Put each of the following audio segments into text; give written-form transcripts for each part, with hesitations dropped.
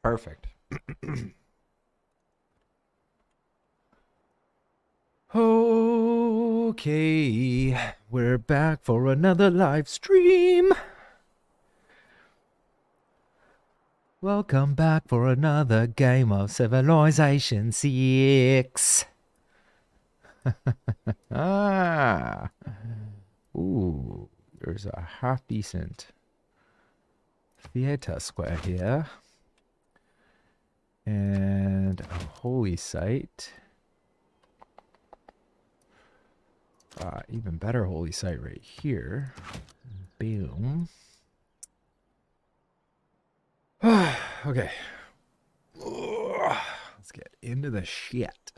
Perfect. Okay, we're back for another live stream. Welcome back for another game of Civilization 6. Ooh, there's a half decent theater square here. And a holy site. Even better holy site right here. Boom. Okay. Let's get into the shit.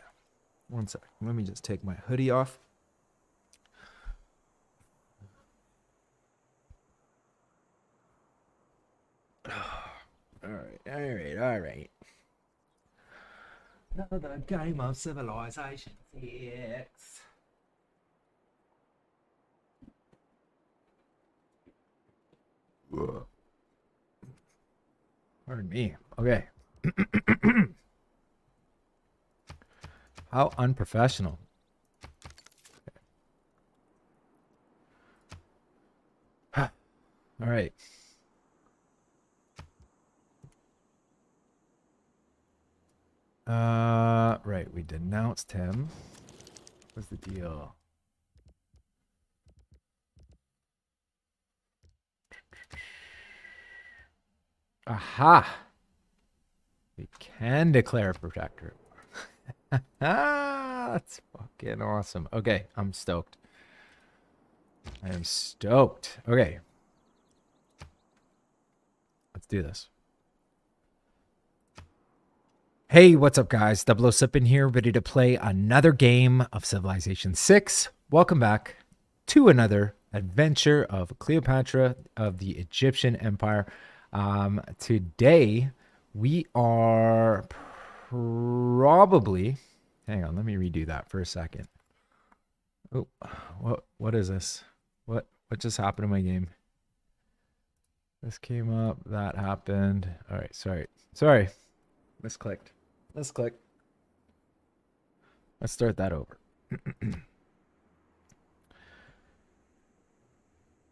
One sec. Let me just take my hoodie off. Alright. Another game of Civilization 6. Pardon me. Okay. How unprofessional. All right. Right. We denounced him. What's the deal? Aha! We can declare a protector. That's fucking awesome. Okay, I'm stoked. I am stoked. Okay. Let's do this. Hey, what's up, guys? Double O Sippin here, ready to play another game of Civilization 6. Welcome back to another adventure of Cleopatra of the Egyptian Empire. Today, we are probably... Hang on, let me redo that for a second. Oh, what is this? What just happened to my game? This came up, that happened. All right, sorry. Misclicked. Let's click. Let's start that over.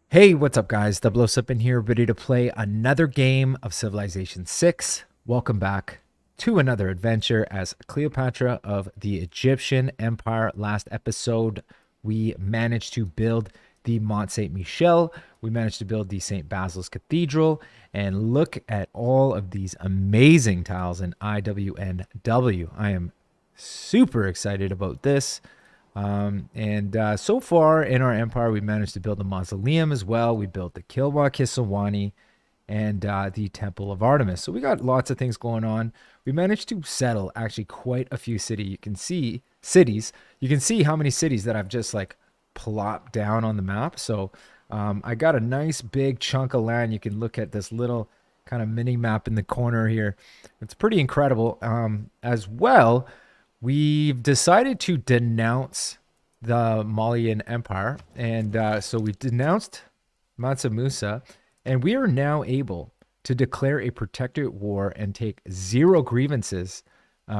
Hey, what's up, guys? Double O Sippin here, ready to play another game of Civilization 6. Welcome back to another adventure as Cleopatra of the Egyptian Empire. Last episode, we managed to build the Mont Saint Michel. We managed to build the St. Basil's Cathedral. And look at all of these amazing tiles in IWNW. I am super excited about this. So far in our empire, we managed to build a mausoleum as well. We built the Kilwa Kisawani and the Temple of Artemis. So we got lots of things going on. We managed to settle actually quite a few cities. You can see how many cities that I've just like plopped down on the map. So I got a nice big chunk of land. You can look at this little kind of mini map in the corner here. It's pretty incredible. As well, we've decided to denounce the Malian Empire. And so we denounced Mansa Musa. And we are now able to declare a protectorate war and take 0 grievances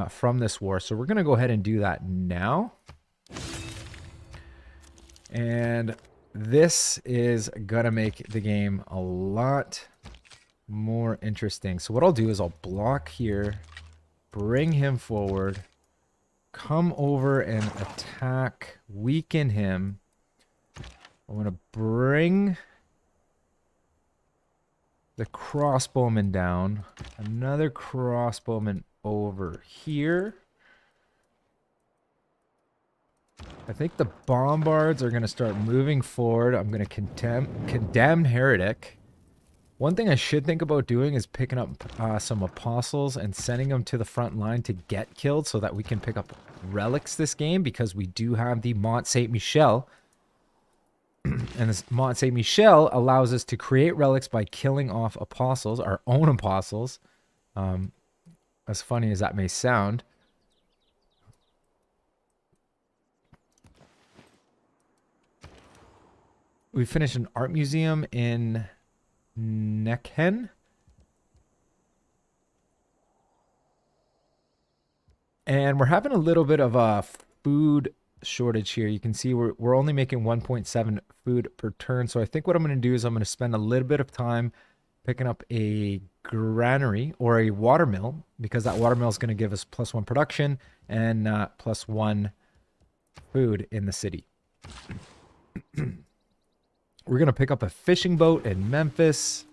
from this war. So we're going to go ahead and do that now. And this is going to make the game a lot more interesting. So what I'll do is I'll block here, bring him forward, come over and attack, weaken him. I'm going to bring the crossbowman down, another crossbowman over here. I think the bombards are going to start moving forward. I'm going to condemn heretic. One thing I should think about doing is picking up some apostles and sending them to the front line to get killed so that we can pick up relics this game, because we do have the Mont Saint Michel. And this Mont Saint Michel allows us to create relics by killing off apostles, our own apostles. As funny as that may sound. We finished an art museum in Nekhen. And we're having a little bit of a food shortage here. You can see we're only making 1.7 food per turn. So I think what I'm going to do is I'm going to spend a little bit of time picking up a granary or a watermill, because that watermill is going to give us +1 production and +1 food in the city. We're going to pick up a fishing boat in Memphis.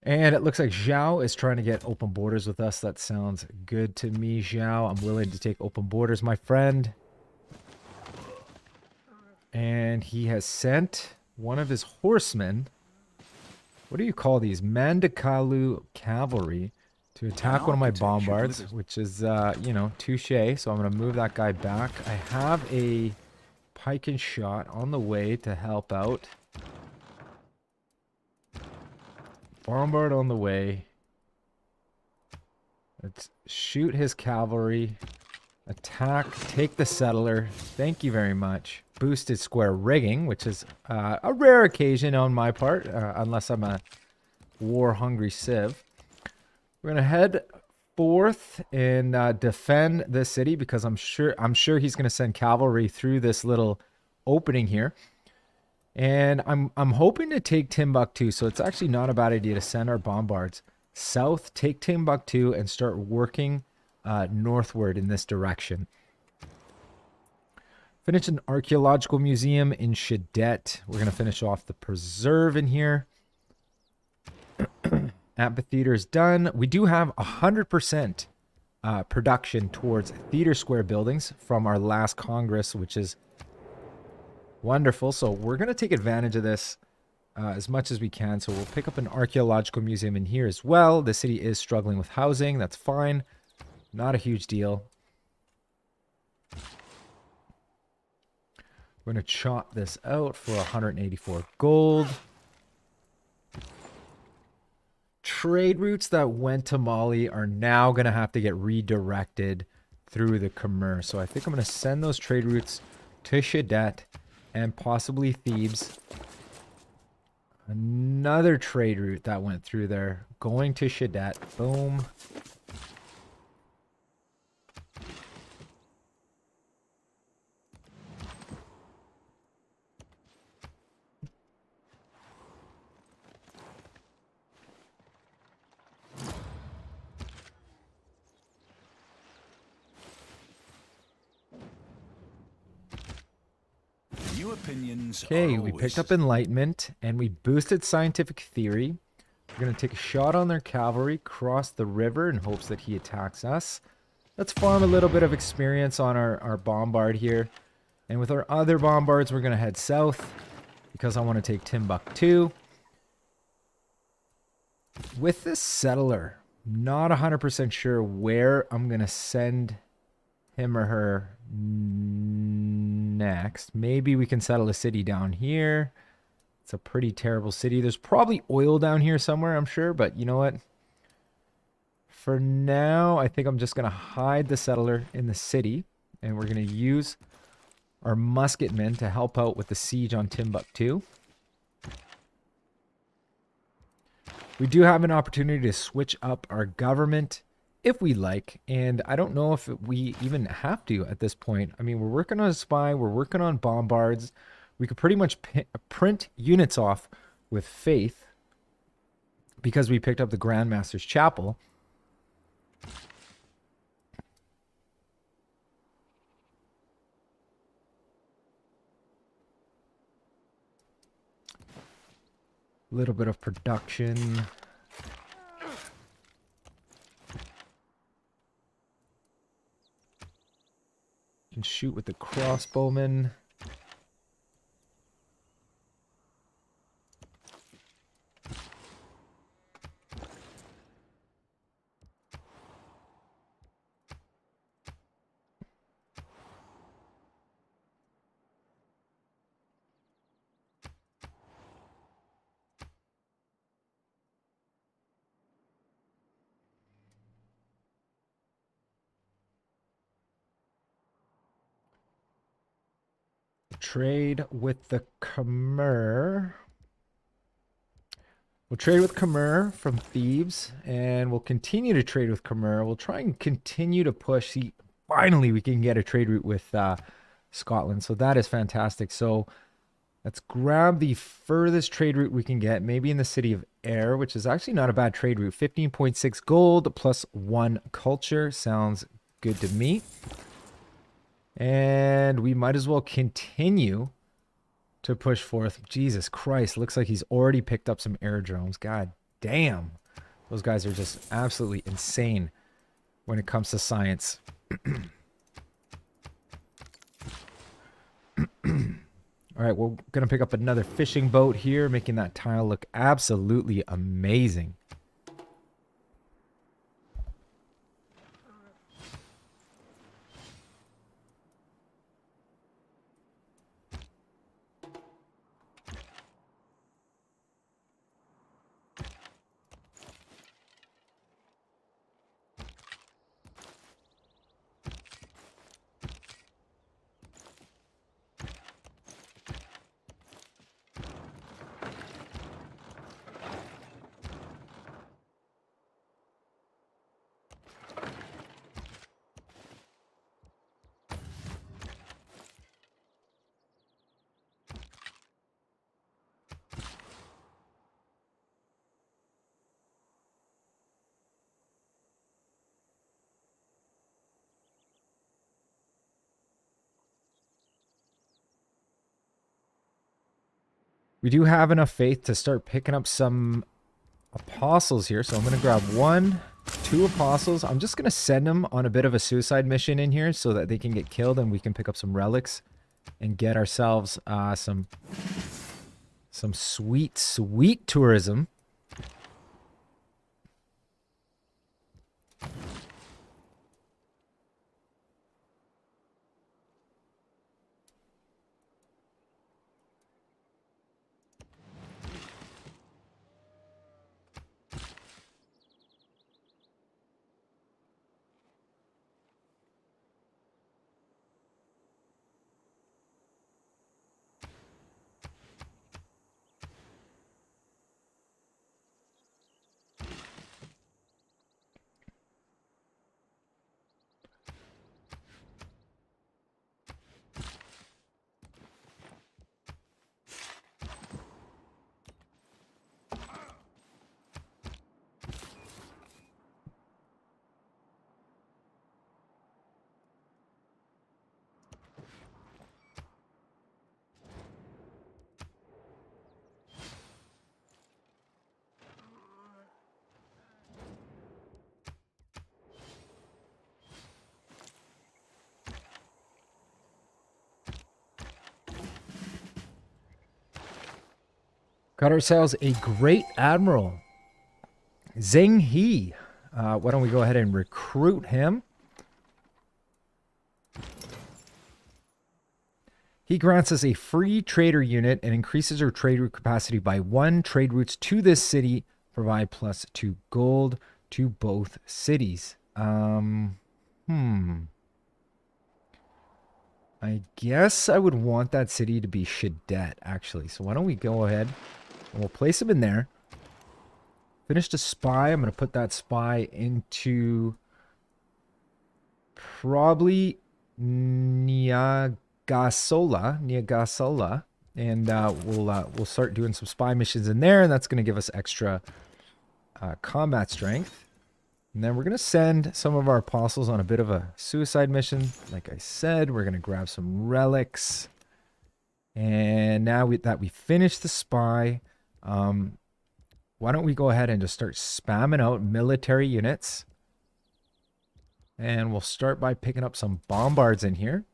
And it looks like Zhao is trying to get open borders with us. That sounds good to me, Zhao. I'm willing to take open borders, my friend. And he has sent one of his horsemen. What do you call these? Mandakalu cavalry to attack one of my bombards, which is, you know, touche. So I'm going to move that guy back. I have a pike and shot on the way to help out. Bombard on the way. Let's shoot his cavalry. Attack. Take the settler. Thank you very much. Boosted square rigging, which is a rare occasion on my part, unless I'm a war-hungry civ. We're gonna head forth and defend this city, because I'm sure he's gonna send cavalry through this little opening here. And I'm hoping to take Timbuktu, so it's actually not a bad idea to send our bombards south, take Timbuktu, and start working northward in this direction. Finish an archaeological museum in Shadet. We're going to finish off the preserve in here. Amphitheater is done. We do have 100% production towards theater square buildings from our last Congress, which is wonderful. So we're going to take advantage of this as much as we can. So we'll pick up an archaeological museum in here as well. The city is struggling with housing. That's fine. Not a huge deal. We're going to chop this out for 184 gold. Trade routes that went to Mali are now going to have to get redirected through the Khmer. So I think I'm going to send those trade routes to Shadet and possibly Thebes. Another trade route that went through there, going to Shadet. Boom. Okay, we picked up Enlightenment, and we boosted Scientific Theory. We're going to take a shot on their cavalry, cross the river in hopes that he attacks us. Let's farm a little bit of experience on our bombard here. And with our other bombards, we're going to head south, because I want to take Timbuktu. With this settler, not 100% sure where I'm going to send him or her next. Maybe we can settle a city down here. It's a pretty terrible city. There's probably oil down here somewhere, I'm sure, but you know what? For now, I think I'm just going to hide the settler in the city, and we're going to use our musketmen to help out with the siege on Timbuktu. We do have an opportunity to switch up our government if we like, and I don't know if we even have to at this point. I mean, we're working on a spy, we're working on bombards. We could pretty much print units off with faith because we picked up the Grandmaster's Chapel. A little bit of production. Can shoot with the crossbowmen. trade with the Khmer. We'll trade with Khmer from Thebes, and we'll continue to trade with Khmer. We'll try and continue to push. See, finally, we can get a trade route with Scotland, so that is fantastic. So let's grab the furthest trade route we can get, maybe in the city of Air, which is actually not a bad trade route. 15.6 gold plus 1 culture. Sounds good to me. And we might as well continue to push forth. Jesus Christ, looks like he's already picked up some aerodromes. God damn. Those guys are just absolutely insane when it comes to science. All right, we're going to pick up another fishing boat here, making that tile look absolutely amazing. We do have enough faith to start picking up some apostles here. So I'm going to grab 1, 2 apostles. I'm just going to send them on a bit of a suicide mission in here so that they can get killed and we can pick up some relics and get ourselves some sweet, sweet tourism. Got ourselves a great admiral, Zheng He. Why don't we go ahead and recruit him? He grants us a free trader unit and increases our trade route capacity by 1. Trade routes to this city provide plus 2 gold to both cities. I guess I would want that city to be Shadet, actually. So why don't we go ahead and we'll place him in there. Finished a spy. I'm going to put that spy into probably Nyagasola. And we'll start doing some spy missions in there, and that's going to give us extra combat strength. And then we're going to send some of our apostles on a bit of a suicide mission. Like I said, we're going to grab some relics. And now that we finished the spy, why don't we go ahead and just start spamming out military units. And we'll start by picking up some bombards in here.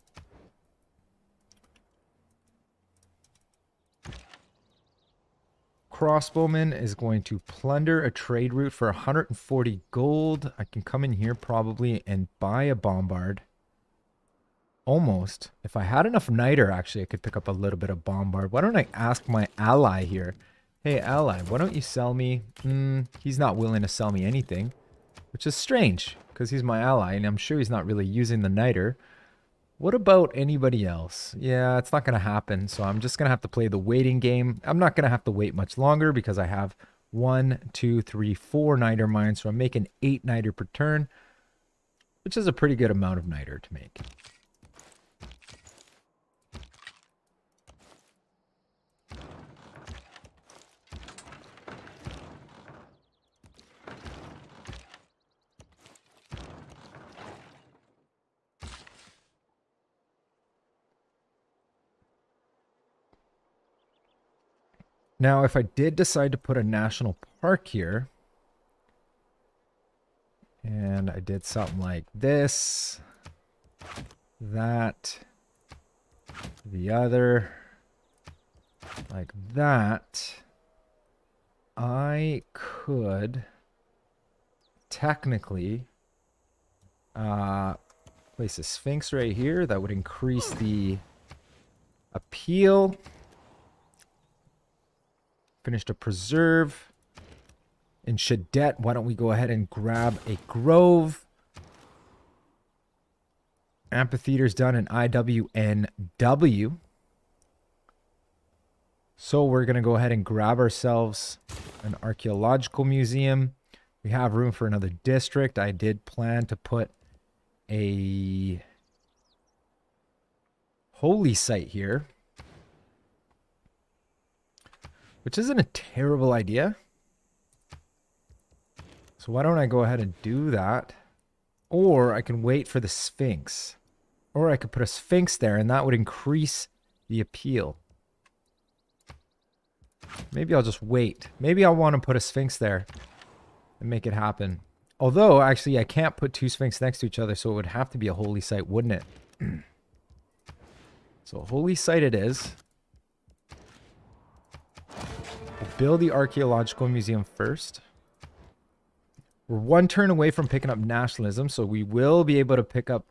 Crossbowman is going to plunder a trade route for 140 gold. I can come in here probably and buy a bombard. Almost. If I had enough niter, actually, I could pick up a little bit of bombard. Why don't I ask my ally here? Hey, ally, why don't you sell me? He's not willing to sell me anything, which is strange because he's my ally, and I'm sure he's not really using the niter. What about anybody else? Yeah, it's not going to happen. So I'm just going to have to play the waiting game. I'm not going to have to wait much longer because I have 1, 2, 3, 4 niter mines. So I'm making 8 niter per turn, which is a pretty good amount of niter to make. Now, if I did decide to put a national park here, and I did something like this, that, the other, like that, I could technically place a Sphinx right here. That would increase the appeal. Finished a preserve. In Shadet, why don't we go ahead and grab a grove? Amphitheater's done in IWNW. So we're going to go ahead and grab ourselves an archaeological museum. We have room for another district. I did plan to put a holy site here, which isn't a terrible idea. So why don't I go ahead and do that? Or I can wait for the Sphinx. Or I could put a Sphinx there and that would increase the appeal. Maybe I'll just wait. Maybe I'll want to put a Sphinx there and make it happen. Although, actually, I can't put 2 Sphinx next to each other, so it would have to be a holy site, wouldn't it? So a holy site it is. We'll build the archaeological museum first. We're 1 turn away from picking up nationalism, so we will be able to pick up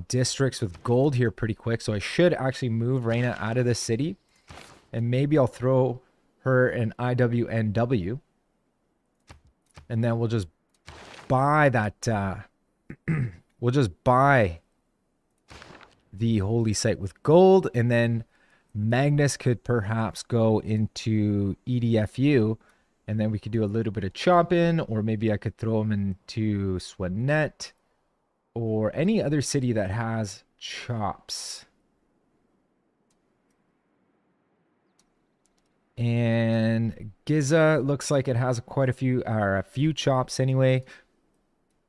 districts with gold here pretty quick. So I should actually move Reina out of the city, and maybe I'll throw her an IWNW, and then we'll just buy that. We'll just buy the holy site with gold, and then Magnus could perhaps go into EDFU. And then we could do a little bit of chopping, or maybe I could throw them into Swanet or any other city that has chops. And Giza looks like it has quite a few chops anyway.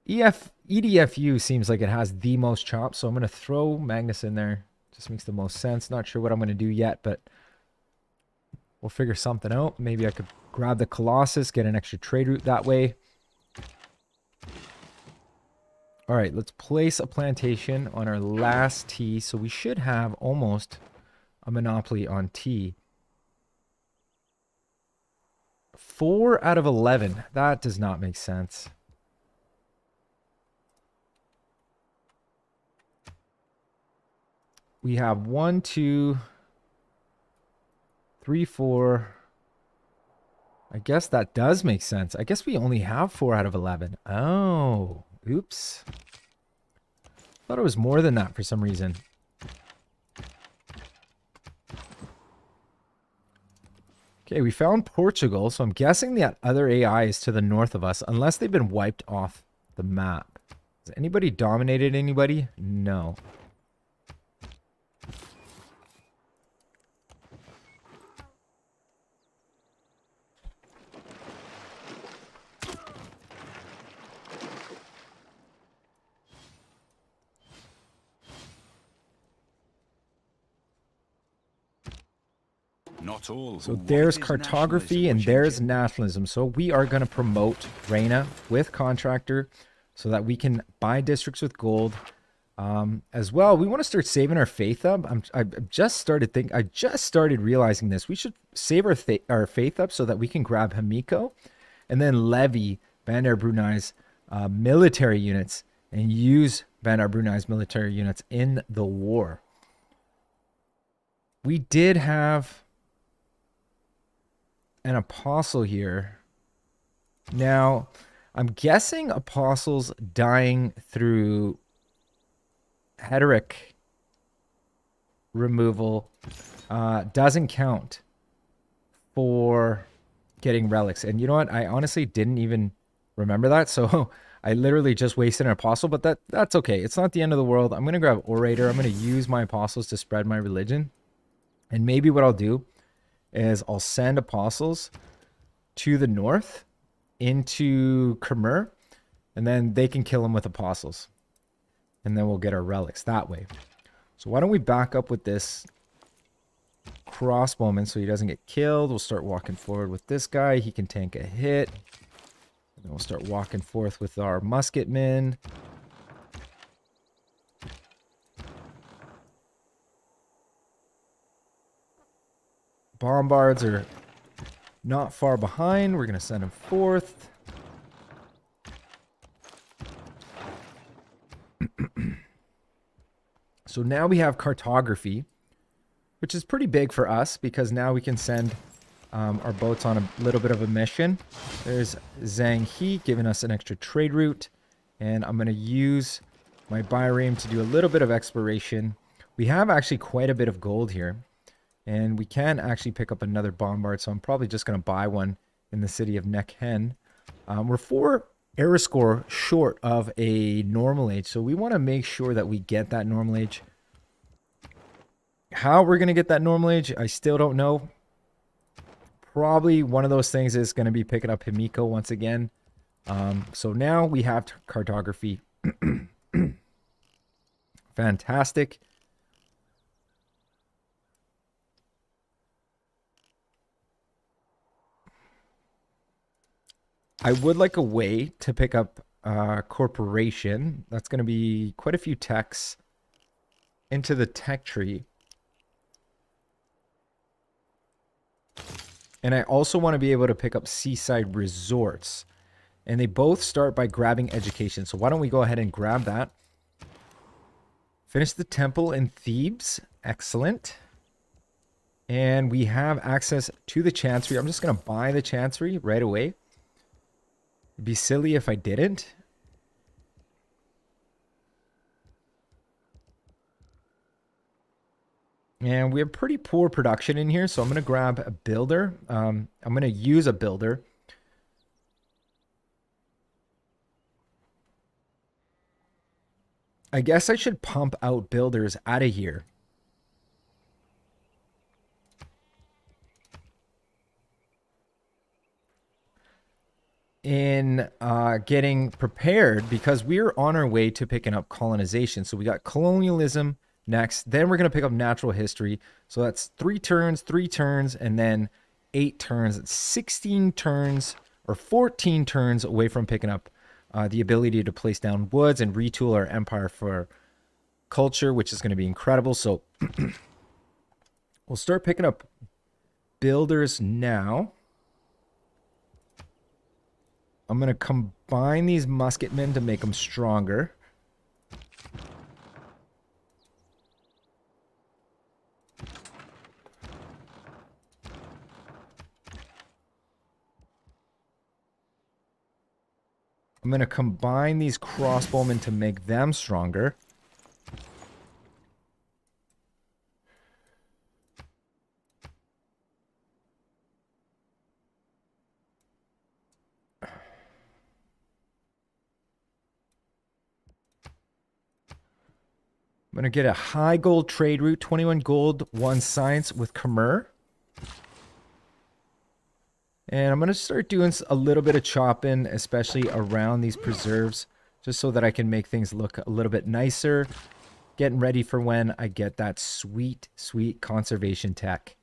EDFU seems like it has the most chops, so I'm going to throw Magnus in there. Just makes the most sense. Not sure what I'm going to do yet, but we'll figure something out. Maybe I could grab the Colossus, get an extra trade route that way. All right, let's place a plantation on our last tea. So we should have almost a monopoly on tea. 4 out of 11. That does not make sense. We have 1, 2, 3, 4. I guess that does make sense. I guess we only have 4 out of 11. Oh, oops. Thought it was more than that for some reason. Okay, we found Portugal, so I'm guessing that other AI is to the north of us, unless they've been wiped off the map. Has anybody dominated anybody? No. Not all. So there's cartography and there's nationalism. So we are going to promote Reina with contractor so that we can buy districts with gold. As well, we want to start saving our faith up. I just started realizing this. We should save our faith up so that we can grab Hamiko and then levy Bandar Brunei's military units and use Bandar Brunei's military units in the war. We did have an apostle here. Now, I'm guessing apostles dying through heteric removal doesn't count for getting relics. And you know what? I honestly didn't even remember that. So I literally just wasted an apostle, but that's okay. It's not the end of the world. I'm going to grab Orator. I'm going to use my apostles to spread my religion. And maybe what I'll do is I'll send apostles to the north into Khmer, and then they can kill them with apostles. And then we'll get our relics that way. So why don't we back up with this crossbowman so he doesn't get killed. We'll start walking forward with this guy. He can tank a hit. And then we'll start walking forth with our musketmen. Bombards are not far behind. We're going to send them forth. So now we have cartography, which is pretty big for us because now we can send our boats on a little bit of a mission. There's Zhang He giving us an extra trade route. And I'm going to use my Byrame to do a little bit of exploration. We have actually quite a bit of gold here. And we can actually pick up another bombard, so I'm probably just going to buy one in the city of Nekhen. We're 4 era score short of a normal age, so we want to make sure that we get that normal age. How we're going to get that normal age, I still don't know. Probably one of those things is going to be picking up Himiko once again. So now we have cartography. Fantastic. I would like a way to pick up corporation. That's going to be quite a few techs into the tech tree. And I also want to be able to pick up seaside resorts. And they both start by grabbing education. So why don't we go ahead and grab that. Finish the temple in Thebes. Excellent. And we have access to the chancery. I'm just going to buy the chancery right away. It'd be silly if I didn't. And we have pretty poor production in here, so I'm going to grab a builder. I'm going to use a builder. I guess I should pump out builders out of here. In getting prepared because we're on our way to picking up colonization. So we got colonialism next, then we're going to pick up natural history. So that's 3 turns, and then 8 turns. It's 16 turns or 14 turns away from picking up the ability to place down woods and retool our empire for culture, which is going to be incredible. So we'll start picking up builders now. I'm going to combine these musketmen to make them stronger. I'm going to combine these crossbowmen to make them stronger. I'm going to get a high gold trade route, 21 gold, 1 science with Khmer. And I'm going to start doing a little bit of chopping, especially around these preserves, just so that I can make things look a little bit nicer. Getting ready for when I get that sweet, sweet conservation tech.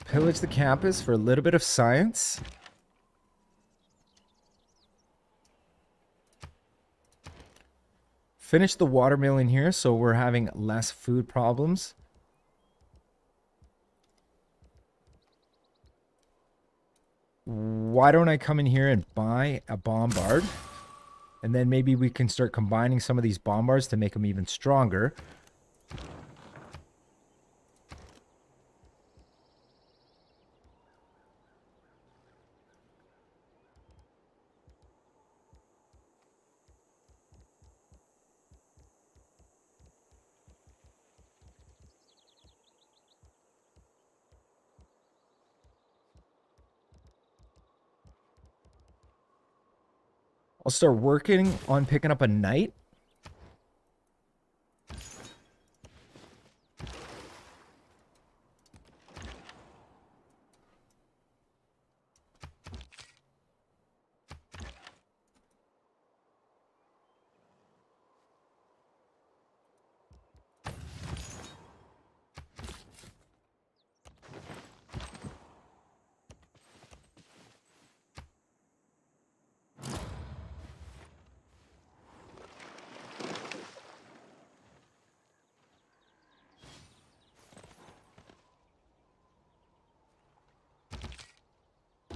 Pillage the campus for a little bit of science. Finish the watermill in here so we're having less food problems. Why don't I come in here and buy a bombard? And then maybe we can start combining some of these bombards to make them even stronger. I'll start working on picking up a knight.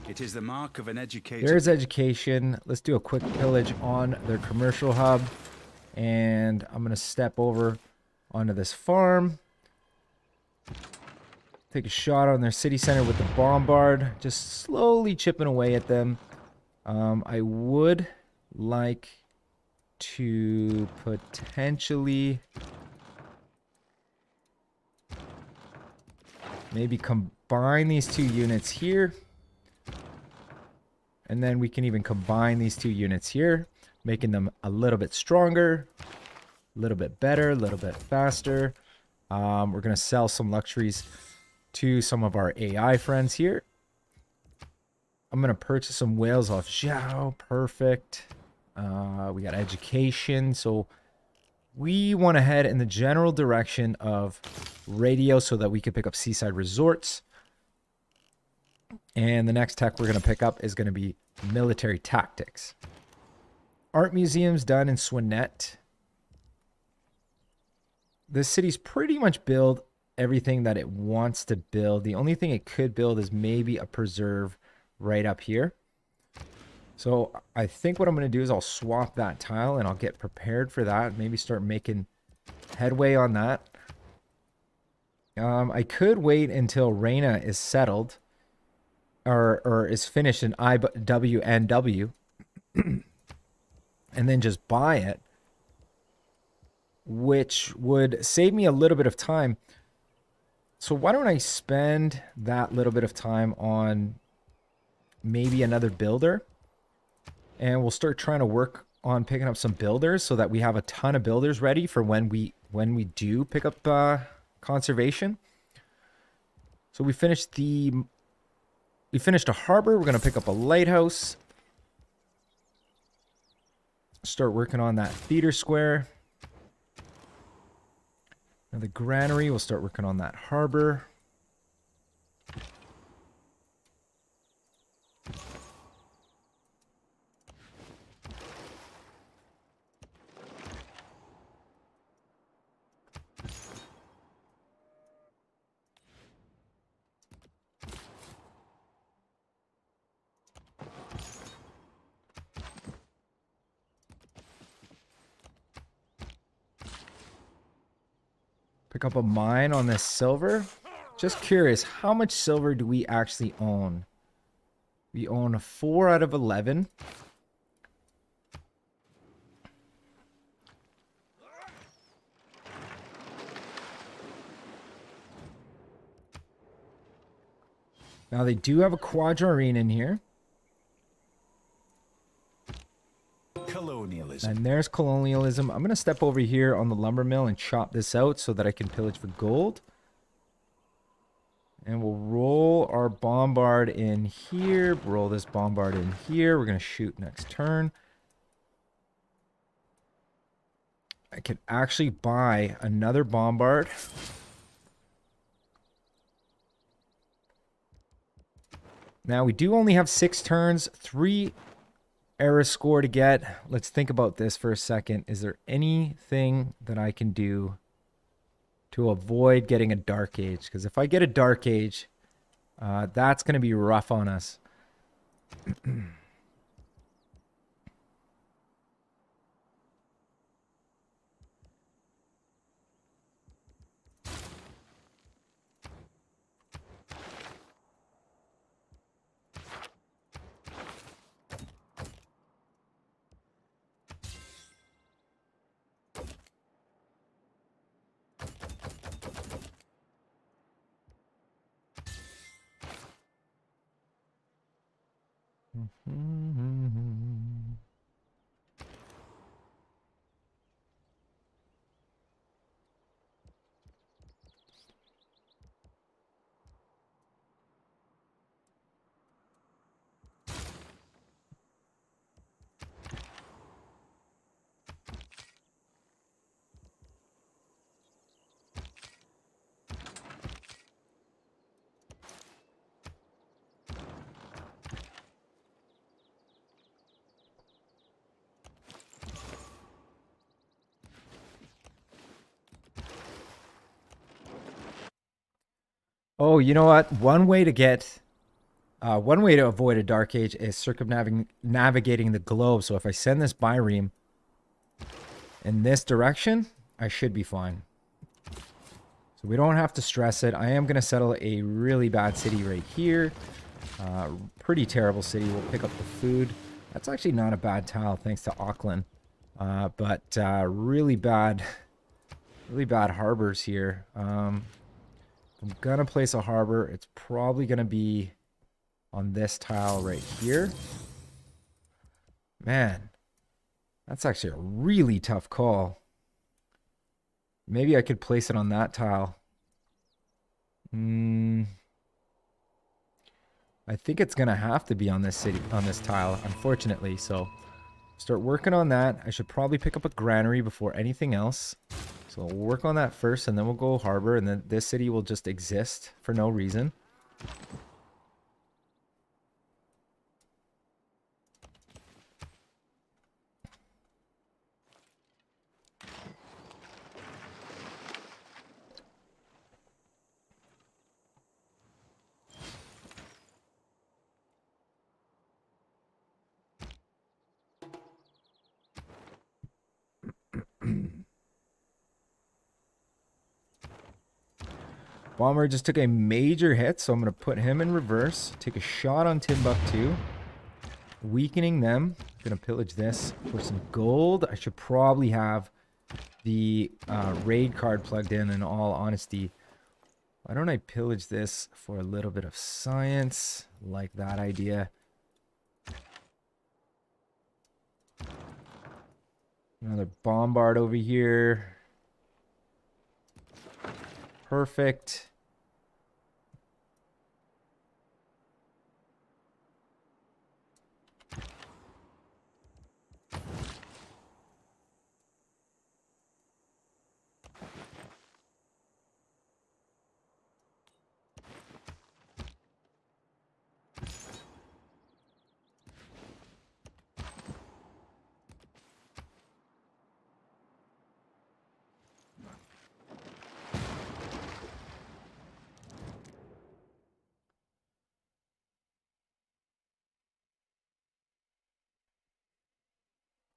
It is the mark of an educated... There's education. Let's do a quick pillage on their commercial hub. And I'm going to step over onto this farm. Take a shot on their city center with the bombard. Just slowly chipping away at them. I would like to potentially maybe combine these two units here. And then we can even combine these two units here, making them a little bit stronger, a little bit better, a little bit faster. We're going to sell some luxuries to some of our AI friends here. I'm going to purchase some whales off Zhao. Perfect. We got education. So we want to head in the general direction of radio so that we can pick up seaside resorts. And the next tech we're going to pick up is going to be military tactics. Art museums done in Swinet. This city's pretty much built everything that it wants to build. The only thing it could build is maybe a preserve right up here. So I think what I'm going to do is I'll swap that tile and I'll get prepared for that. Maybe start making headway on that. I could wait until Reina is settled. Or is finished in IWNW and then just buy it, which would save me a little bit of time. So why don't I spend that little bit of time on maybe another builder, and we'll start trying to work on picking up some builders so that we have a ton of builders ready for when we do pick up conservation. So we finished a harbor. We're going to pick up a lighthouse. Start working on that theater square. Now the granary, we'll start working on that harbor. Pick up a mine on this silver. Just curious, how much silver do we actually own? We own 4 out of 11. Now they do have a quadrarine in here. Colonialism. And there's colonialism. I'm going to step over here on the lumber mill and chop this out so that I can pillage for gold. And we'll roll our bombard in here. Roll this bombard in here. We're going to shoot next turn. I could actually buy another bombard. Now, we do only have 6 turns, 3 error score to get. Let's think about this for a second. Is there anything that I can do to avoid getting a Dark Age? Because if I get a Dark Age, that's going to be rough on us. Oh, you know what? One way to avoid a Dark Age is navigating the globe. So if I send this Byreme in this direction, I should be fine. So we don't have to stress it. I am going to settle a really bad city right here. Pretty terrible city. We'll pick up the food. That's actually not a bad tile, thanks to Auckland. But really bad harbors here. I'm gonna place a harbor. It's probably gonna be on this tile right here. Man, that's actually a really tough call. Maybe I could place it on that tile. I think it's gonna have to be on this tile, unfortunately. So start working on that. I should probably pick up a granary before anything else. So we'll work on that first, and then we'll go harbor, and then this city will just exist for no reason. Bomber just took a major hit, so I'm going to put him in reverse. Take a shot on Timbuktu. Weakening them. Going to pillage this for some gold. I should probably have the raid card plugged in all honesty. Why don't I pillage this for a little bit of science? Like that idea. Another bombard over here. Perfect.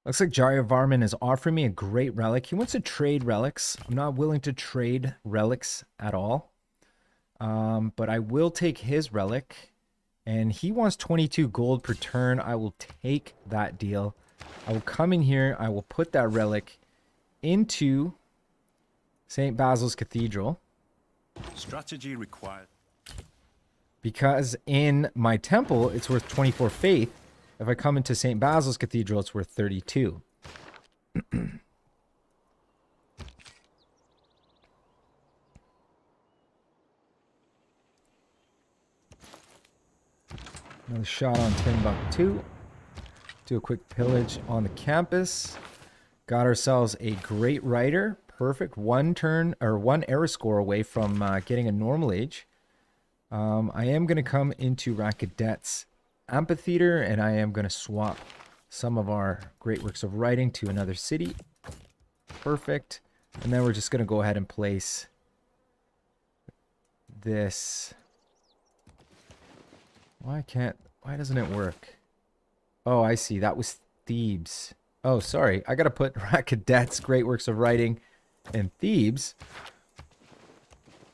Looks like Jarya Varman is offering me a great relic. He wants to trade relics. I'm not willing to trade relics at all. But I will take his relic. And he wants 22 gold per turn. I will take that deal. I will come in here. I will put that relic into St. Basil's Cathedral. Strategy required. Because in my temple, it's worth 24 faith. If I come into St. Basil's Cathedral, it's worth 32. Another shot on Timbuktu. Do a quick pillage on the campus. Got ourselves a great rider. Perfect. One turn or one error score away from getting a normal age. I am going to come into Rakadet's amphitheater, and I am going to swap some of our great works of writing to another city. Perfect. And then we're just going to go ahead and place this. Why doesn't it work? Oh, I see. That was Thebes. Oh, sorry. I got to put Rakadet's great works of writing in Thebes.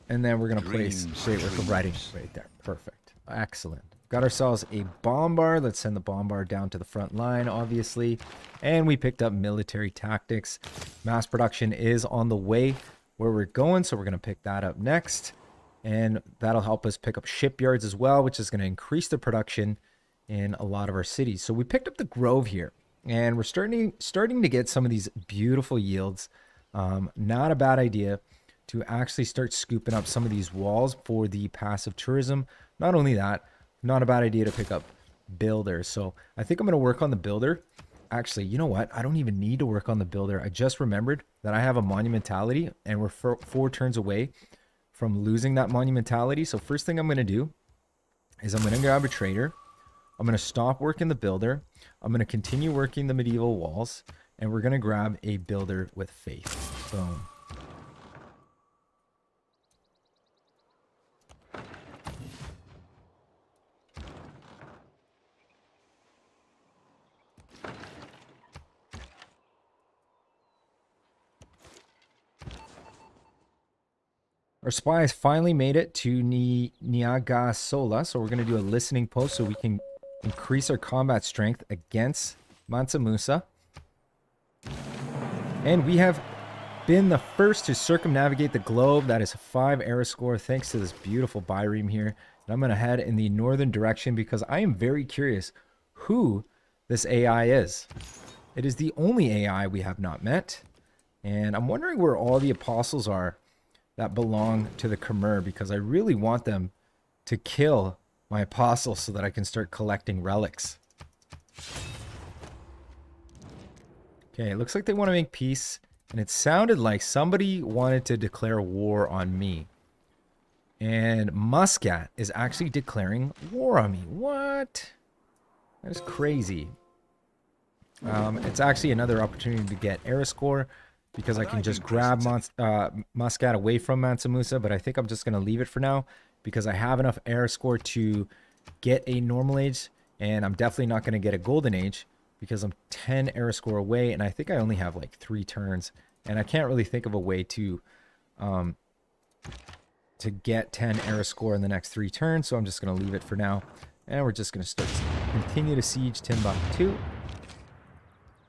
And then we're going to place great work of writing right there. Perfect. Excellent. Got ourselves a bombard. Let's send the bombard down to the front line, obviously. And we picked up military tactics. Mass production is on the way where we're going, so we're going to pick that up next. And that'll help us pick up shipyards as well, which is going to increase the production in a lot of our cities. So we picked up the Grove here, and we're starting to get some of these beautiful yields. Not a bad idea to actually start scooping up some of these walls for the passive tourism. Not only that, not a bad idea to pick up builders. So I think I'm going to work on the builder. Actually, you know what? I don't even need to work on the builder. I just remembered that I have a monumentality, and we're 4 turns away from losing that monumentality. So first thing I'm going to do is I'm going to grab a trader. I'm going to stop working the builder. I'm going to continue working the medieval walls, and we're going to grab a builder with faith. Boom. Our spies finally made it to Niagasola, so we're going to do a listening post so we can increase our combat strength against Mansa Musa. And we have been the first to circumnavigate the globe. That is a 5 era score thanks to this beautiful bireme here. And I'm going to head in the northern direction because I am very curious who this AI is. It is the only AI we have not met. And I'm wondering where all the apostles are that belong to the Khmer, because I really want them to kill my apostles so that I can start collecting relics. Okay, it looks like they want to make peace, and it sounded like somebody wanted to declare war on me. And Muscat is actually declaring war on me. What? That is crazy. It's actually another opportunity to get era score, because I can just grab Muscat away from Mansa Musa, but I think I'm just going to leave it for now because I have enough era score to get a normal age, and I'm definitely not going to get a golden age because I'm 10 era score away, and I think I only have like 3 turns, and I can't really think of a way to get 10 era score in the next 3 turns, so I'm just going to leave it for now, and we're just going to continue to siege Timbuktu.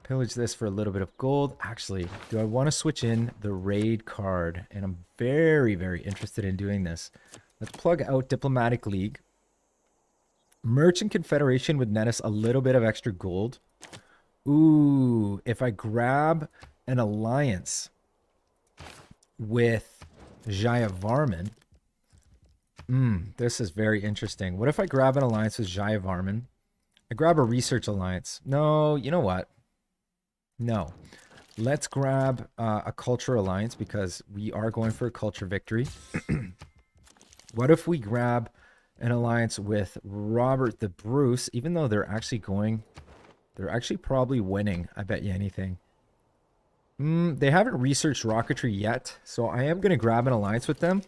Pillage this for a little bit of gold. Actually, do I want to switch in the raid card? And I'm very, very interested in doing this. Let's plug out Diplomatic League. Merchant Confederation would net us a little bit of extra gold. Ooh, if I grab an alliance with Jayavarman. This is very interesting. What if I grab an alliance with Jayavarman? I grab a research alliance. No, you know what? No, let's grab a culture alliance because we are going for a culture victory. What if we grab an alliance with Robert the Bruce, even though they're actually probably winning, I bet you anything. They haven't researched rocketry yet, so I am going to grab an alliance with them.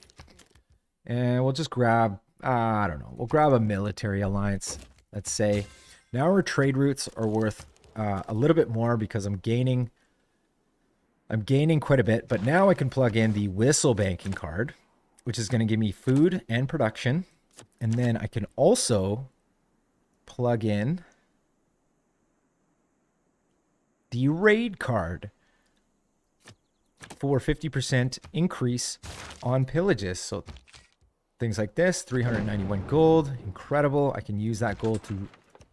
And we'll just grab, I don't know, we'll grab a military alliance, let's say. Now our trade routes are worth a little bit more because I'm gaining quite a bit, but now I can plug in the whistle banking card, which is going to give me food and production. And then I can also plug in the raid card for 50% increase on pillages. So things like this, 391 gold, incredible. I can use that gold to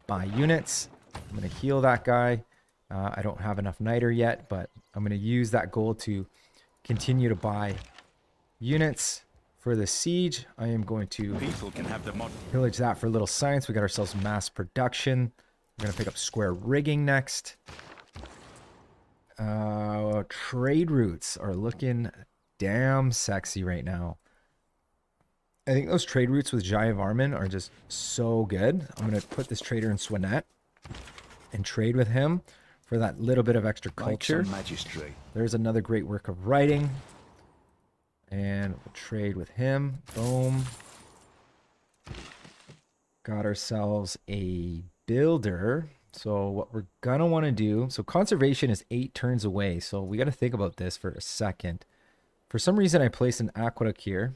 buy units. I'm going to heal that guy. I don't have enough niter yet, but I'm going to use that gold to continue to buy units for the siege. I am going to pillage that for a little science. We got ourselves mass production. We're going to pick up square rigging next. Trade routes are looking damn sexy right now. I think those trade routes with Jaya Varman are just so good. I'm going to put this trader in Swinet and trade with him for that little bit of extra culture. Like some magistrate. There's another great work of writing. And we'll trade with him. Boom. Got ourselves a builder. So what we're going to want to do... So conservation is 8 turns away. So we got to think about this for a second. For some reason, I placed an aqueduct here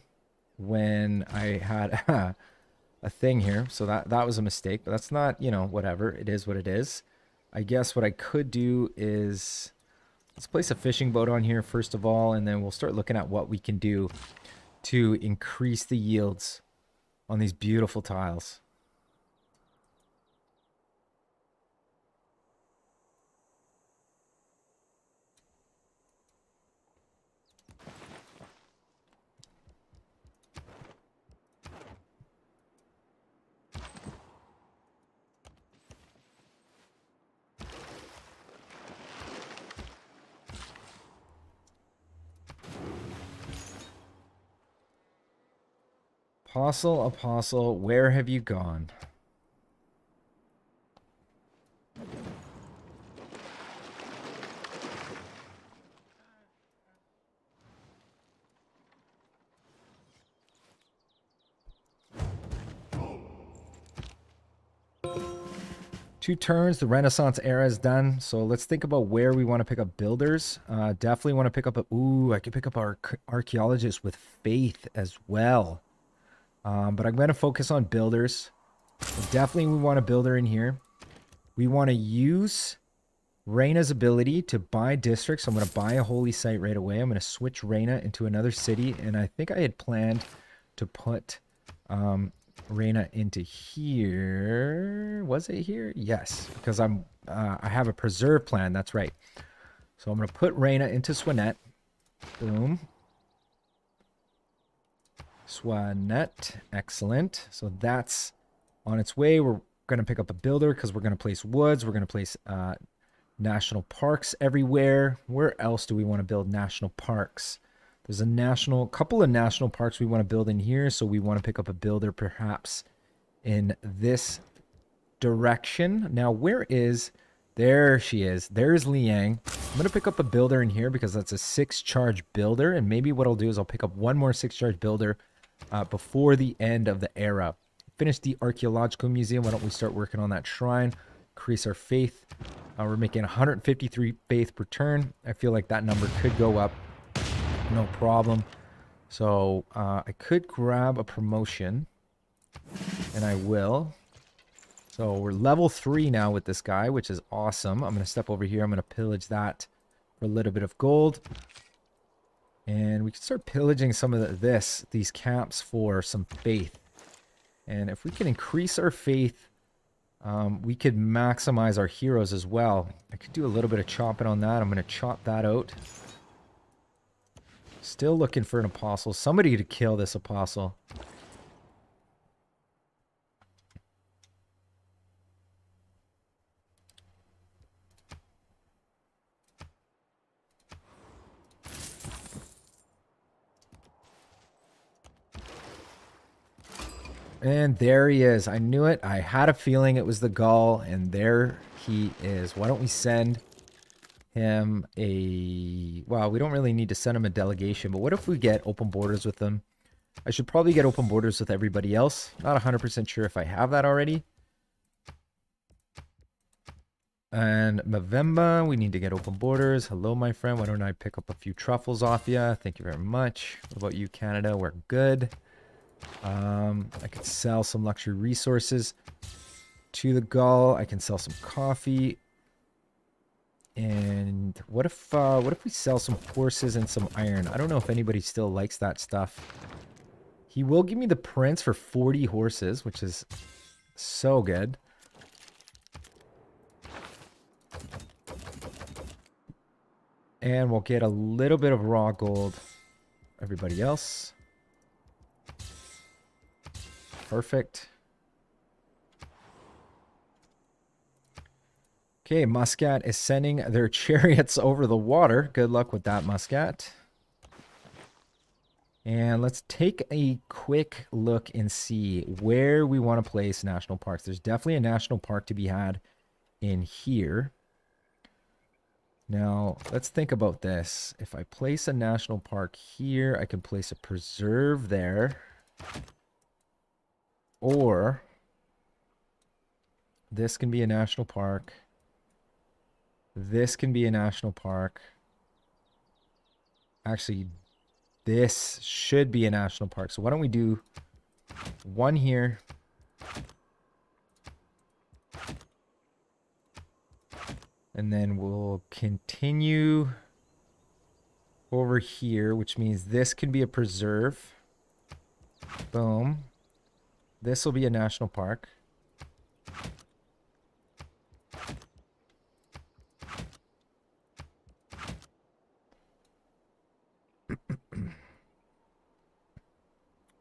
when I had a thing here. So that was a mistake. But that's not, you know, whatever. It is what it is. I guess what I could do is... Let's place a fishing boat on here first of all, and then we'll start looking at what we can do to increase the yields on these beautiful tiles. Apostle, Apostle, where have you gone? Two turns, the Renaissance era is done. So let's think about where we want to pick up builders. Definitely want to pick up a... Ooh, I could pick up our archaeologist with faith as well. But I'm going to focus on builders. Definitely we want a builder in here. We want to use Reyna's ability to buy districts. So I'm going to buy a holy site right away. I'm going to switch Reyna into another city. And I think I had planned to put Reyna into here. Was it here? Yes, because I have a preserve plan. That's right. So I'm going to put Reyna into Swinet. Boom. Swinet. Excellent. So that's on its way. We're going to pick up a builder because we're going to place woods. We're going to place national parks everywhere. Where else do we want to build national parks? There's a couple of national parks we want to build in here. So we want to pick up a builder perhaps in this direction. Now, where is... There she is. There's Liang. I'm going to pick up a builder in here because that's a 6-charge builder. And maybe what I'll do is I'll pick up one more 6-charge builder before the end of the era. Finish the archaeological museum. Why don't we start working on that shrine? Increase our faith. We're making 153 faith per turn. I feel like that number could go up. No problem. So I could grab a promotion. And I will. So we're level 3 now with this guy, which is awesome. I'm going to step over here. I'm going to pillage that for a little bit of gold. And we can start pillaging some of these camps for some faith. And if we can increase our faith, we could maximize our heroes as well. I could do a little bit of chopping on that. I'm going to chop that out. Still looking for an apostle. Somebody to kill this apostle. And there he is. I knew it. I had a feeling it was the Gaul, and there he is. Why don't we send him a... Well, we don't really need to send him a delegation, but what if we get open borders with them? I should probably get open borders with everybody else. Not 100% sure if I have that already. And Mavemba, we need to get open borders. Hello, my friend. Why don't I pick up a few truffles off you? Thank you very much. What about you, Canada? We're good. I could sell some luxury resources to the Gaul. I can sell some coffee. And what if we sell some horses and some iron? I don't know if anybody still likes that stuff. He will give me the prince for 40 horses, which is so good. And we'll get a little bit of raw gold. Everybody else. Perfect. Okay, Muscat is sending their chariots over the water. Good luck with that, Muscat. And let's take a quick look and see where we want to place national parks. There's definitely a national park to be had in here. Now, let's think about this. If I place a national park here, I can place a preserve there. Or this can be a national park. This can be a national park. Actually, this should be a national park. So why don't we do one here. And then we'll continue over here, which means this can be a preserve. Boom. This will be a national park.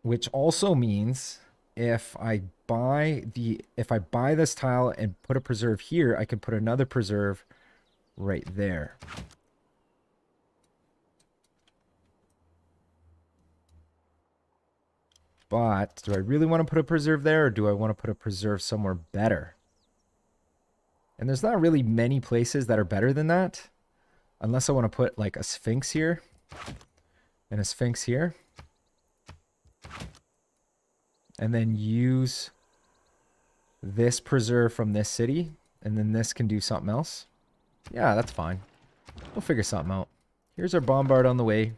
Which also means if I buy this tile and put a preserve here, I can put another preserve right there. But do I really want to put a preserve there, or do I want to put a preserve somewhere better? And there's not really many places that are better than that, unless I want to put like a Sphinx here and a Sphinx here. And then use this preserve from this city. And then this can do something else. Yeah, that's fine. We'll figure something out. Here's our bombard on the way.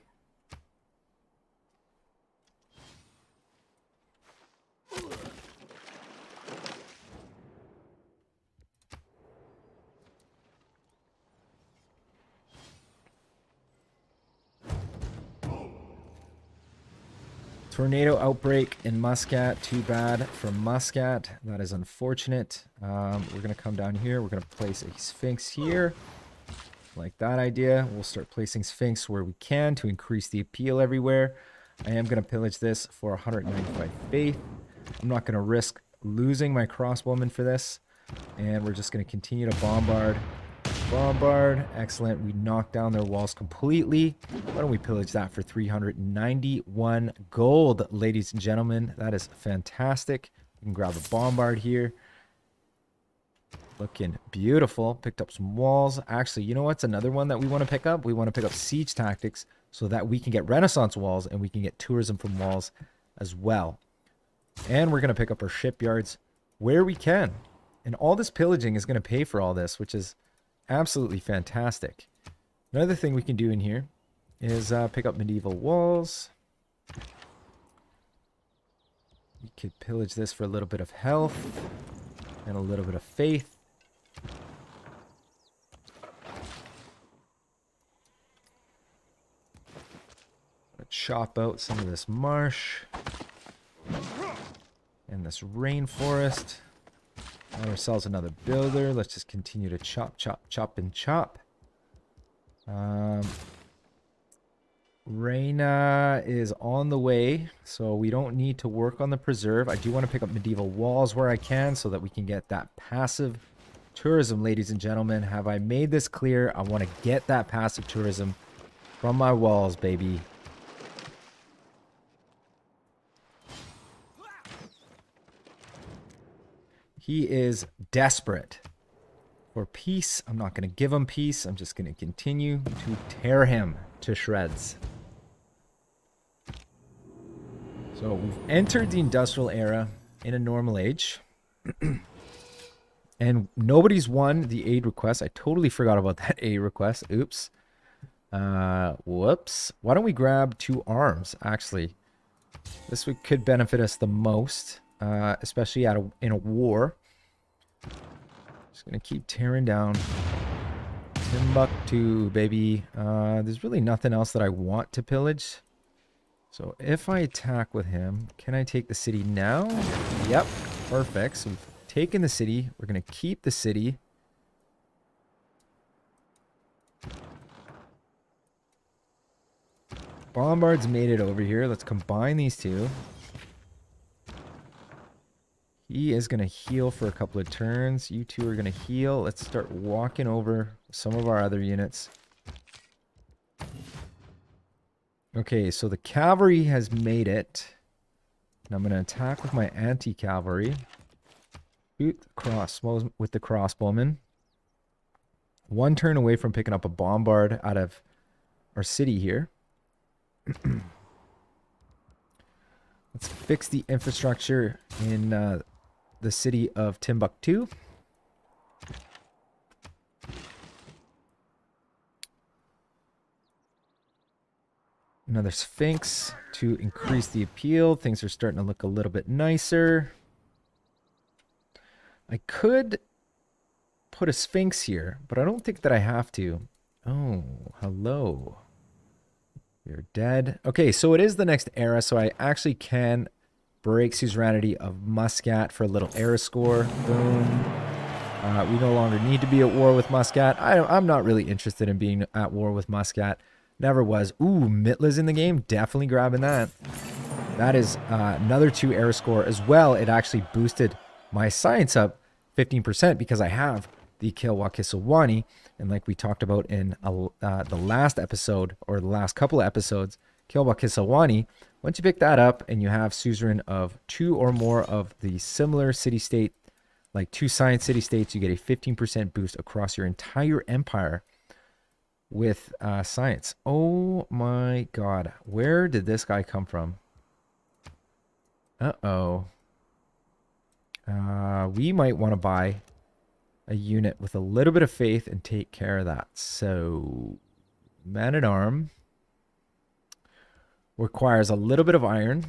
Tornado outbreak in Muscat. Too bad for Muscat. That is unfortunate. We're going to come down here. We're going to place a Sphinx here. Like that idea. We'll start placing Sphinx where we can to increase the appeal everywhere. I am going to pillage this for 195 faith. I'm not going to risk losing my crossbowmen for this. And we're just going to continue to bombard. Bombard. Excellent. We knocked down their walls completely. Why don't we pillage that for 391 gold, ladies and gentlemen. That is fantastic. We can grab a bombard here. Looking beautiful. Picked up some walls. Actually, you know what's another one that we want to pick up? We want to pick up siege tactics so that we can get Renaissance walls and we can get tourism from walls as well. And we're going to pick up our shipyards where we can. And all this pillaging is going to pay for all this, which is absolutely fantastic. Another thing we can do in here is pick up medieval walls. We could pillage this for a little bit of health and a little bit of faith. Let's chop out some of this marsh and this rainforest. Got ourselves another builder. Let's just continue to chop, chop, chop, and chop. Reina is on the way, so we don't need to work on the preserve. I do want to pick up medieval walls where I can so that we can get that passive tourism, ladies and gentlemen. Have I made this clear? I want to get that passive tourism from my walls, baby. He is desperate for peace. I'm not going to give him peace. I'm just going to continue to tear him to shreds. So we've entered the industrial era in a normal age. And nobody's won the aid request. I totally forgot about that aid request. Oops. Whoops. Why don't we grab 2 arms, actually? This could benefit us the most, especially in a war. Just going to keep tearing down Timbuktu, baby. There's really nothing else that I want to pillage. So if I attack with him, can I take the city now? Yep, perfect. So we've taken the city. We're going to keep the city. Bombard's made it over here. Let's combine these two. He is going to heal for a couple of turns. You two are going to heal. Let's start walking over some of our other units. Okay, so the cavalry has made it. And I'm going to attack with my anti-cavalry. Shoot the crossbows with the crossbowmen. One turn away from picking up a bombard out of our city here. Let's fix the infrastructure in the city of Timbuktu. Another Sphinx to increase the appeal. Things are starting to look a little bit nicer. I could put a Sphinx here, but I don't think that I have to. Oh, hello. You're dead. Okay, so it is the next era, so I actually can break suzerainty of Muscat for a little era score. Boom. We no longer need to be at war with Muscat. I'm not really interested in being at war with Muscat. Never was. Ooh, Mitla's in the game. Definitely grabbing that. That is another 2 era score as well. It actually boosted my science up 15% because I have the Kilwakisawani. And like we talked about in the last episode, or the last couple of episodes, Kilwakisawani, once you pick that up and you have suzerain of 2 or more of the similar city-state, like 2 science city-states, you get a 15% boost across your entire empire with science. Oh my god. Where did this guy come from? Uh-oh. We might want to buy a unit with a little bit of faith and take care of that. So, man-at-arm requires a little bit of iron.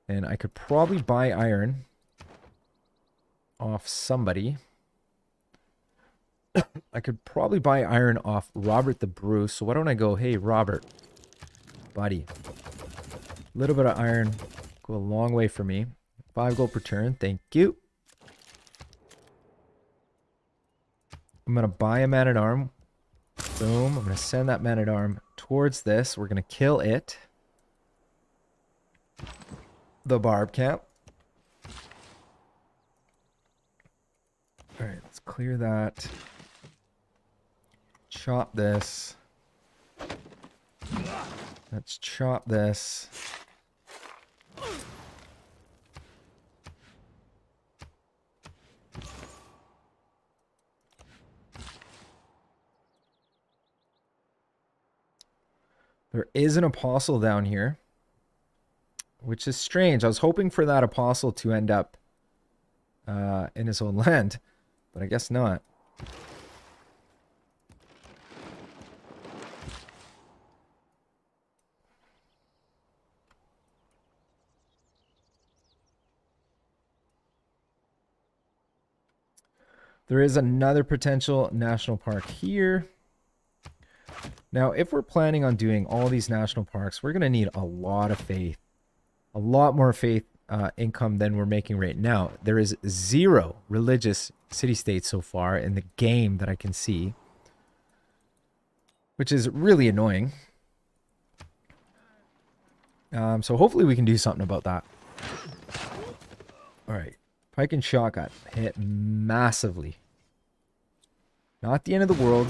And I could probably buy iron off somebody. I could probably buy iron off Robert the Bruce. So why don't I go, hey, Robert, buddy. A little bit of iron. Go a long way for me. 5 gold per turn. Thank you. I'm going to buy a man-at-arm. Boom. I'm going to send that man-at-arm towards this. We're going to kill it. The barb camp. Alright, let's clear that. Chop this. Let's chop this. There is an apostle down here, which is strange. I was hoping for that apostle to end up in his own land, but I guess not. There is another potential national park here. Now, if we're planning on doing all these national parks, we're going to need a lot of faith. A lot more faith income than we're making right now. There is 0 religious city-states so far in the game that I can see, which is really annoying. So hopefully we can do something about that. All right. Pike and shot got hit massively. Not the end of the world.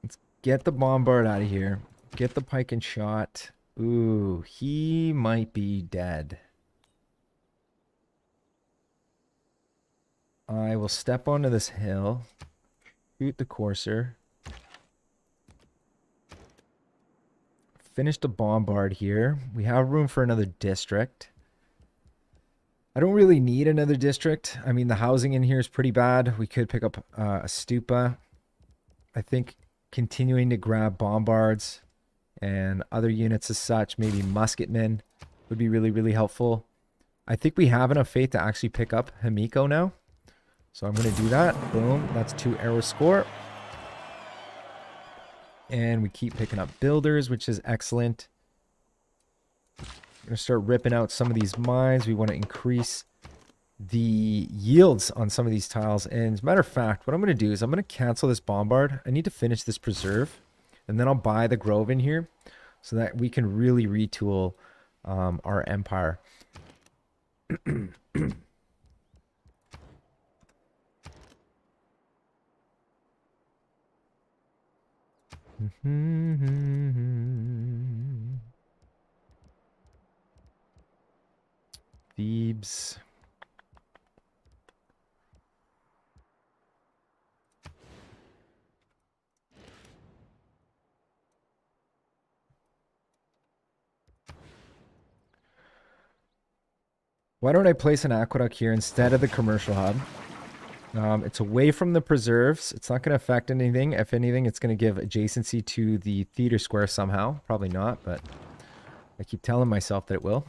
Let's get the bombard out of here. Get the pike and shot. Ooh, he might be dead. I will step onto this hill, shoot the courser, finish the bombard here. We have room for another district. I don't really need another district. I mean, the housing in here is pretty bad. We could pick up a stupa. I think continuing to grab bombards and other units as such, maybe musketmen, would be really, really helpful. I think we have enough faith to actually pick up Himiko now. So I'm going to do that. Boom. That's 2 arrow score. And we keep picking up builders, which is excellent. We're going to start ripping out some of these mines. We want to increase the yields on some of these tiles. And as a matter of fact, what I'm going to do is I'm going to cancel this bombard. I need to finish this preserve. And then I'll buy the grove in here so that we can really retool our empire. Thebes. Why don't I place an aqueduct here instead of the commercial hub? It's away from the preserves. It's not going to affect anything. If anything, it's going to give adjacency to the theater square somehow. Probably not, but I keep telling myself that it will.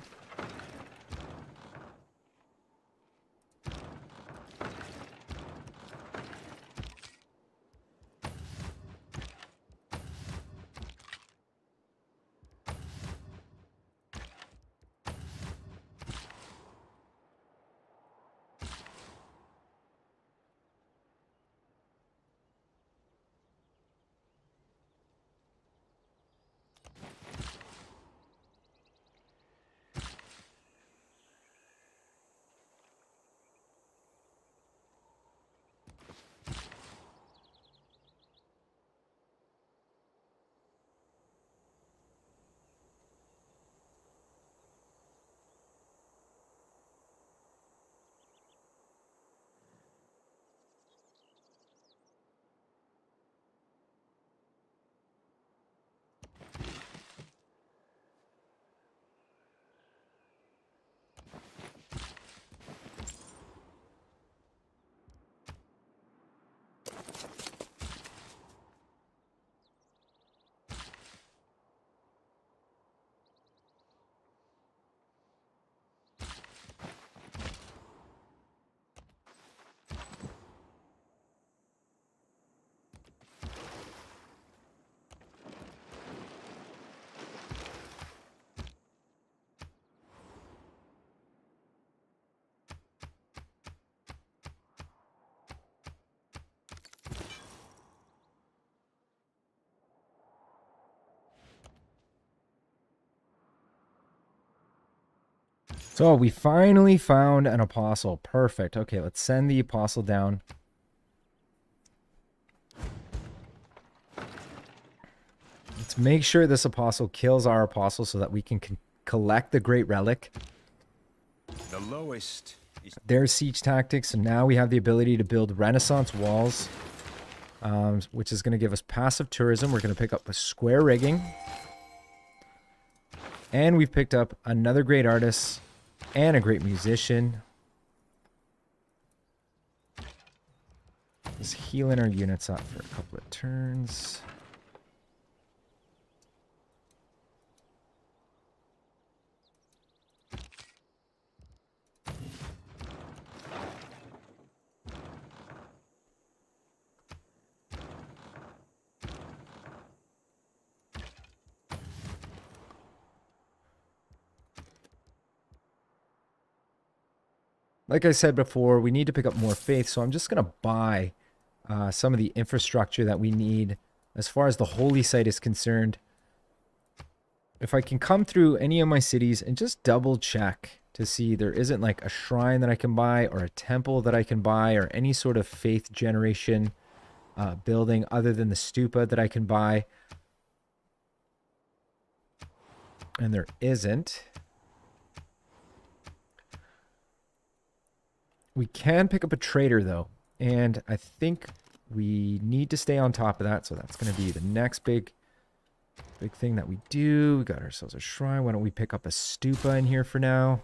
So we finally found an apostle. Perfect. Okay, let's send the apostle down. Let's make sure this apostle kills our apostle so that we can collect the great relic. The lowest is There's siege tactics, and now we have the ability to build Renaissance walls, which is going to give us passive tourism. We're going to pick up a square rigging. And we've picked up another great artist and a great musician. Just healing our units up for a couple of turns. Like I said before, we need to pick up more faith, so I'm just going to buy some of the infrastructure that we need as far as the holy site is concerned. If I can come through any of my cities and just double check to see there isn't like a shrine that I can buy or a temple that I can buy or any sort of faith generation building other than the stupa that I can buy. And there isn't. We can pick up a trader, though, and I think we need to stay on top of that, so that's going to be the next big thing that we do. We got ourselves a shrine. Why don't we pick up a stupa in here for now?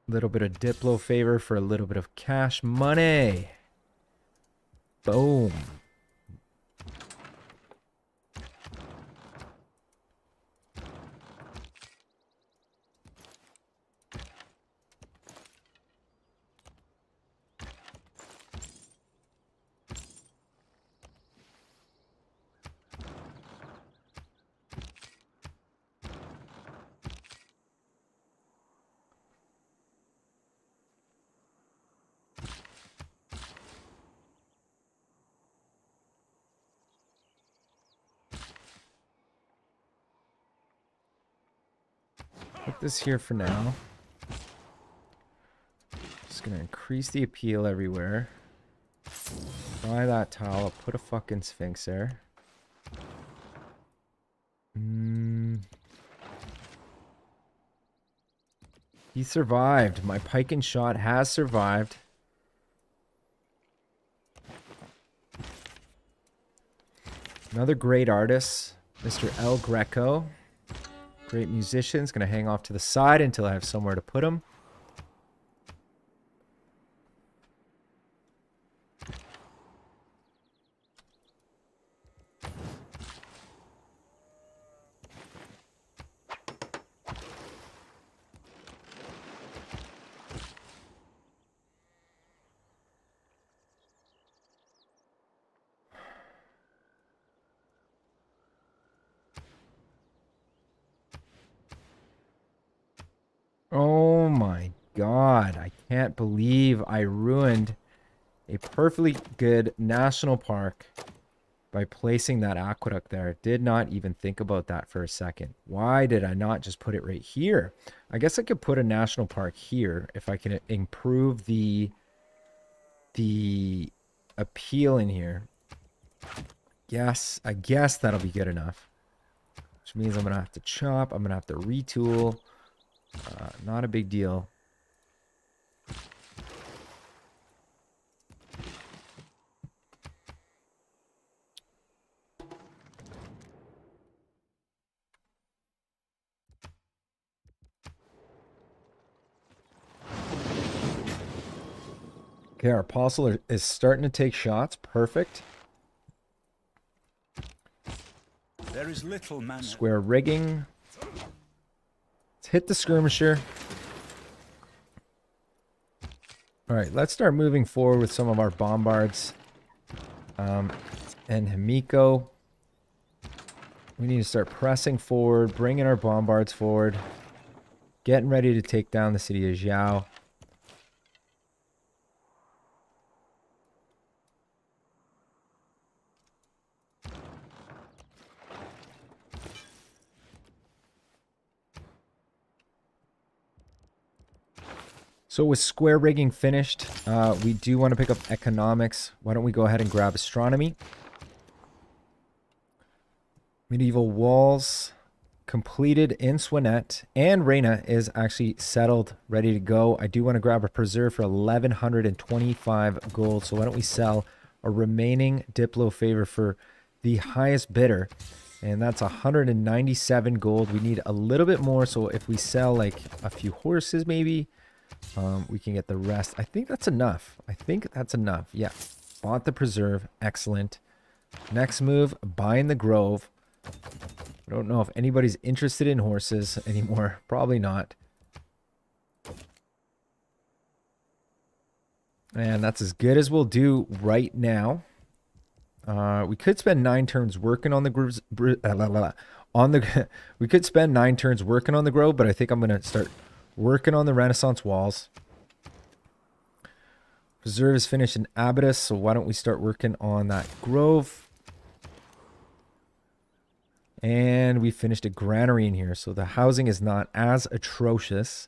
A little bit of Diplo favor for a little bit of cash money. Boom. Put this here for now. Just gonna increase the appeal everywhere. Buy that tile. I'll put a fucking Sphinxter. He survived. My pike and shot has survived. Another great artist, Mr. El Greco. Great musician. Is going to hang off to the side until I have somewhere to put him. Oh my god, I can't believe I ruined a perfectly good national park by placing that aqueduct there. Did not even think about that for a second. Why did I not just put it right here? I guess I could put a national park here if I can improve the appeal in here. Yes, I guess that'll be good enough. Which means I'm going to have to chop, I'm going to have to retool. Not a big deal. Okay, our apostle is starting to take shots. Perfect. There is little manner. Square rigging. Let's hit the skirmisher. Alright, let's start moving forward with some of our bombards. And Himiko. We need to start pressing forward, bringing our bombards forward. Getting ready to take down the city of Zhao. So with square rigging finished, we do want to pick up economics. Why don't we go ahead and grab astronomy? Medieval walls completed in Swinet, and Reina is actually settled, ready to go. I do want to grab a preserve for 1,125 gold. So why don't we sell a remaining Diplo favor for the highest bidder, and that's 197 gold. We need a little bit more, so if we sell like a few horses maybe, we can get the rest. I think that's enough. Yeah, bought the preserve. Excellent. Next move, buying the grove. I don't know if anybody's interested in horses anymore. Probably not. And that's as good as we'll do right now. We could spend 9 turns working on the grooves. We could spend 9 turns working on the grove, but I think I'm gonna start working on the Renaissance walls. Preserve is finished in Abatus, so why don't we start working on that grove? And we finished a granary in here, so the housing is not as atrocious.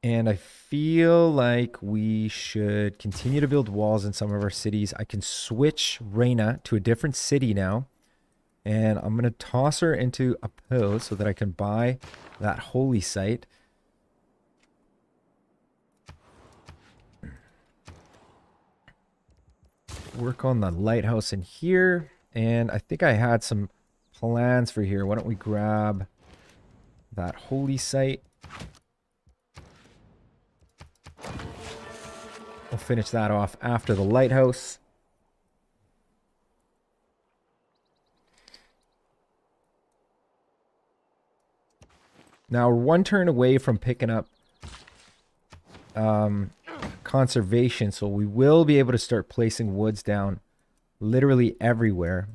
And I feel like we should continue to build walls in some of our cities. I can switch Reina to a different city now. And I'm going to toss her into a pose so that I can buy that holy site. Work on the lighthouse in here. And I think I had some plans for here. Why don't we grab that holy site? We'll finish that off after the lighthouse. Now, we're 1 turn away from picking up conservation, so we will be able to start placing woods down literally everywhere.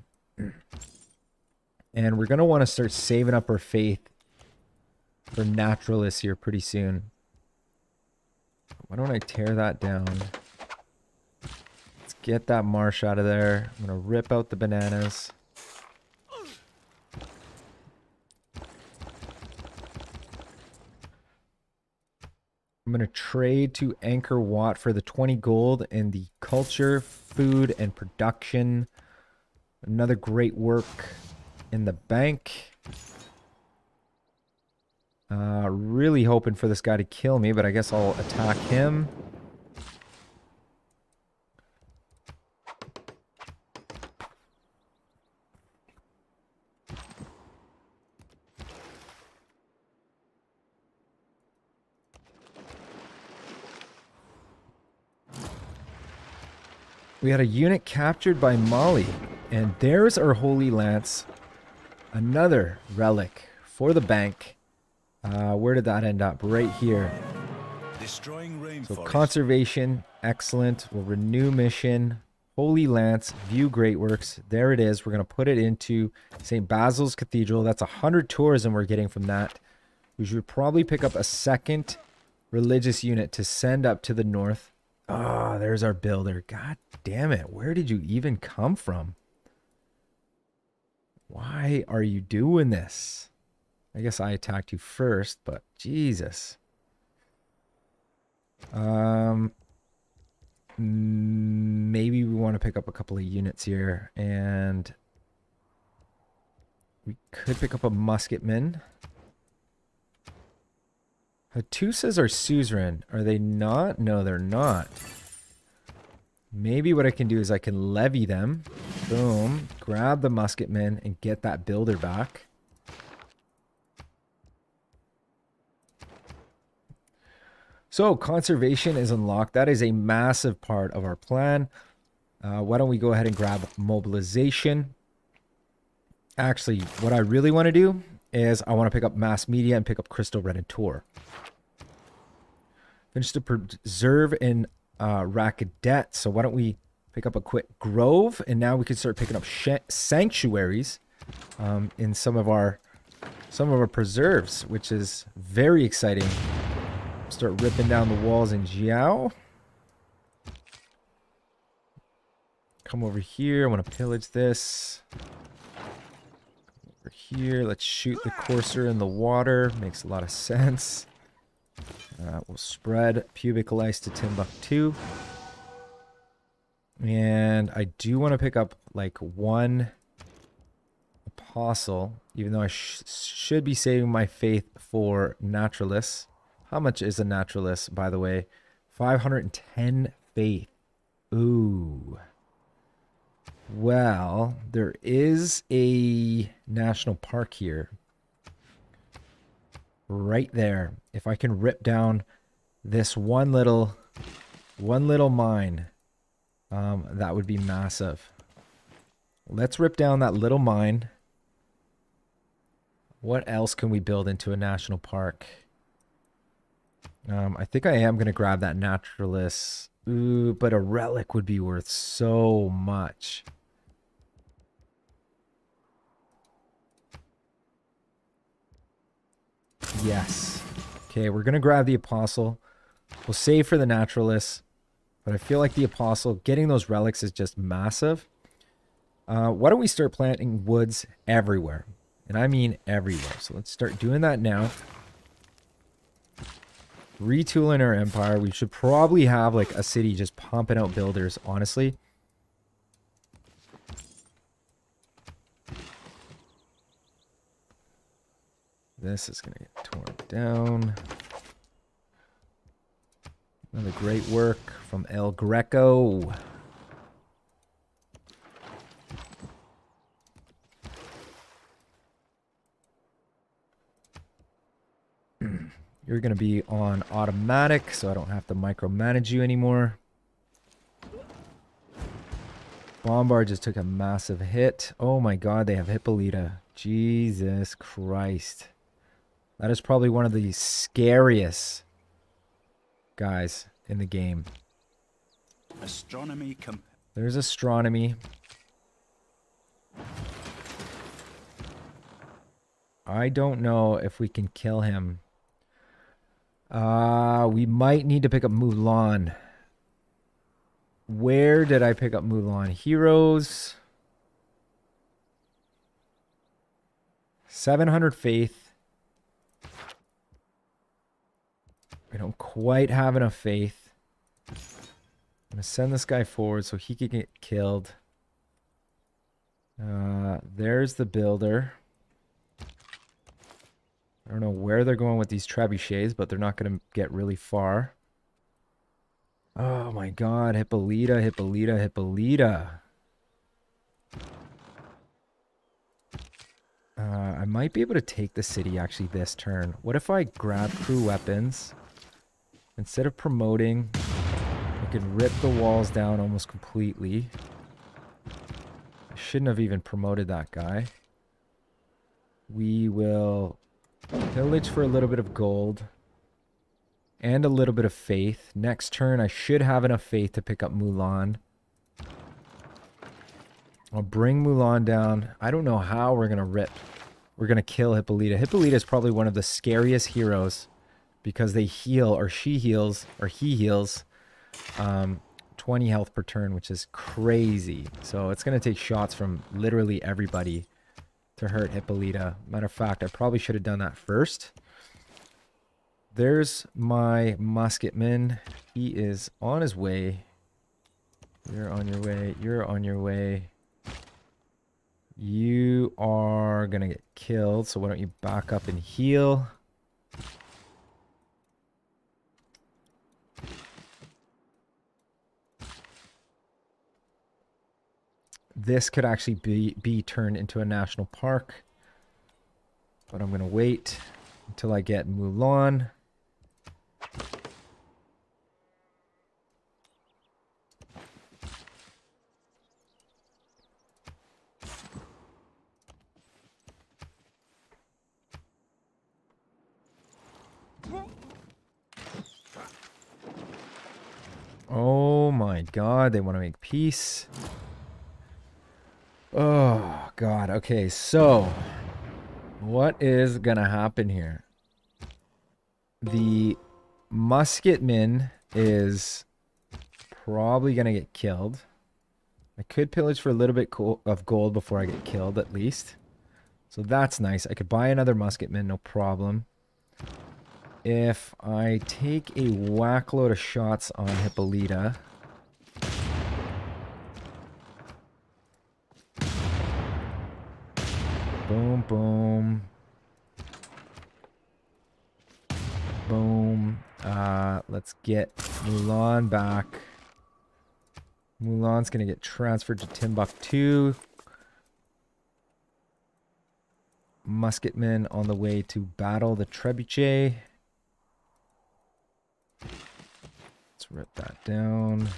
And we're going to want to start saving up our faith for naturalists here pretty soon. Why don't I tear that down? Let's get that marsh out of there. I'm going to rip out the bananas. I'm going to trade to Anchor Watt for the 20 gold and the culture, food, and production. Another great work in the bank. Really hoping for this guy to kill me, but I guess I'll attack him. We had a unit captured by Molly, and there's our Holy Lance. Another relic for the bank. Where did that end up? Right here. Destroying rainforest. So conservation, excellent. We'll renew mission. Holy Lance, view great works. There it is. We're going to put it into St. Basil's Cathedral. That's 100 tourism we're getting from that. We should probably pick up a second religious unit to send up to the north. Ah, there's our builder. God damn it. Where did you even come from? Why are you doing this? I guess I attacked you first, but Jesus. Maybe we want to pick up a couple of units here, and we could pick up a musketman. Hattusas are suzerain. Are they not? No, they're not. Maybe what I can do is I can levy them. Boom. Grab the musketman and get that builder back. So conservation is unlocked. That is a massive part of our plan. Why don't we go ahead and grab mobilization? Actually, what I really want to do is I want to pick up mass media and pick up Crystal Redentor. Finish to preserve in Rackadet. So why don't we pick up a quick grove, and now we can start picking up sanctuaries in some of our preserves, which is very exciting. Start ripping down the walls in Jiao. Come over here. I want to pillage this. Over here. Let's shoot the courser in the water. Makes a lot of sense. We'll spread pubic lice to Timbuktu. And I do want to pick up like one apostle, even though I should be saving my faith for naturalists. How much is a naturalist, by the way? 510 faith. Ooh. Well, there is a national park here. Right there. If I can rip down this one little mine, that would be massive. Let's rip down that little mine. What else can we build into a national park? I think I am going to grab that naturalist. Ooh, but a relic would be worth so much. Yes. Okay, we're going to grab the apostle. We'll save for the naturalist. But I feel like the apostle, getting those relics is just massive. Why don't we start planting woods everywhere? And I mean everywhere. So let's start doing that now. Retooling our empire. We should probably have like a city just pumping out builders, honestly. This is going to get torn down. Another great work from El Greco. You're going to be on automatic, so I don't have to micromanage you anymore. Bombard just took a massive hit. Oh my god, they have Hippolyta. Jesus Christ. That is probably one of the scariest guys in the game. Astronomy. There's astronomy. I don't know if we can kill him. We might need to pick up Mulan. Where did I pick up Mulan? Heroes. 700 faith. We don't quite have enough faith. I'm going to send this guy forward so he can get killed. There's the builder. I don't know where they're going with these trebuchets, but they're not going to get really far. Oh my god, Hippolyta, Hippolyta, Hippolyta. I might be able to take the city actually this turn. What if I grab crew weapons? Instead of promoting, I could rip the walls down almost completely. I shouldn't have even promoted that guy. We will pillage for a little bit of gold. And a little bit of faith. Next turn, I should have enough faith to pick up Mulan. I'll bring Mulan down. I don't know how we're going to rip. We're going to kill Hippolyta. Hippolyta is probably one of the scariest heroes because they heal, or she heals, or he heals 20 health per turn, which is crazy. So it's going to take shots from literally everybody to hurt Hippolyta. Matter of fact, I probably should have done that first. There's my musketman. He is on his way. You're on your way. You're on your way. You are going to get killed, so why don't you back up and heal? This could actually be turned into a national park. But I'm going to wait until I get Mulan. Oh my god, they want to make peace. Oh god, okay, so what is gonna happen here? The musketman is probably gonna get killed. I could pillage for a little bit of gold before I get killed, at least. So that's nice. I could buy another musketman, no problem. If I take a whack load of shots on Hippolyta. Boom, boom. Boom. Let's get Mulan back. Mulan's gonna get transferred to Timbuktu. Musketman on the way to battle the trebuchet. Let's rip that down.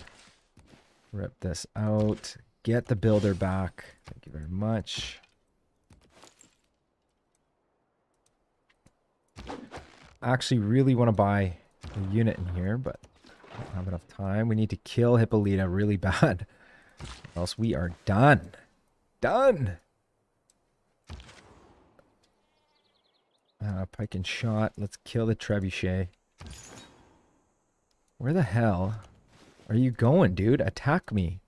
Rip this out. Get the builder back. Thank you very much. I actually really want to buy a unit in here, but I don't have enough time. We need to kill Hippolyta really bad, or else we are done. Done! Pike and shot. Let's kill the trebuchet. Where the hell are you going, dude? Attack me.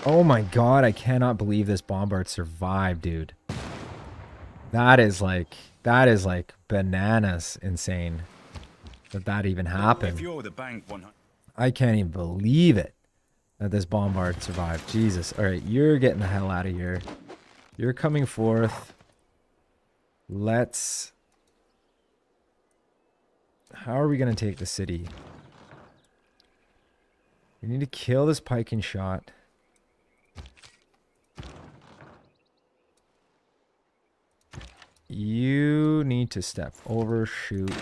Oh my god, I cannot believe this bombard survived, dude. That is like bananas insane that even happened. If you're the bank 100. I can't even believe it that this bombard survived. Jesus. Alright, you're getting the hell out of here. You're coming forth. Let's... How are we going to take the city? We need to kill this pike and shot. You need to step over, shoot.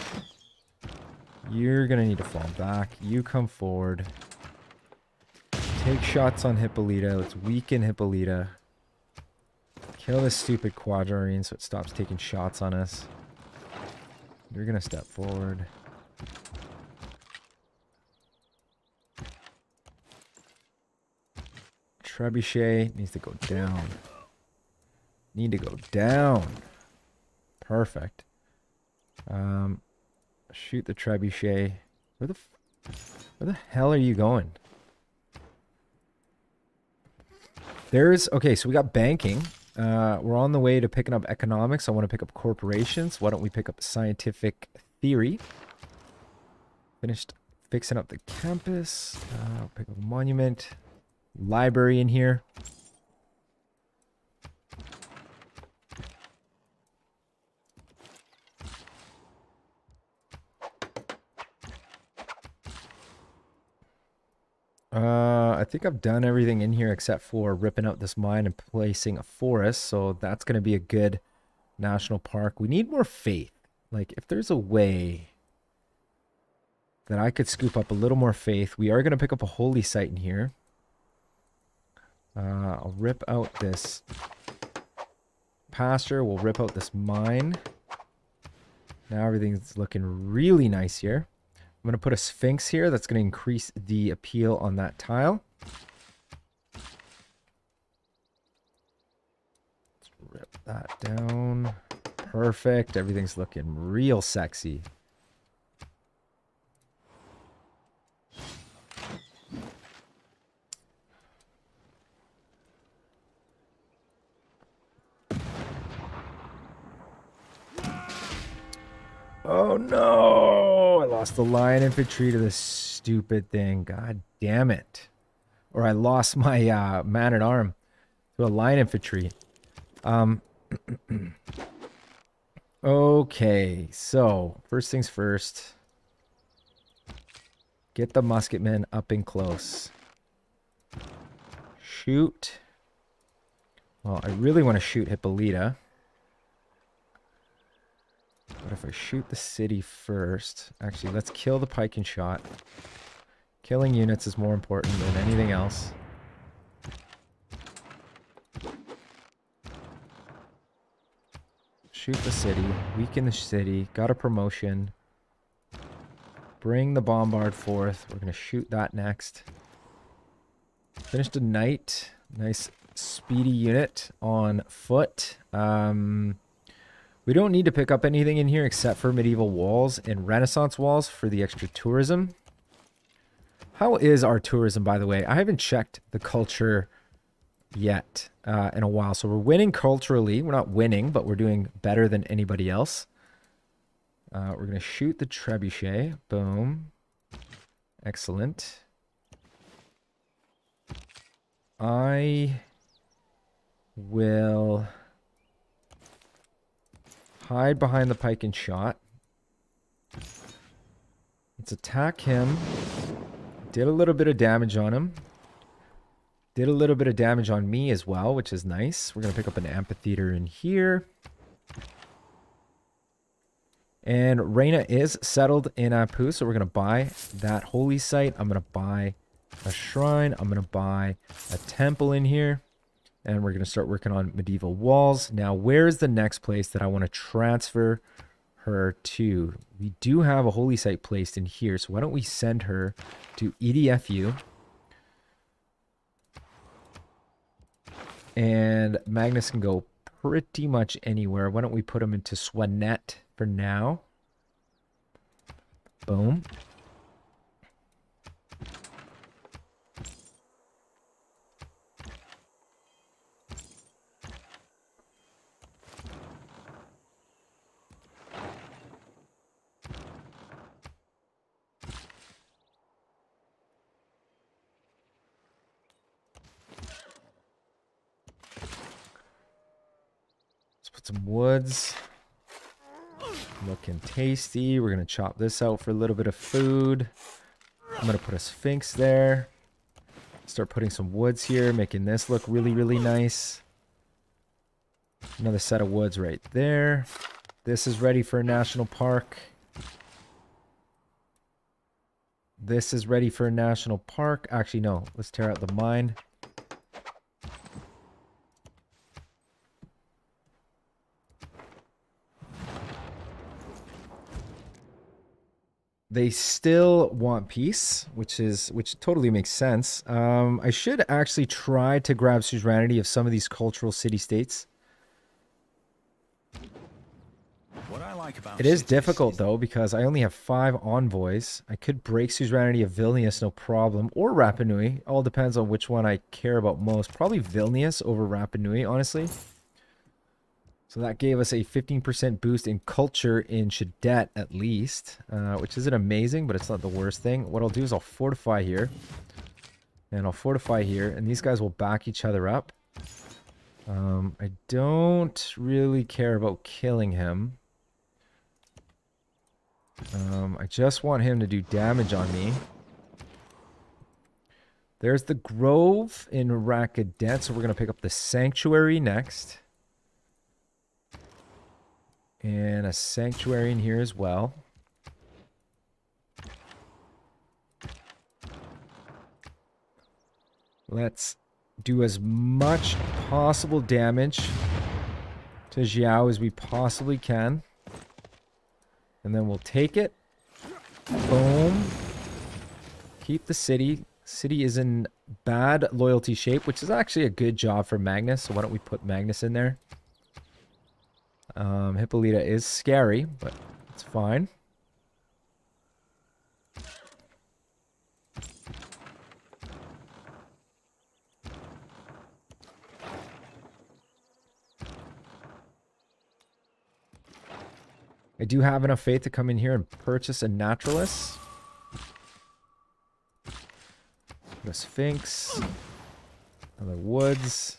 You're going to need to fall back. You come forward. Take shots on Hippolyta. Let's weaken Hippolyta. Kill this stupid Quadrarine so it stops taking shots on us. You're going to step forward. Trebuchet needs to go down. Need to go down. Perfect. Shoot the Trebuchet. Where the hell are you going? Okay, so we got banking. We're on the way to picking up economics. I want to pick up corporations. Why don't we pick up scientific theory? Finished fixing up the campus. I'll pick up a monument. Library in here. I think I've done everything in here except for ripping out this mine and placing a forest. So that's going to be a good national park. We need more faith. Like, if there's a way that I could scoop up a little more faith, we are going to pick up a holy site in here. I'll rip out this pasture. We'll rip out this mine. Now everything's looking really nice here. I'm going to put a Sphinx here. That's going to increase the appeal on that tile. Let's rip that down. Perfect. Everything's looking real sexy. Oh no! I lost the lion infantry to this stupid thing. God damn it. Or I lost my man-at-arm to a lion infantry. Okay, so first things first. Get the musketmen up and close. Shoot. Well, I really want to shoot Hippolyta. But if I shoot the city first... Actually, let's kill the pike and shot. Killing units is more important than anything else. Shoot the city. Weaken the city. Got a promotion. Bring the bombard forth. We're going to shoot that next. Finished a knight. Nice speedy unit on foot. We don't need to pick up anything in here except for medieval walls and Renaissance walls for the extra tourism. How is our tourism, by the way? I haven't checked the culture yet in a while. So we're winning culturally. We're not winning, but we're doing better than anybody else. We're going to shoot the trebuchet. Boom. Excellent. I will... hide behind the pike and shot. Let's attack him. Did a little bit of damage on him. Did a little bit of damage on me as well, which is nice. We're going to pick up an amphitheater in here. And Reina is settled in Apu, so we're going to buy that holy site. I'm going to buy a shrine. I'm going to buy a temple in here. And we're going to start working on medieval walls. Now, where's the next place that I want to transfer her to? We do have a holy site placed in here. So why don't we send her to EDFU. And Magnus can go pretty much anywhere. Why don't we put him into Swanet for now? Boom. Some woods. Looking tasty. We're going to chop this out for a little bit of food. I'm going to put a Sphinx there. Start putting some woods here, making this look really, really nice. Another set of woods right there. This is ready for a national park. This is ready for a national park. Actually, no. Let's tear out the mine. They still want peace, which totally makes sense. I should actually try to grab suzerainty of some of these cultural city-states. What I like about It is cities difficult, is though, because I only have 5 envoys. I could break suzerainty of Vilnius, no problem, or Rapa Nui. All depends on which one I care about most. Probably Vilnius over Rapa Nui, honestly. So that gave us a 15% boost in culture in Shadet, at least, which isn't amazing, but it's not the worst thing. What I'll do is I'll fortify here, and I'll fortify here, and these guys will back each other up. I don't really care about killing him. I just want him to do damage on me. There's the Grove in Rakadet, so we're going to pick up the Sanctuary next. And a Sanctuary in here as well. Let's do as much possible damage to Xiao as we possibly can. And then we'll take it. Boom. Keep the city. City is in bad loyalty shape, which is actually a good job for Magnus. So why don't we put Magnus in there? Hippolyta is scary, but it's fine. I do have enough faith to come in here and purchase a Naturalist. The Sphinx. Another Woods.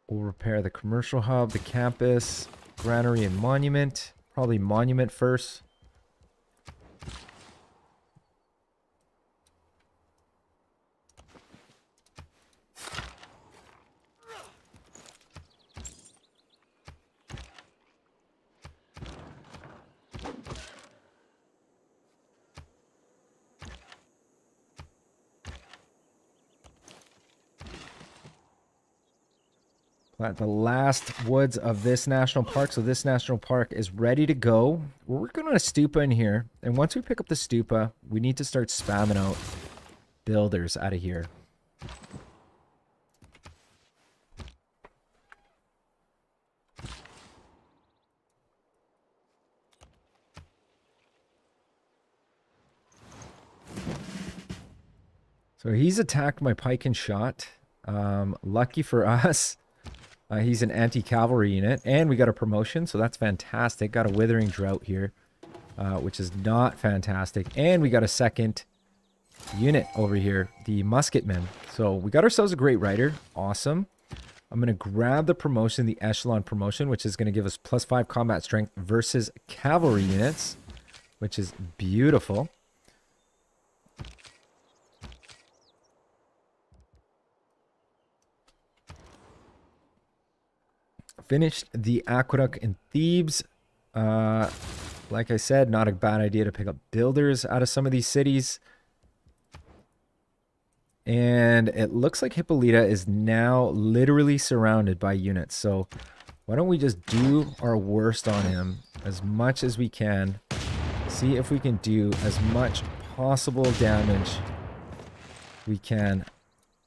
We'll repair the commercial hub, the campus, granary, and monument. Probably monument first. Plant the last woods of this national park. So this national park is ready to go. We're working on a stupa in here. And once we pick up the stupa, we need to start spamming out builders out of here. So he's attacked my pike and shot. Lucky for us. He's an anti-cavalry unit, and we got a promotion, so that's fantastic. Got a Withering Drought here, which is not fantastic. And we got a second unit over here, the Musketmen. So we got ourselves a great rider. Awesome. I'm going to grab the promotion, the Echelon promotion, which is going to give us +5 combat strength versus cavalry units, which is beautiful. Finished the aqueduct in Thebes. Like I said, not a bad idea to pick up builders out of some of these cities. And it looks like Hippolyta is now literally surrounded by units. So why don't we just do our worst on him as much as we can. See if we can do as much possible damage we can.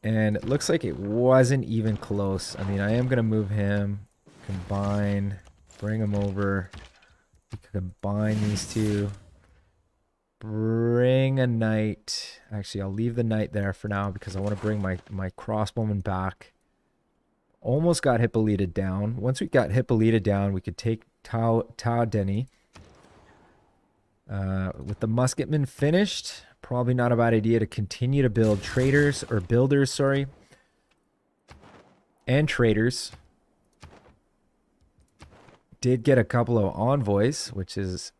And it looks like it wasn't even close. I mean, I am going to move him. Combine, bring them over. We can combine these two. Bring a knight. Actually, I'll leave the knight there for now because I want to bring my crossbowman back. Almost got Hippolyta down. Once we got Hippolyta down, we could take Tau Denny. With the musketmen finished, probably not a bad idea to continue to build traders, or builders, sorry. And traders. Did get a couple of envoys, which is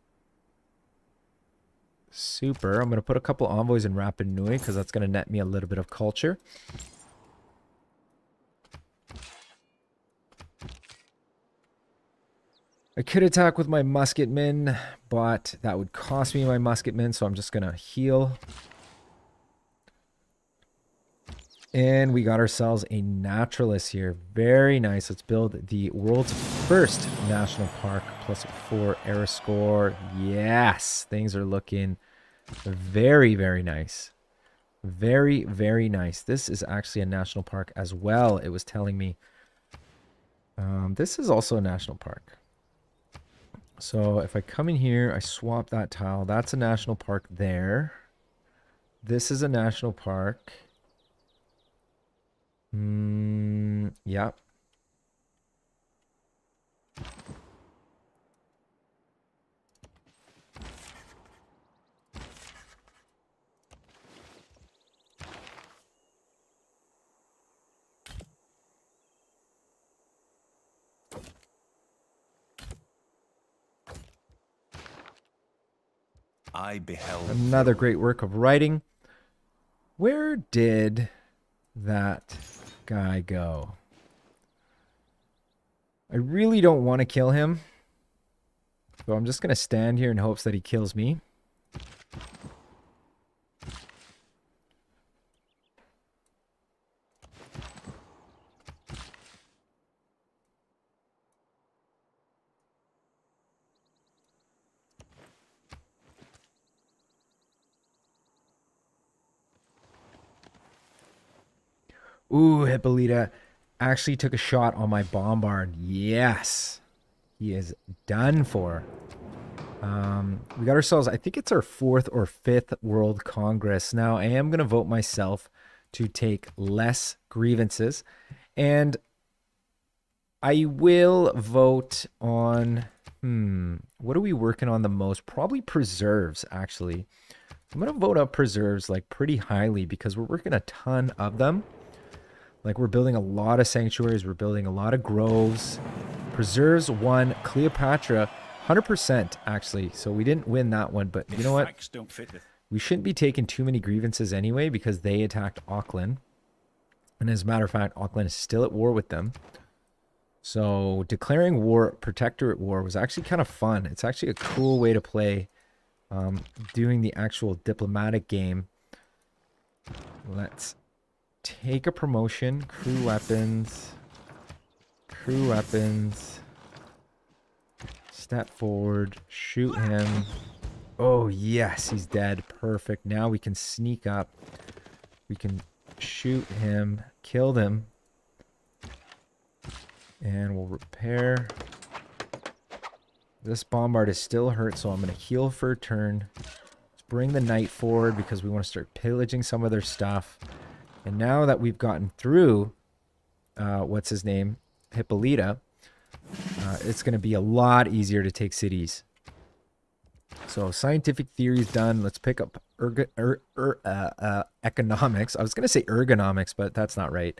super. I'm going to put a couple envoys in Rapa Nui because that's going to net me a little bit of culture. I could attack with my musketmen, but that would cost me my musketmen, so I'm just going to heal. And we got ourselves a naturalist here. Very nice. Let's build the world's first national park. +4 era score. Yes. Things are looking very, very nice. Very, very nice. This is actually a national park as well. It was telling me. This is also a national park. So if I come in here, I swap that tile. That's a national park there. This is a national park. Yep. I beheld Another great work of writing. Where did that guy go? I really don't want to kill him. So I'm just going to stand here in hopes that he kills me. Ooh, Hippolyta actually took a shot on my bombard. Yes. He is done for. We got ourselves, I think it's our 4th or 5th World Congress. Now, I am going to vote myself to take less grievances. And I will vote on, what are we working on the most? Probably preserves, actually. I'm going to vote up preserves like pretty highly because we're working a ton of them. Like we're building a lot of sanctuaries. We're building a lot of groves. Preserves won Cleopatra 100% actually. So we didn't win that one. But you know what? We shouldn't be taking too many grievances anyway because they attacked Auckland. And as a matter of fact, Auckland is still at war with them. So declaring war, protectorate war was actually kind of fun. It's actually a cool way to play doing the actual diplomatic game. Let's take a promotion. Crew weapons. Crew weapons. Step forward. Shoot him. Oh, yes. He's dead. Perfect. Now we can sneak up. We can shoot him. Kill them. And we'll repair. This bombard is still hurt, so I'm going to heal for a turn. Let's bring the knight forward because we want to start pillaging some of their stuff. And now that we've gotten through, what's his name? Hippolyta, it's going to be a lot easier to take cities. So scientific theory is done. Let's pick up economics. I was going to say ergonomics, but that's not right.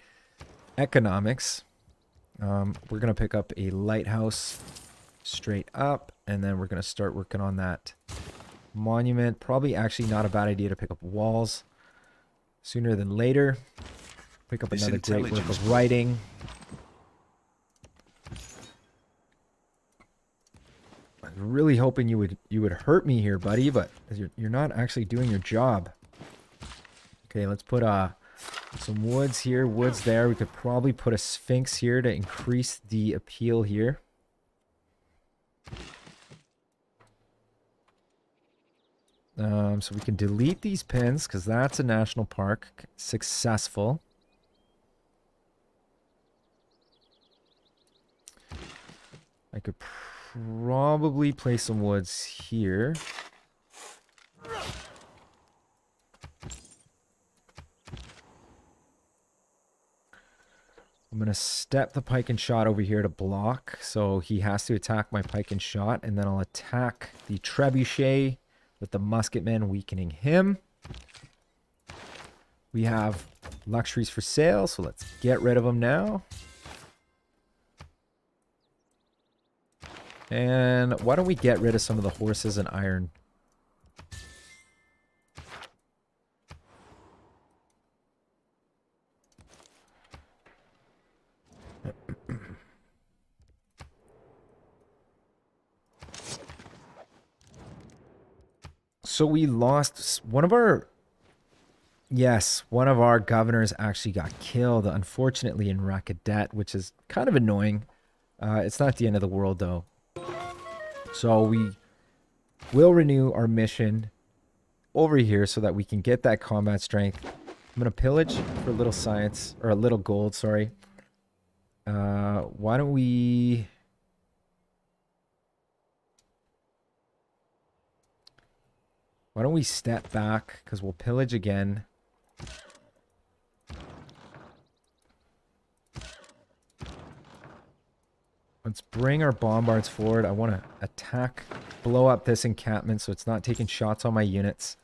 Economics. We're going to pick up a lighthouse straight up, and then we're going to start working on that monument. Probably actually not a bad idea to pick up walls sooner than later. Pick up another great work of writing. I was really hoping you would hurt me here, buddy, but you're not actually doing your job. Okay, let's put some woods here, woods there. We could probably put a Sphinx here to increase the appeal here. So we can delete these pins because that's a national park. Successful. I could probably place some woods here. I'm going to step the pike and shot over here to block. So he has to attack my pike and shot. And then I'll attack the trebuchet with the musketman, weakening him. We have luxuries for sale, so let's get rid of them now. And why don't we get rid of some of the horses and iron? So we lost one of our... Yes, one of our governors actually got killed, unfortunately, in Rakadet, which is kind of annoying. It's not the end of the world, though. So we will renew our mission over here so that we can get that combat strength. I'm going to pillage for a little science, or a little gold, sorry. Why don't we... Why don't we step back, because we'll pillage again. Let's bring our bombards forward. I want to attack, blow up this encampment so it's not taking shots on my units.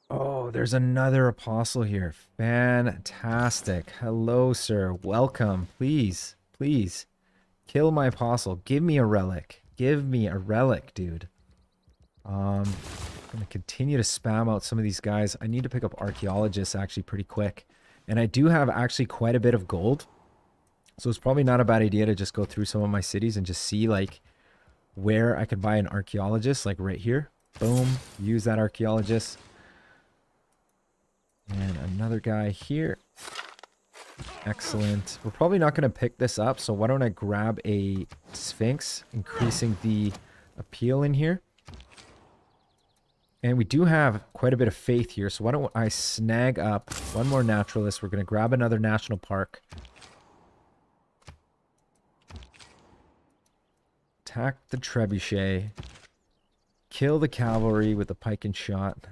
Oh, there's another apostle here. Fantastic. Hello, sir. Welcome. Please, please, kill my apostle. Give me a relic. Give me a relic, dude. I'm going to continue to spam out some of these guys. I need to pick up archaeologists actually pretty quick. And I do have actually quite a bit of gold. So it's probably not a bad idea to just go through some of my cities and just see like where I could buy an archaeologist, like right here. Boom. Use that archaeologist. And another guy here. Excellent. We're probably not going to pick this up, so why don't I grab a Sphinx, increasing the appeal in here. And we do have quite a bit of faith here, so why don't I snag up one more naturalist. We're going to grab another national park. Attack the trebuchet. Kill the cavalry with the pike and shot.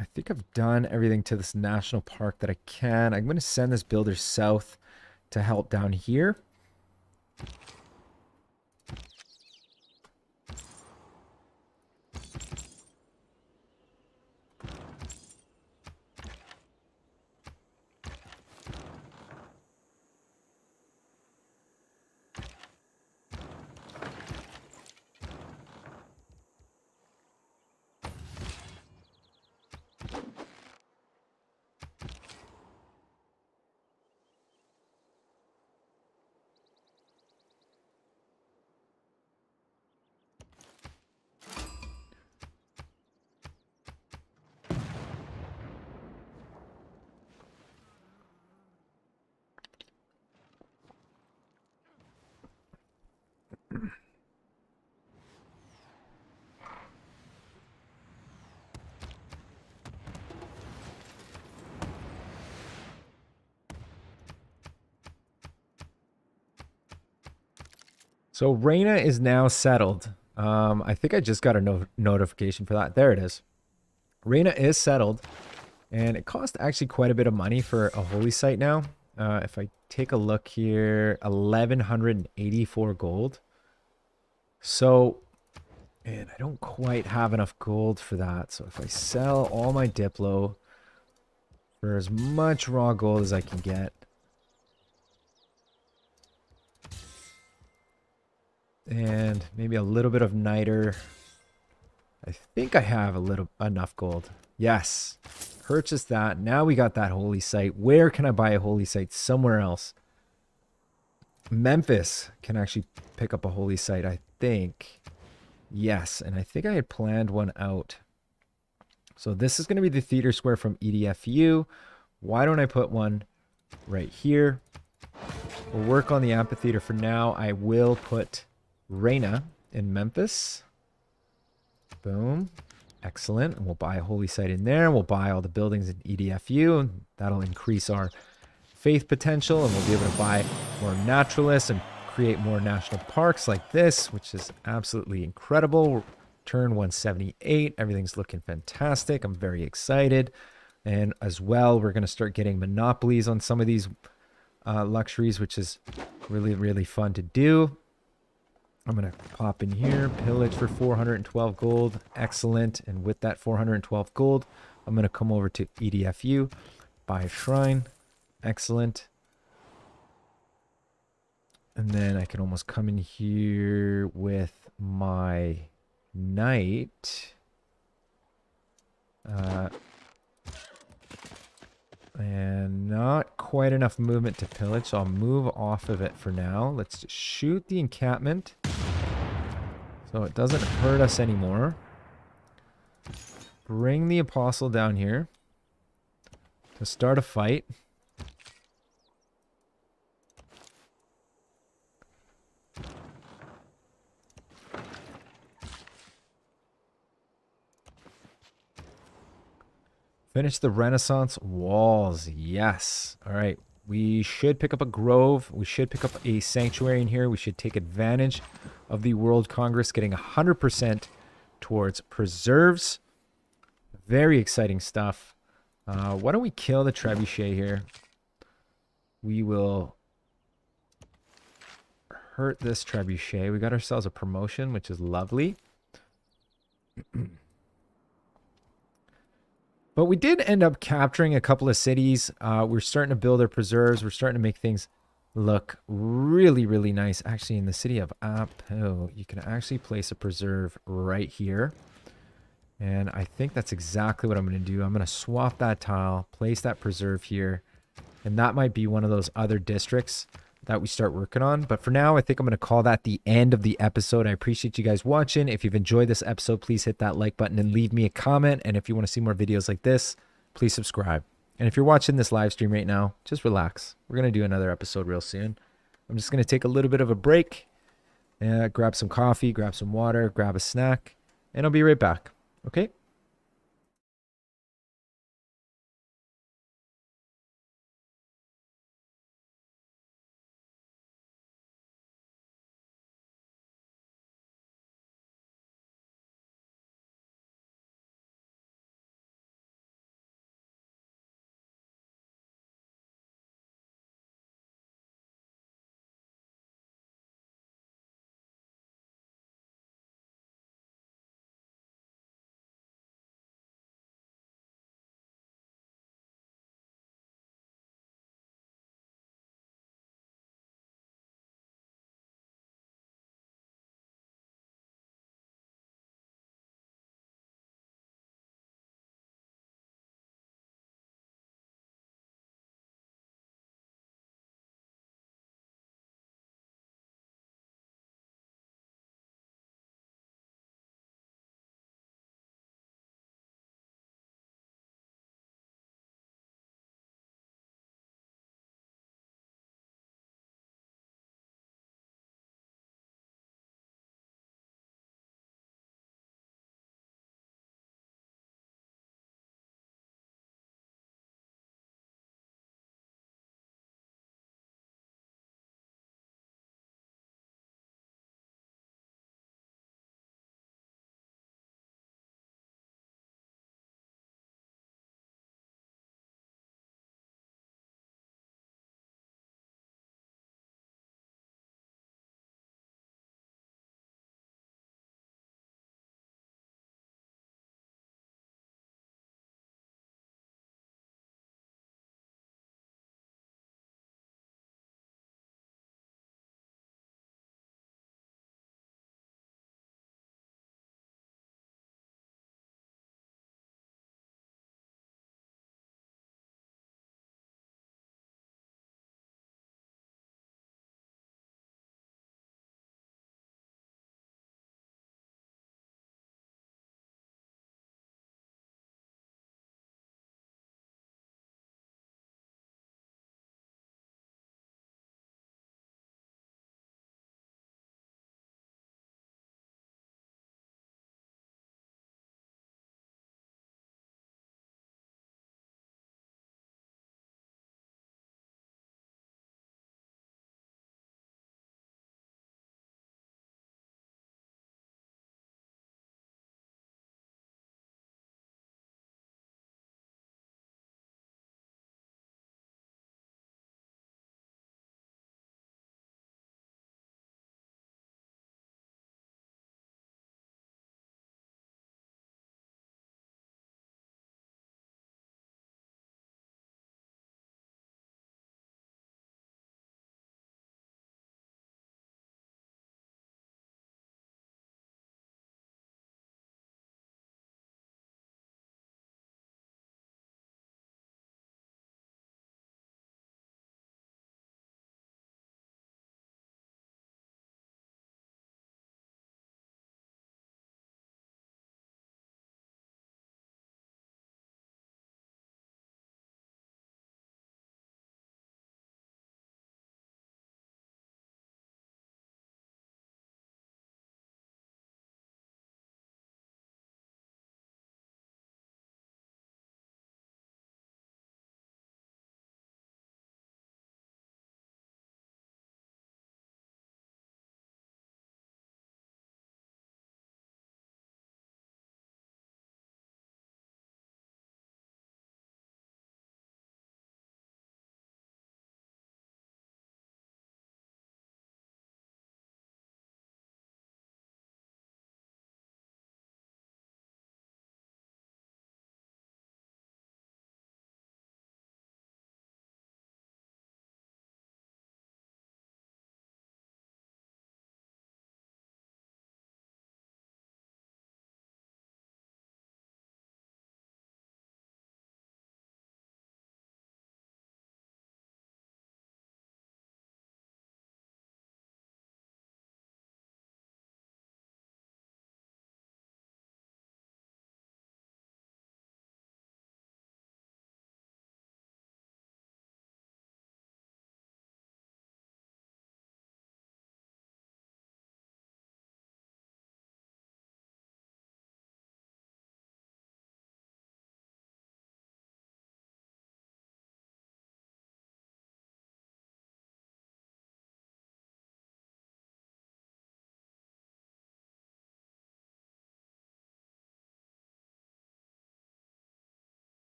I think I've done everything to this national park that I can. I'm going to send this builder south to help down here. So Reina is now settled. I think I just got a notification for that. There it is. Reina is settled. And it cost actually quite a bit of money for a holy site now. If I take a look here, 1,184 gold. So, and I don't quite have enough gold for that. So if I sell all my Diplo for as much raw gold as I can get. And maybe a little bit of niter. I think I have enough gold. Yes. Purchase that. Now we got that holy site. Where can I buy a holy site? Somewhere else. Memphis can actually pick up a holy site, I think. Yes. And I think I had planned one out. So this is going to be the theater square from EDFU. Why don't I put one right here? We'll work on the amphitheater for now. I will put Reina in Memphis. Boom. Excellent. And we'll buy a holy site in there. We'll buy all the buildings in EDFU. And that'll increase our faith potential. And we'll be able to buy more naturalists and create more national parks like this, which is absolutely incredible. Turn 178. Everything's looking fantastic. I'm very excited. And as well, we're going to start getting monopolies on some of these luxuries, which is really, really fun to do. I'm going to pop in here, pillage for 412 gold. Excellent. And with that 412 gold, I'm going to come over to EDFU, buy a shrine. Excellent. And then I can almost come in here with my knight. And not quite enough movement to pillage, so I'll move off of it for now. Let's just shoot the encampment so it doesn't hurt us anymore. Bring the apostle down here to start a fight. Finish the Renaissance walls. Yes. All right. We should pick up a grove. We should pick up a sanctuary in here. We should take advantage of the World Congress getting 100% towards preserves. Very exciting stuff. Why don't we kill the trebuchet here? We will hurt this trebuchet. We got ourselves a promotion, which is lovely. But we did end up capturing a couple of cities. We're starting to build our preserves. We're starting to make things look really, really nice. Actually, in the city of Apo, you can actually place a preserve right here. And I think that's exactly what I'm going to do. I'm going to swap that tile, place that preserve here. And that might be one of those other districts that we start working on. But for now, I think I'm going to call that the end of the episode. I appreciate you guys watching. If you've enjoyed this episode, please hit that like button and leave me a comment. And if you want to see more videos like this, please subscribe. And if you're watching this live stream right now, just relax. We're going to do another episode real soon. I'm just going to take a little bit of a break, grab some coffee, grab some water, grab a snack, and I'll be right back. Okay?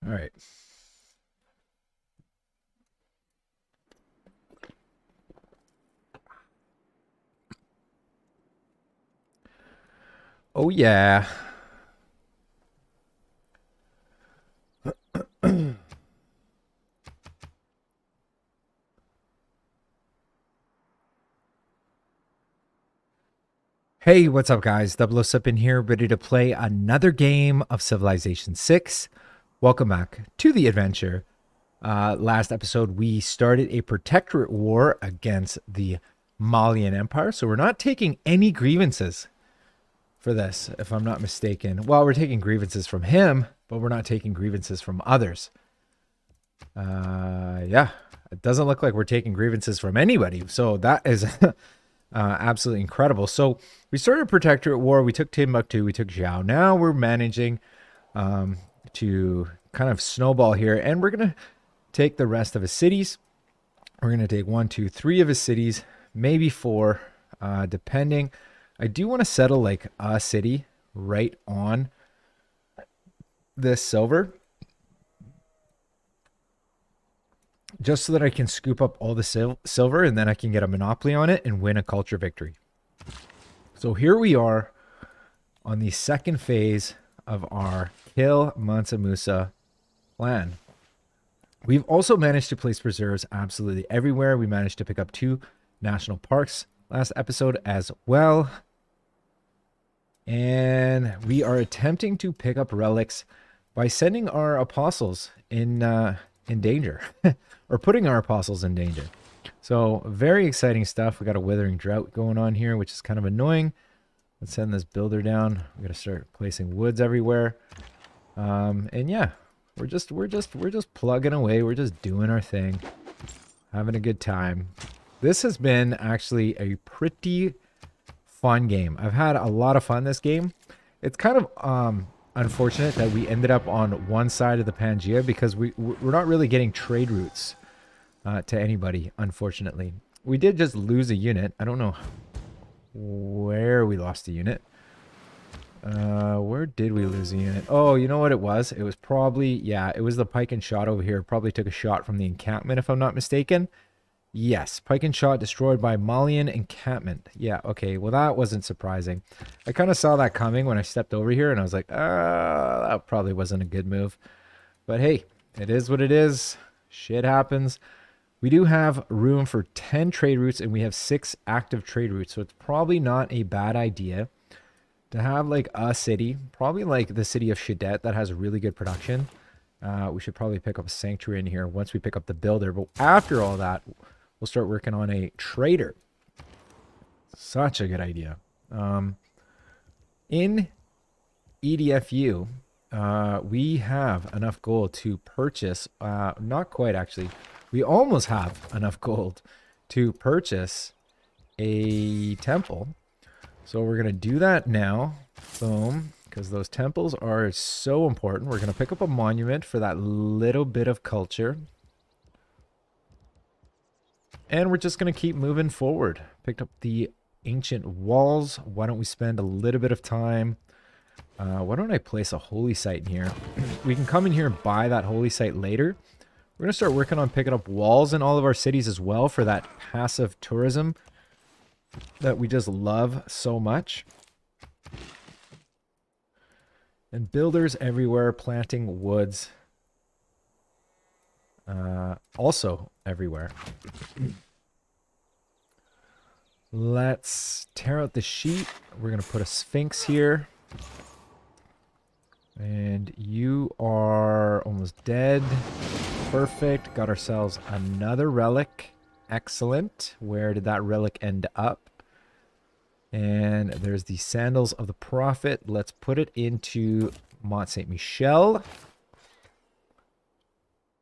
All right. Oh, yeah. Hey, what's up, guys? Double Sub in here, ready to play another game of Civilization 6. Welcome back to the adventure. Last episode, we started a protectorate war against the Malian Empire, so we're not taking any grievances for this, if I'm not mistaken. Well, we're taking grievances from him, but we're not taking grievances from others. Yeah, it doesn't look like we're taking grievances from anybody, so that is absolutely incredible. So we started a protectorate war, we took Timbuktu, we took Zhao. Now we're managing to kind of snowball here, and we're going to take the rest of his cities. We're going to take 1, 2, 3 of his cities, maybe 4, depending. I do want to settle like a city right on this silver, just so that I can scoop up all the silver, and then I can get a monopoly on it and win a culture victory. So here we are on the second phase of our Kill Mansa Musa plan. We've also managed to place preserves absolutely everywhere. We managed to pick up 2 national parks last episode as well. And we are attempting to pick up relics by sending our apostles in danger, or putting our apostles in danger. So very exciting stuff. We got a withering drought going on here, which is kind of annoying. Let's send this builder down. We got to start placing woods everywhere. And yeah, we're just plugging away. We're just doing our thing, having a good time. This has been actually a pretty fun game. I've had a lot of fun this game. It's kind of unfortunate that we ended up on one side of the Pangea, because we're not really getting trade routes to anybody, unfortunately. We did just lose a unit. I don't know where we lost a unit. Where did we lose a unit? Oh, you know what it was? It was probably, yeah, it was the pike and shot over here. Probably took a shot from the encampment, if I'm not mistaken. Yes, pike and shot destroyed by Malian encampment. Yeah, okay, well, that wasn't surprising. I kind of saw that coming when I stepped over here, and I was like, that probably wasn't a good move. But hey, it is what it is. Shit happens. We do have room for 10 trade routes, and we have 6 active trade routes, so it's probably not a bad idea to have like a city, probably like the city of Shadet, that has really good production. We should probably pick up a sanctuary in here once we pick up the builder, but after all that, we'll start working on a trader. Such a good idea. In EDFU, we have enough gold to purchase, not quite actually, we almost have enough gold to purchase a temple. So we're going to do that now. Boom. Because those temples are so important. We're going to pick up a monument for that little bit of culture. And we're just going to keep moving forward. Picked up the ancient walls. Why don't we spend a little bit of time? Why don't I place a holy site in here? We can come in here and buy that holy site later. We're going to start working on picking up walls in all of our cities as well for that passive tourism that we just love so much. And builders everywhere, planting woods. Also everywhere. Let's tear out the sheet. We're going to put a Sphinx here. And you are almost dead. Perfect. Got ourselves another relic. Excellent. Where did that relic end up? And there's the Sandals of the Prophet. Let's put it into Mont Saint Michel.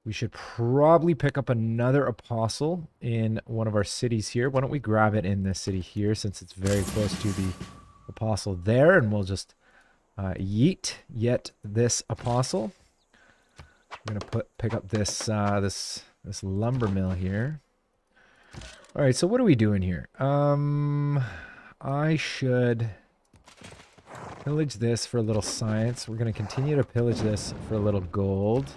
We should probably pick up another apostle in one of our cities here. Why don't we grab it in this city here, since it's very close to the apostle there, and we'll just yeet yet this apostle. I'm gonna pick up this this lumber mill here. All right, so what are we doing here? I should pillage this for a little science. We're gonna continue to pillage this for a little gold.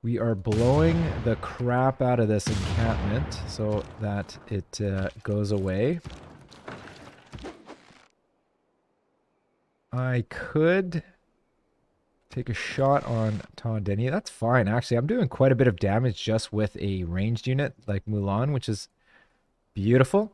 We are blowing the crap out of this encampment so that it goes away. I could take a shot on Tondeni. That's fine, actually. I'm doing quite a bit of damage just with a ranged unit like Mulan, which is beautiful.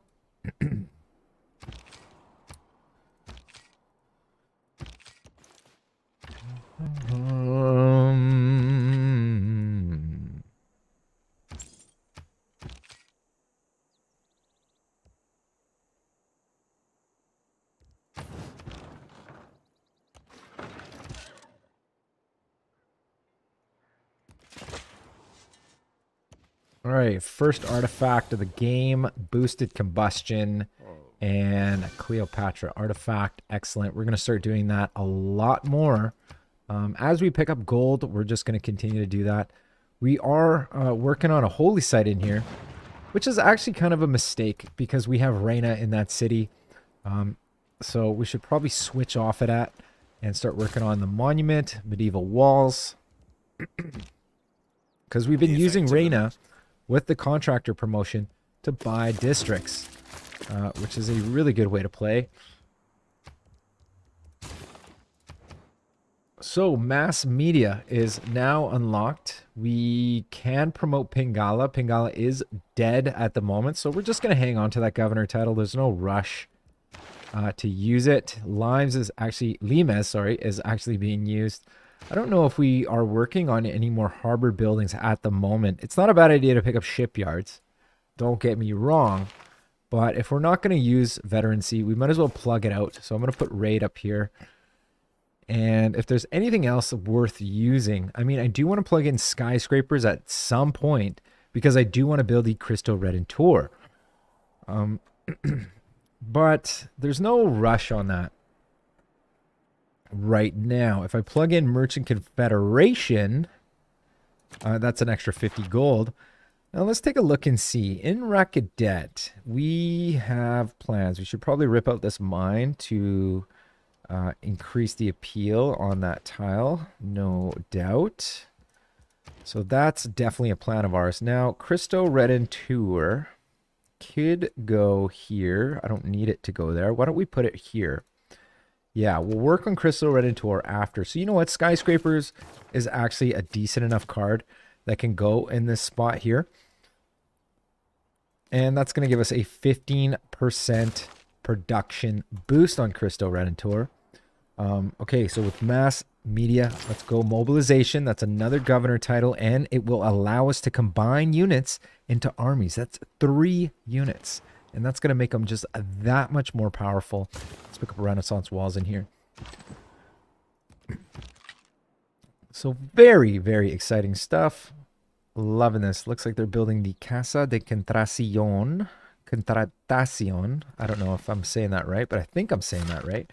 All right, first artifact of the game, boosted combustion and Cleopatra artifact. Excellent. We're going to start doing that a lot more. As we pick up gold, we're just going to continue to do that. We are working on a holy site in here, which is actually kind of a mistake because we have Reina in that city. So we should probably switch off of that and start working on the monument, medieval walls. Because we've been using Reina with the contractor promotion to buy districts, which is a really good way to play. So mass media is now unlocked. We can promote Pingala. Pingala is dead at the moment, so we're just going to hang on to that governor title. There's no rush to use it. Limes is actually, Limes, sorry, is actually being used. I don't know if we are working on any more harbor buildings at the moment. It's not a bad idea to pick up shipyards. Don't get me wrong. But if we're not going to use veterancy, we might as well plug it out. So I'm going to put raid up here. And if there's anything else worth using, I mean, I do want to plug in skyscrapers at some point because I do want to build the Crystal Redentor. But there's no rush on that right now. If I plug in Merchant Confederation, that's an extra 50 gold. Now let's take a look and see. In Rakadet, we have plans. We should probably rip out this mine to increase the appeal on that tile, no doubt. So that's definitely a plan of ours. Now, Cristo Redentor could go here. I don't need it to go there. Why don't we put it here? Yeah, we'll work on Crystal Redentor after. So you know what? Skyscrapers is actually a decent enough card that can go in this spot here. And that's going to give us a 15% production boost on Crystal Redentor. Okay, so with mass media, let's go mobilization. That's another governor title, and it will allow us to combine units into armies. That's 3 units. And that's going to make them just that much more powerful. Let's pick up Renaissance walls in here. So very, very exciting stuff. Loving this. Looks like they're building the Casa de Contratación. I don't know if I'm saying that right, but I think I'm saying that right.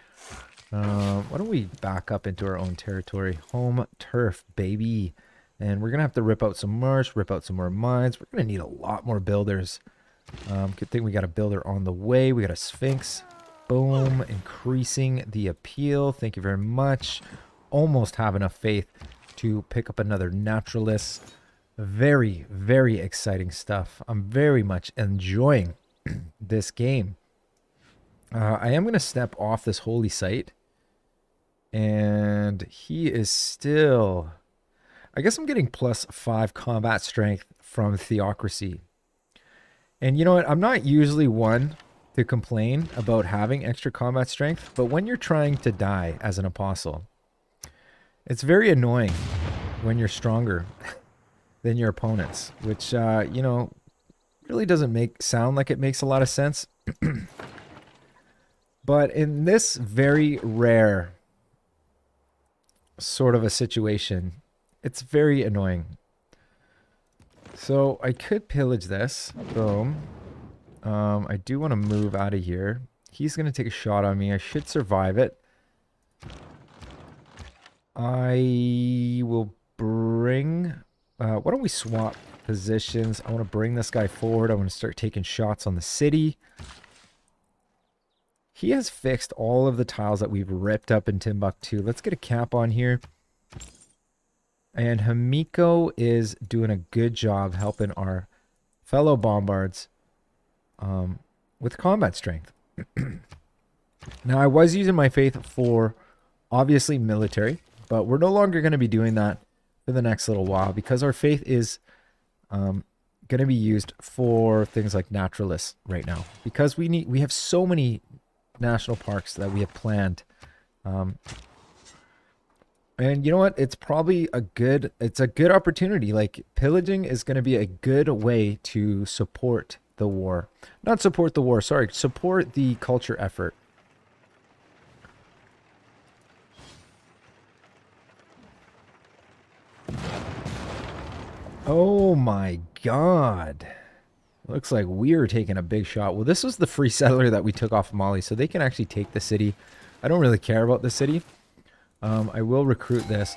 Why don't we back up into our own territory? Home turf, baby. And we're going to have to rip out some marsh, rip out some more mines. We're going to need a lot more builders. Good thing we got a builder on the way. We got a Sphinx. Boom. Increasing the appeal. Thank you very much. Almost have enough faith to pick up another naturalist. Very, very exciting stuff. I'm very much enjoying this game. I am going to step off this holy site. And he is still... I guess I'm getting +5 combat strength from Theocracy. And you know what? I'm not usually one to complain about having extra combat strength, but when you're trying to die as an apostle, it's very annoying when you're stronger than your opponents, which, you know, really doesn't sound like it makes a lot of sense. But in this very rare sort of a situation, it's very annoying. So I could pillage this. Boom. I do want to move out of here. He's going to take a shot on me. I should survive it. I will bring... why don't we swap positions? I want to bring this guy forward. I want to start taking shots on the city. He has fixed all of the tiles that we've ripped up in Timbuktu. Let's get a cap on here. And Hamiko is doing a good job helping our fellow bombards with combat strength. Now, I was using my faith for obviously military, but we're no longer going to be doing that for the next little while because our faith is going to be used for things like naturalists right now because we have so many national parks that we have planned. And you know what? It's probably a good opportunity. Like pillaging is going to be a good way to support the war. Not support the war, sorry, support the culture effort. Oh my god. Looks like we're taking a big shot. Well, this was the free settler that we took off Mali, so they can actually take the city. I don't really care about the city. I will recruit this.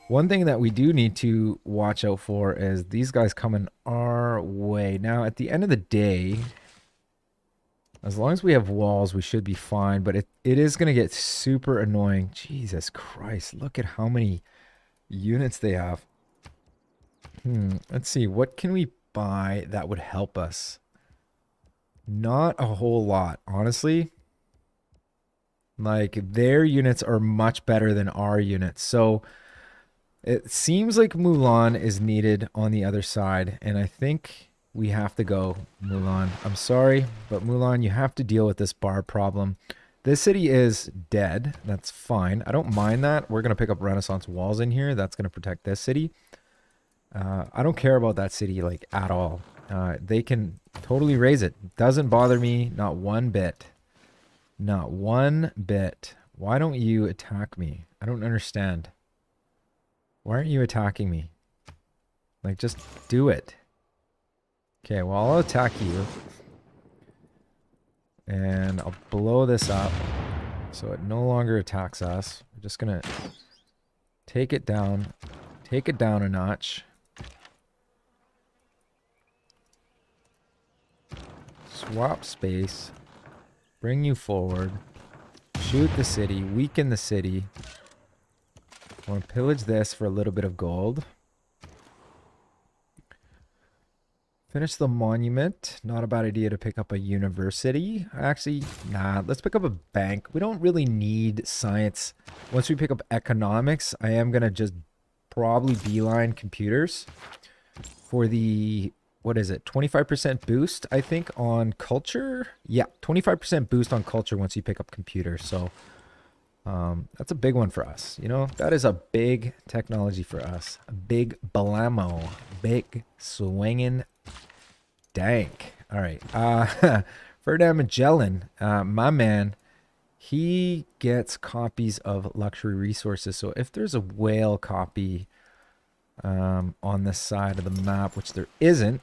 One thing that we do need to watch out for is these guys coming our way. Now, at the end of the day, as long as we have walls, we should be fine. But it is going to get super annoying. Jesus Christ, look at how many units they have. Let's see. What can we buy that would help us? Not a whole lot, honestly. Like, their units are much better than our units. So, it seems like Mulan is needed on the other side. And I think we have to go, Mulan. I'm sorry, but Mulan, you have to deal with this bar problem. This city is dead. That's fine. I don't mind that. We're going to pick up Renaissance walls in here. That's going to protect this city. I don't care about that city, like, at all. They can totally raise it. Doesn't bother me, not one bit. Not one bit. Why don't you attack me? I don't understand. Why aren't you attacking me? Like, just do it. Okay, well, I'll attack you. And I'll blow this up so it no longer attacks us. We're just going to take it down. Take it down a notch. Swap space. Bring you forward. Shoot the city. Weaken the city. I want to pillage this for a little bit of gold. Finish the monument. Not a bad idea to pick up a university. Actually, nah, let's pick up a bank. We don't really need science. Once we pick up economics, I am going to just probably beeline computers for the, what is it, 25% boost, I think, on culture? Yeah, 25% boost on culture once you pick up computers. So that's a big one for us. You know, that is a big technology for us. A big blammo. Big swinging dank. All right. Ferdinand Magellan, my man, he gets copies of luxury resources. So if there's a whale copy on this side of the map, which there isn't,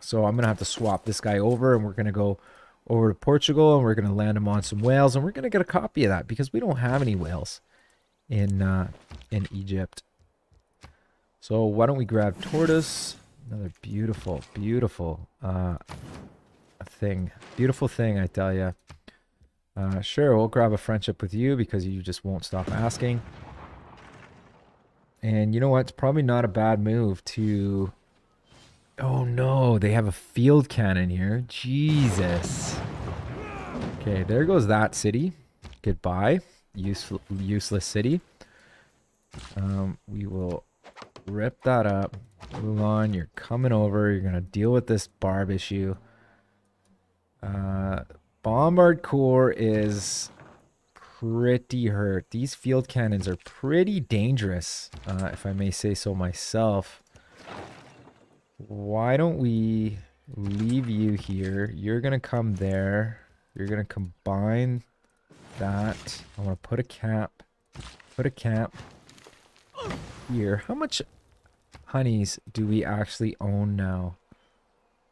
so I'm going to have to swap this guy over, and we're going to go over to Portugal, and we're going to land him on some whales, and we're going to get a copy of that because we don't have any whales in Egypt. So why don't we grab tortoise? Another beautiful, beautiful thing. Beautiful thing, I tell you. Sure, we'll grab a friendship with you because you just won't stop asking. And you know what? It's probably not a bad move to... Oh no, they have a field cannon here. Jesus. Okay, there goes that city. Goodbye. Useless city. We will rip that up. Mulan, you're coming over. You're going to deal with this barb issue. Bombard Corps is pretty hurt. These field cannons are pretty dangerous, if I may say so myself. Why don't we leave you here? You're going to come there. You're going to combine that. I want to put a camp here. How much honeys do we actually own now?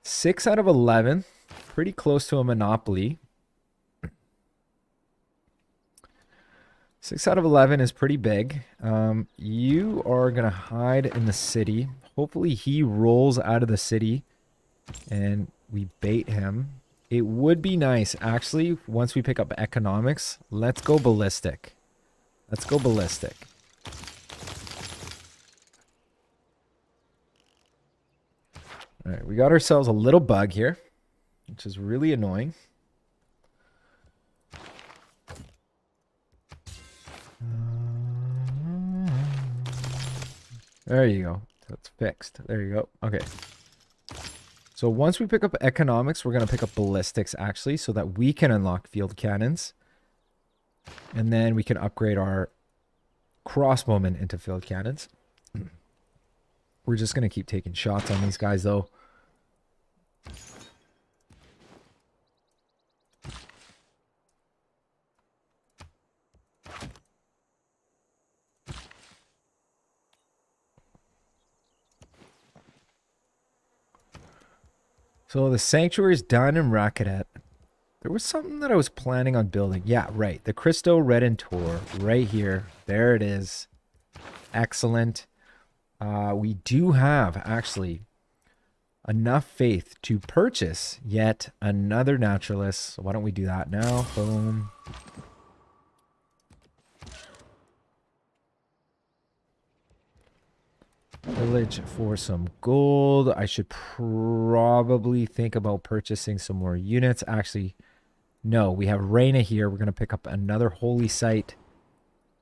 6 out of 11. Pretty close to a monopoly. 6 out of 11 is pretty big. You are going to hide in the city. Hopefully he rolls out of the city and we bait him. It would be nice, actually, once we pick up economics. Let's go ballistic. Let's go ballistic. All right, we got ourselves a little bug here, which is really annoying. There you go. That's fixed. There you go. Okay. So once we pick up economics, we're going to pick up ballistics, actually, so that we can unlock field cannons. And then we can upgrade our crossbowmen into field cannons. We're just going to keep taking shots on these guys, though. So the sanctuary is done in Rakadet. There was something that I was planning on building. Yeah, right. The Christo Redentor right here. There it is. Excellent. We do have, actually, enough faith to purchase yet another naturalist. So why don't we do that now? Boom. Village for some gold. I should probably think about purchasing some more units. Actually, no, we have Reina here. We're going to pick up another holy site.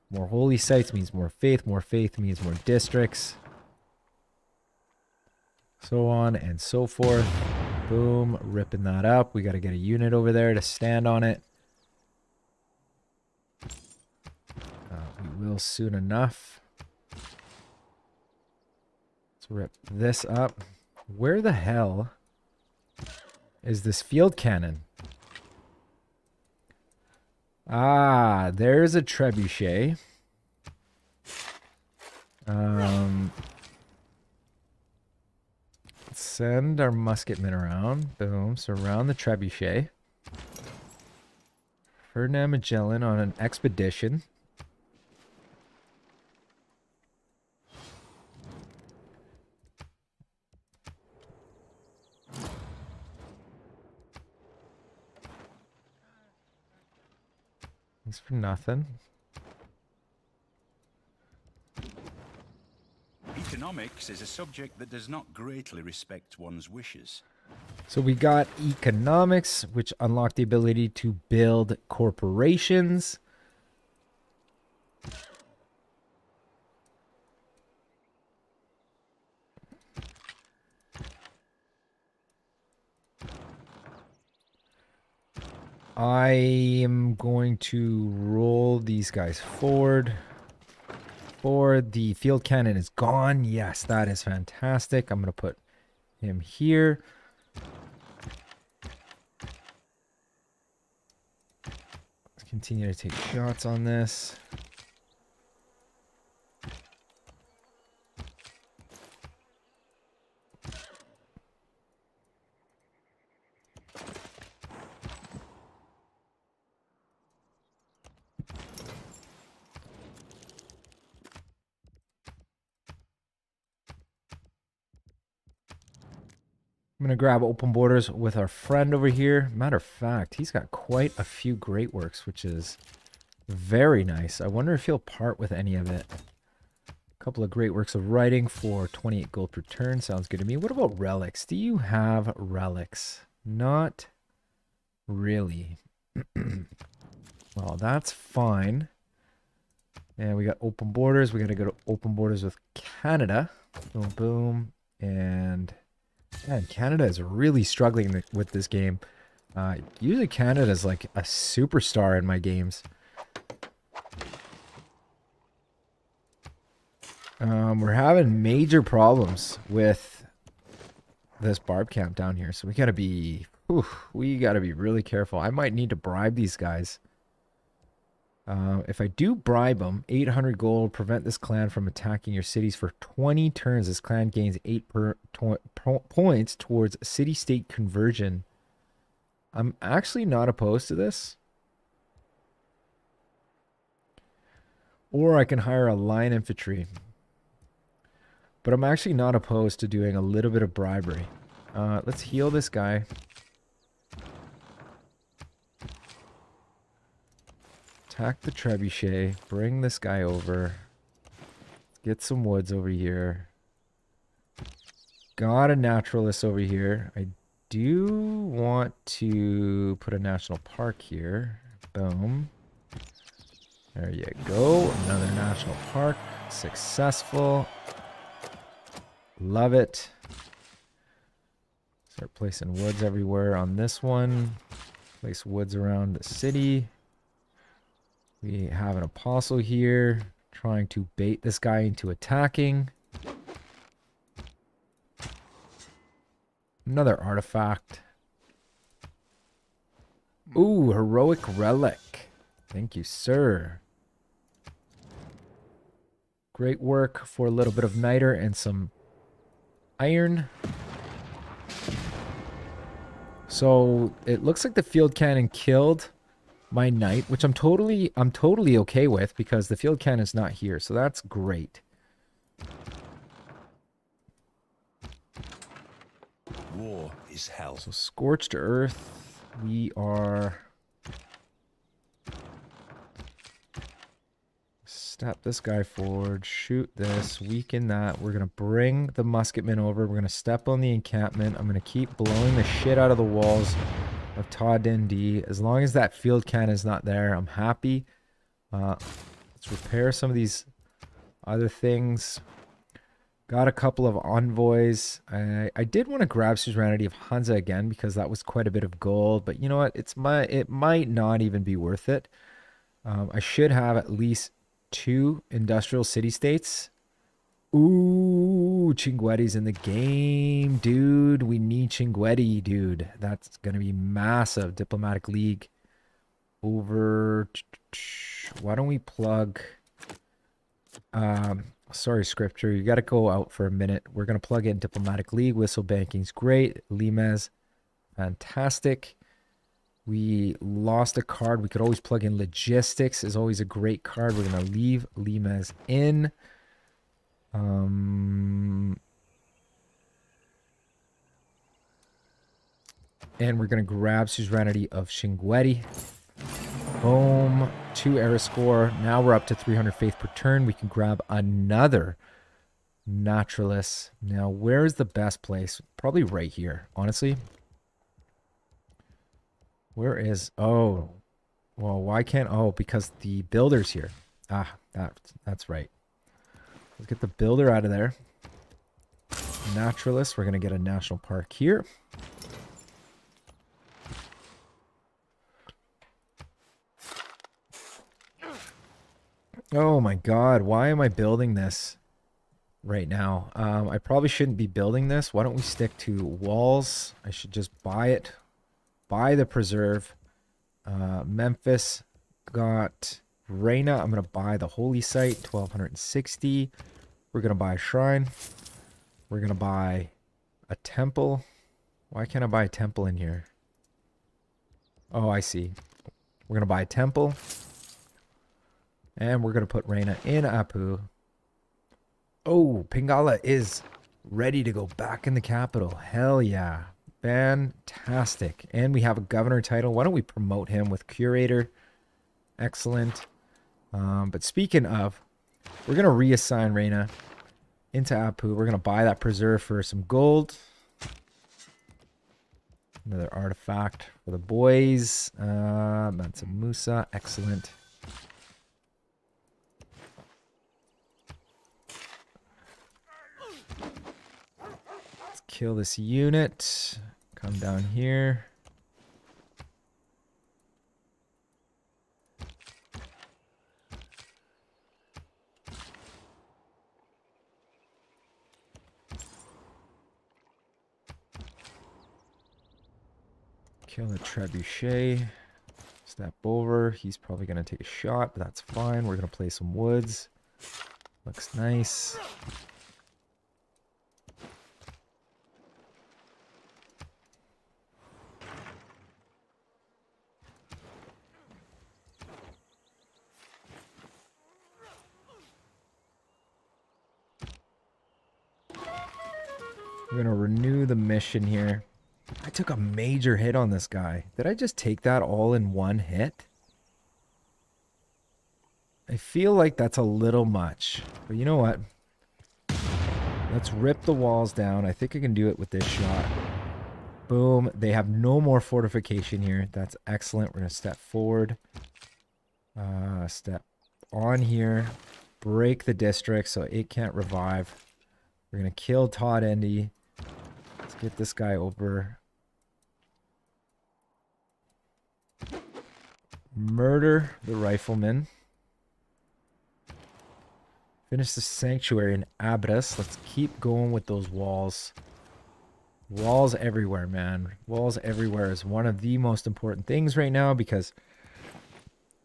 More holy sites means more faith. More faith means more districts. So on and so forth. Boom. Ripping that up. We got to get a unit over there to stand on it. We will soon enough. Let's rip this up. Where the hell is this field cannon? Ah, there's a trebuchet. Send our musketmen around. Boom. Surround the trebuchet. Ferdinand Magellan on an expedition. Thanks for nothing. Economics is a subject that does not greatly respect one's wishes. So we got economics, which unlocked the ability to build corporations. I am going to roll these guys forward. The field cannon is gone. Yes, that is fantastic. I'm going to put him here. Let's continue to take shots on this. I'm going to grab open borders with our friend over here. Matter of fact, he's got quite a few great works, which is very nice. I wonder if he'll part with any of it. A couple of great works of writing for 28 gold per turn. Sounds good to me. What about relics? Do you have relics? Not really. Well, that's fine. And we got open borders. We got to go to open borders with Canada. Boom, boom. And... man, Canada is really struggling with this game. Usually Canada is like a superstar in my games. We're having major problems with this barb camp down here, so we gotta be really careful. I might need to bribe these guys. If I do bribe them, 800 gold, prevent this clan from attacking your cities for 20 turns. This clan gains 8 points towards city-state conversion. I'm actually not opposed to this. Or I can hire a line infantry. But I'm actually not opposed to doing a little bit of bribery. Let's heal this guy. Attack the trebuchet. Bring this guy over. Get some woods over here. got a naturalist over here. I do want to put a national park here. Boom. There you go. Another national park. Successful. Love it. Start placing woods everywhere on this one. Place woods around the city. We have an apostle here trying to bait this guy into attacking. Another artifact. Ooh, heroic relic. Thank you, sir. Great work for a little bit of niter and some iron. So it looks like the field cannon killed my knight, which I'm totally okay with because the field cannon's not here. So that's great. War is hell. So scorched earth. We are step this guy forward, shoot this, weaken that. We're gonna bring the musketmen over. We're gonna step on the encampment. I'm gonna keep blowing the shit out of the walls of Ta Din Di. As long as that field cannon is not there, I'm happy. Let's repair some of these other things. Got a couple of envoys. I did want to grab Suzerainty of Hansa again because that was quite a bit of gold. But you know what? It might not even be worth it. I should have at least 2 industrial city-states. Ooh, Chinguetti's in the game, dude. We need Chinguetti, dude. That's going to be massive. Diplomatic League over. Why don't we plug... sorry, Scripture. You got to go out for a minute. We're going to plug in Diplomatic League. Whistle Banking's great. Limes, fantastic. We lost a card. We could always plug in Logistics. Is always a great card. We're going to leave Limes in. And we're going to grab Suzerainty of Chinguetti. Boom. 2 era score. Now we're up to 300 faith per turn. We can grab another naturalist. Now, where is the best place? Probably right here, honestly. Where is... Oh. Well, why can't... Oh, because the builder's here. Ah, that's right. Let's get the builder out of there. Naturalist. We're going to get a national park here. Oh my god, why am I building this right now? I probably shouldn't be building this. Why don't we stick to walls? I should just buy it. Buy the preserve. Memphis got Reina. I'm going to buy the holy site, 1260. We're going to buy a shrine. We're going to buy a temple. Why can't I buy a temple in here? Oh, I see. We're going to buy a temple. And we're going to put Reina in Apu. Oh, Pingala is ready to go back in the capital. Hell yeah. Fantastic. And we have a governor title. Why don't we promote him with curator? Excellent. But speaking of, we're going to reassign Reina into Apu. We're going to buy that preserve for some gold. Another artifact for the boys. Mansa Musa. Excellent. Kill this unit. Come down here. Kill the trebuchet. Step over. He's probably going to take a shot, but that's fine. We're going to play some woods. Looks nice. We're going to renew the mission here. I took a major hit on this guy. Did I just take that all in one hit? I feel like that's a little much. But you know what? Let's rip the walls down. I think I can do it with this shot. Boom. They have no more fortification here. That's excellent. We're going to step forward. Step on here. Break the district so it can't revive. We're going to kill Todd Endy. Let's get this guy over. Murder the rifleman. Finish the sanctuary in Abras. Let's keep going with those walls. Walls everywhere, man. Walls everywhere is one of the most important things right now because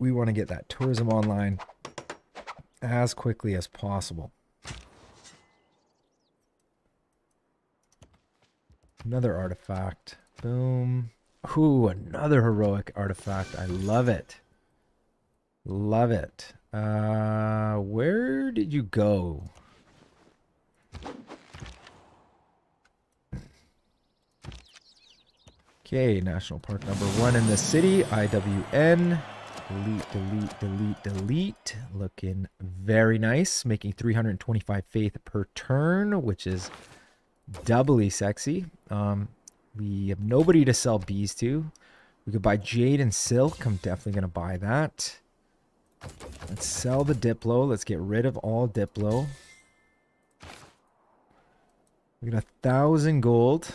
we want to get that tourism online as quickly as possible. Another artifact. Boom. Ooh, another heroic artifact. I love it. Love it. Where did you go? Okay, National Park number 1 in the city. IWN. Delete, delete, delete, delete. Looking very nice. Making 325 faith per turn, which is doubly sexy. We have nobody to sell bees to. We could buy jade and silk. I'm definitely going to buy that. Let's sell the Diplo. Let's get rid of all Diplo. We got 1,000 gold.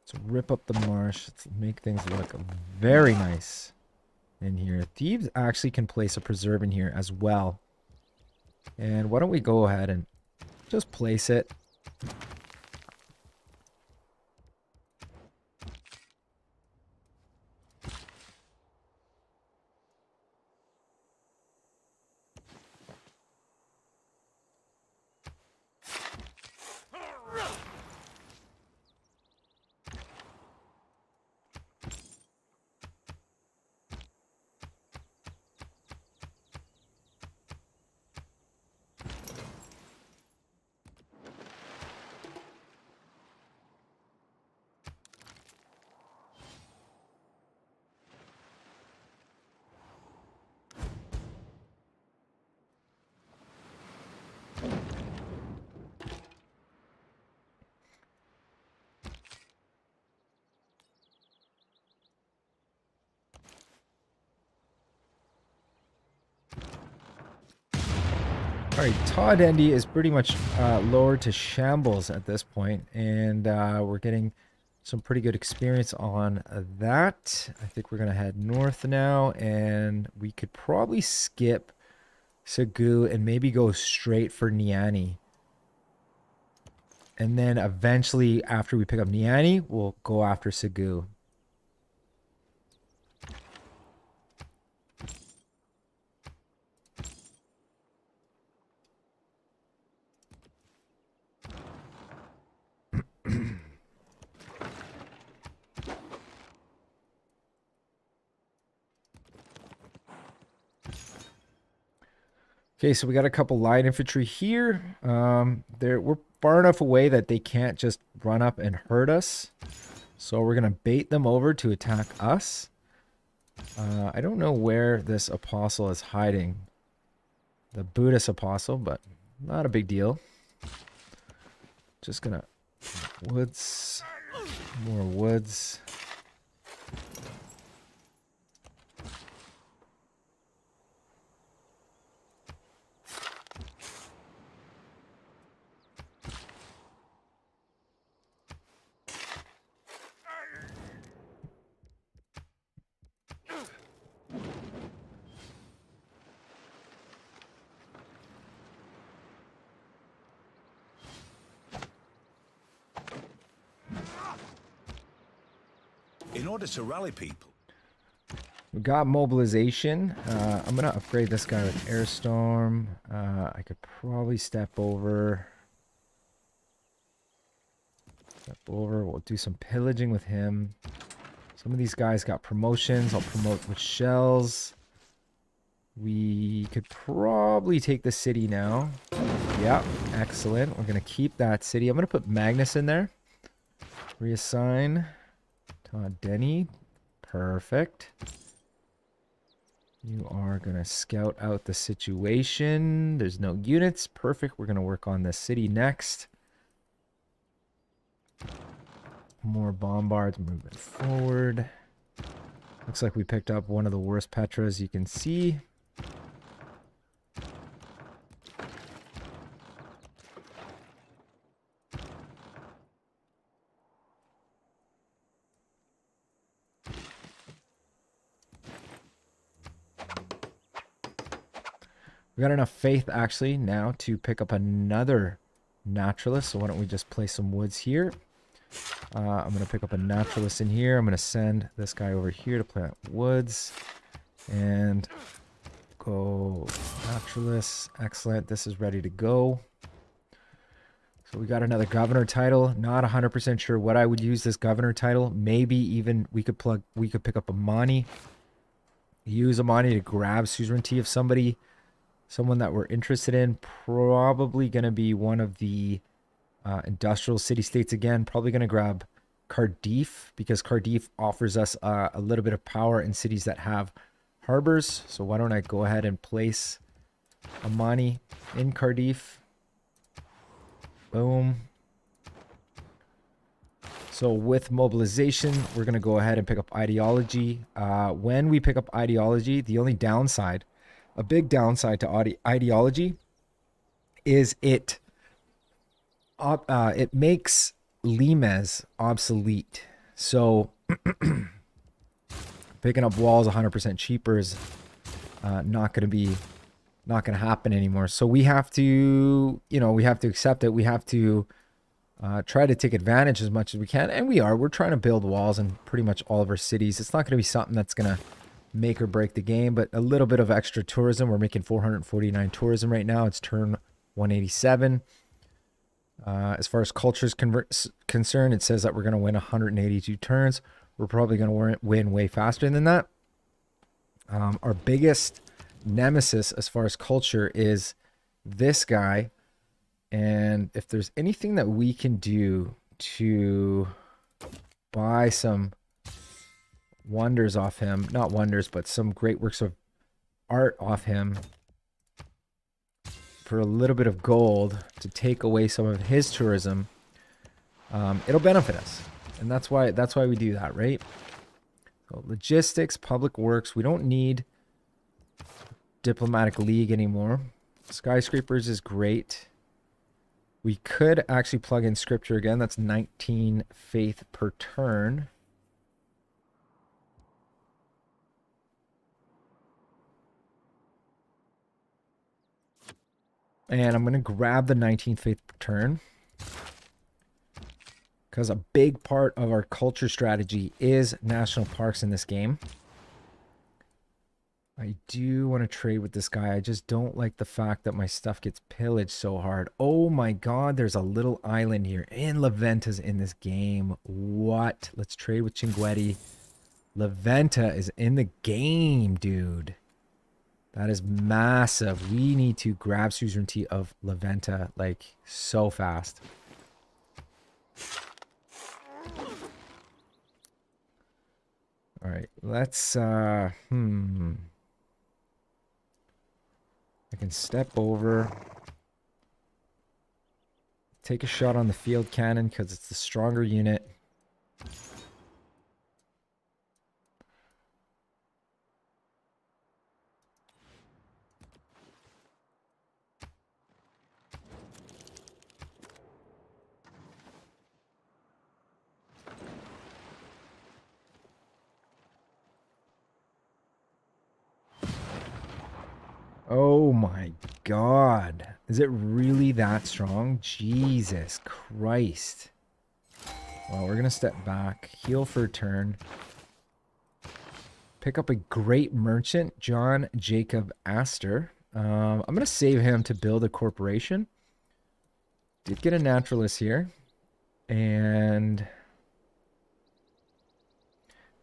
Let's rip up the marsh. Let's make things look very nice in here. Thieves actually can place a preserve in here as well. And why don't we go ahead and just place it. Alright, Todd Endy is pretty much lowered to shambles at this point, and we're getting some pretty good experience on that. I think we're going to head north now, and we could probably skip Sagu and maybe go straight for Niani. And then eventually, after we pick up Niani, we'll go after Sagu. Okay, so we got a couple light infantry here. We're far enough away that they can't just run up and hurt us. So we're going to bait them over to attack us. I don't know where this apostle is hiding. The Buddhist apostle, but not a big deal. Just going to... Woods. More woods. In order to rally people. We got mobilization. I'm going to upgrade this guy with Airstorm. I could probably step over. We'll do some pillaging with him. Some of these guys got promotions. I'll promote with shells. We could probably take the city now. Yeah, excellent. We're going to keep that city. I'm going to put Magnus in there. Reassign. Todd Denny. Perfect. You are going to scout out the situation. There's no units. Perfect. We're going to work on the city next. More bombards moving forward. Looks like we picked up one of the worst Petras you can see. We got enough faith actually now to pick up another naturalist. So why don't we just place some woods here? I'm going to pick up a naturalist in here. I'm going to send this guy over here to plant woods. And go naturalist. Excellent. This is ready to go. So we got another governor title. Not 100% sure what I would use this governor title. Maybe even we could pick up a Mani. Use a Mani to grab suzerainty of somebody. Someone that we're interested in. Probably going to be one of the industrial city-states again. Probably going to grab Cardiff, because Cardiff offers us a little bit of power in cities that have harbors. So why don't I go ahead and place a Mani in Cardiff. Boom. So with mobilization, we're going to go ahead and pick up ideology. When we pick up ideology, the only downside, a big downside to ideology, is it makes limes obsolete. So picking up walls 100% cheaper is not going to happen anymore. So we have to, we have to accept it. We have to try to take advantage as much as we can, and we're trying to build walls in pretty much all of our cities. It's not going to be something that's going to make or break the game, but a little bit of extra tourism. We're making 449 tourism right now. It's turn 187. As far as culture is concerned, it says that we're going to win 182 turns. We're probably going to win way faster than that. Our biggest nemesis as far as culture is this guy. And if there's anything that we can do to buy some wonders off him, not wonders, but some great works of art off him for a little bit of gold to take away some of his tourism, it'll benefit us. And that's why we do that, right? So logistics, public works, we don't need diplomatic league anymore. Skyscrapers is great. We could actually plug in scripture again. That's 19 faith per turn. And I'm going to grab the 19th faith per turn, because a big part of our culture strategy is national parks in this game. I do want to trade with this guy. I just don't like the fact that my stuff gets pillaged so hard. Oh my god, there's a little island here. And La Venta's in this game. What? Let's trade with Chinguetti. La Venta is in the game, dude. That is massive. We need to grab suzerainty of La Venta, like, so fast. Alright, let's, I can step over. Take a shot on the field cannon, because it's the stronger unit. Oh my god. Is it really that strong? Jesus Christ. Well, we're going to step back. Heal for a turn. Pick up a great merchant, John Jacob Astor. I'm going to save him to build a corporation. Did get a naturalist here. And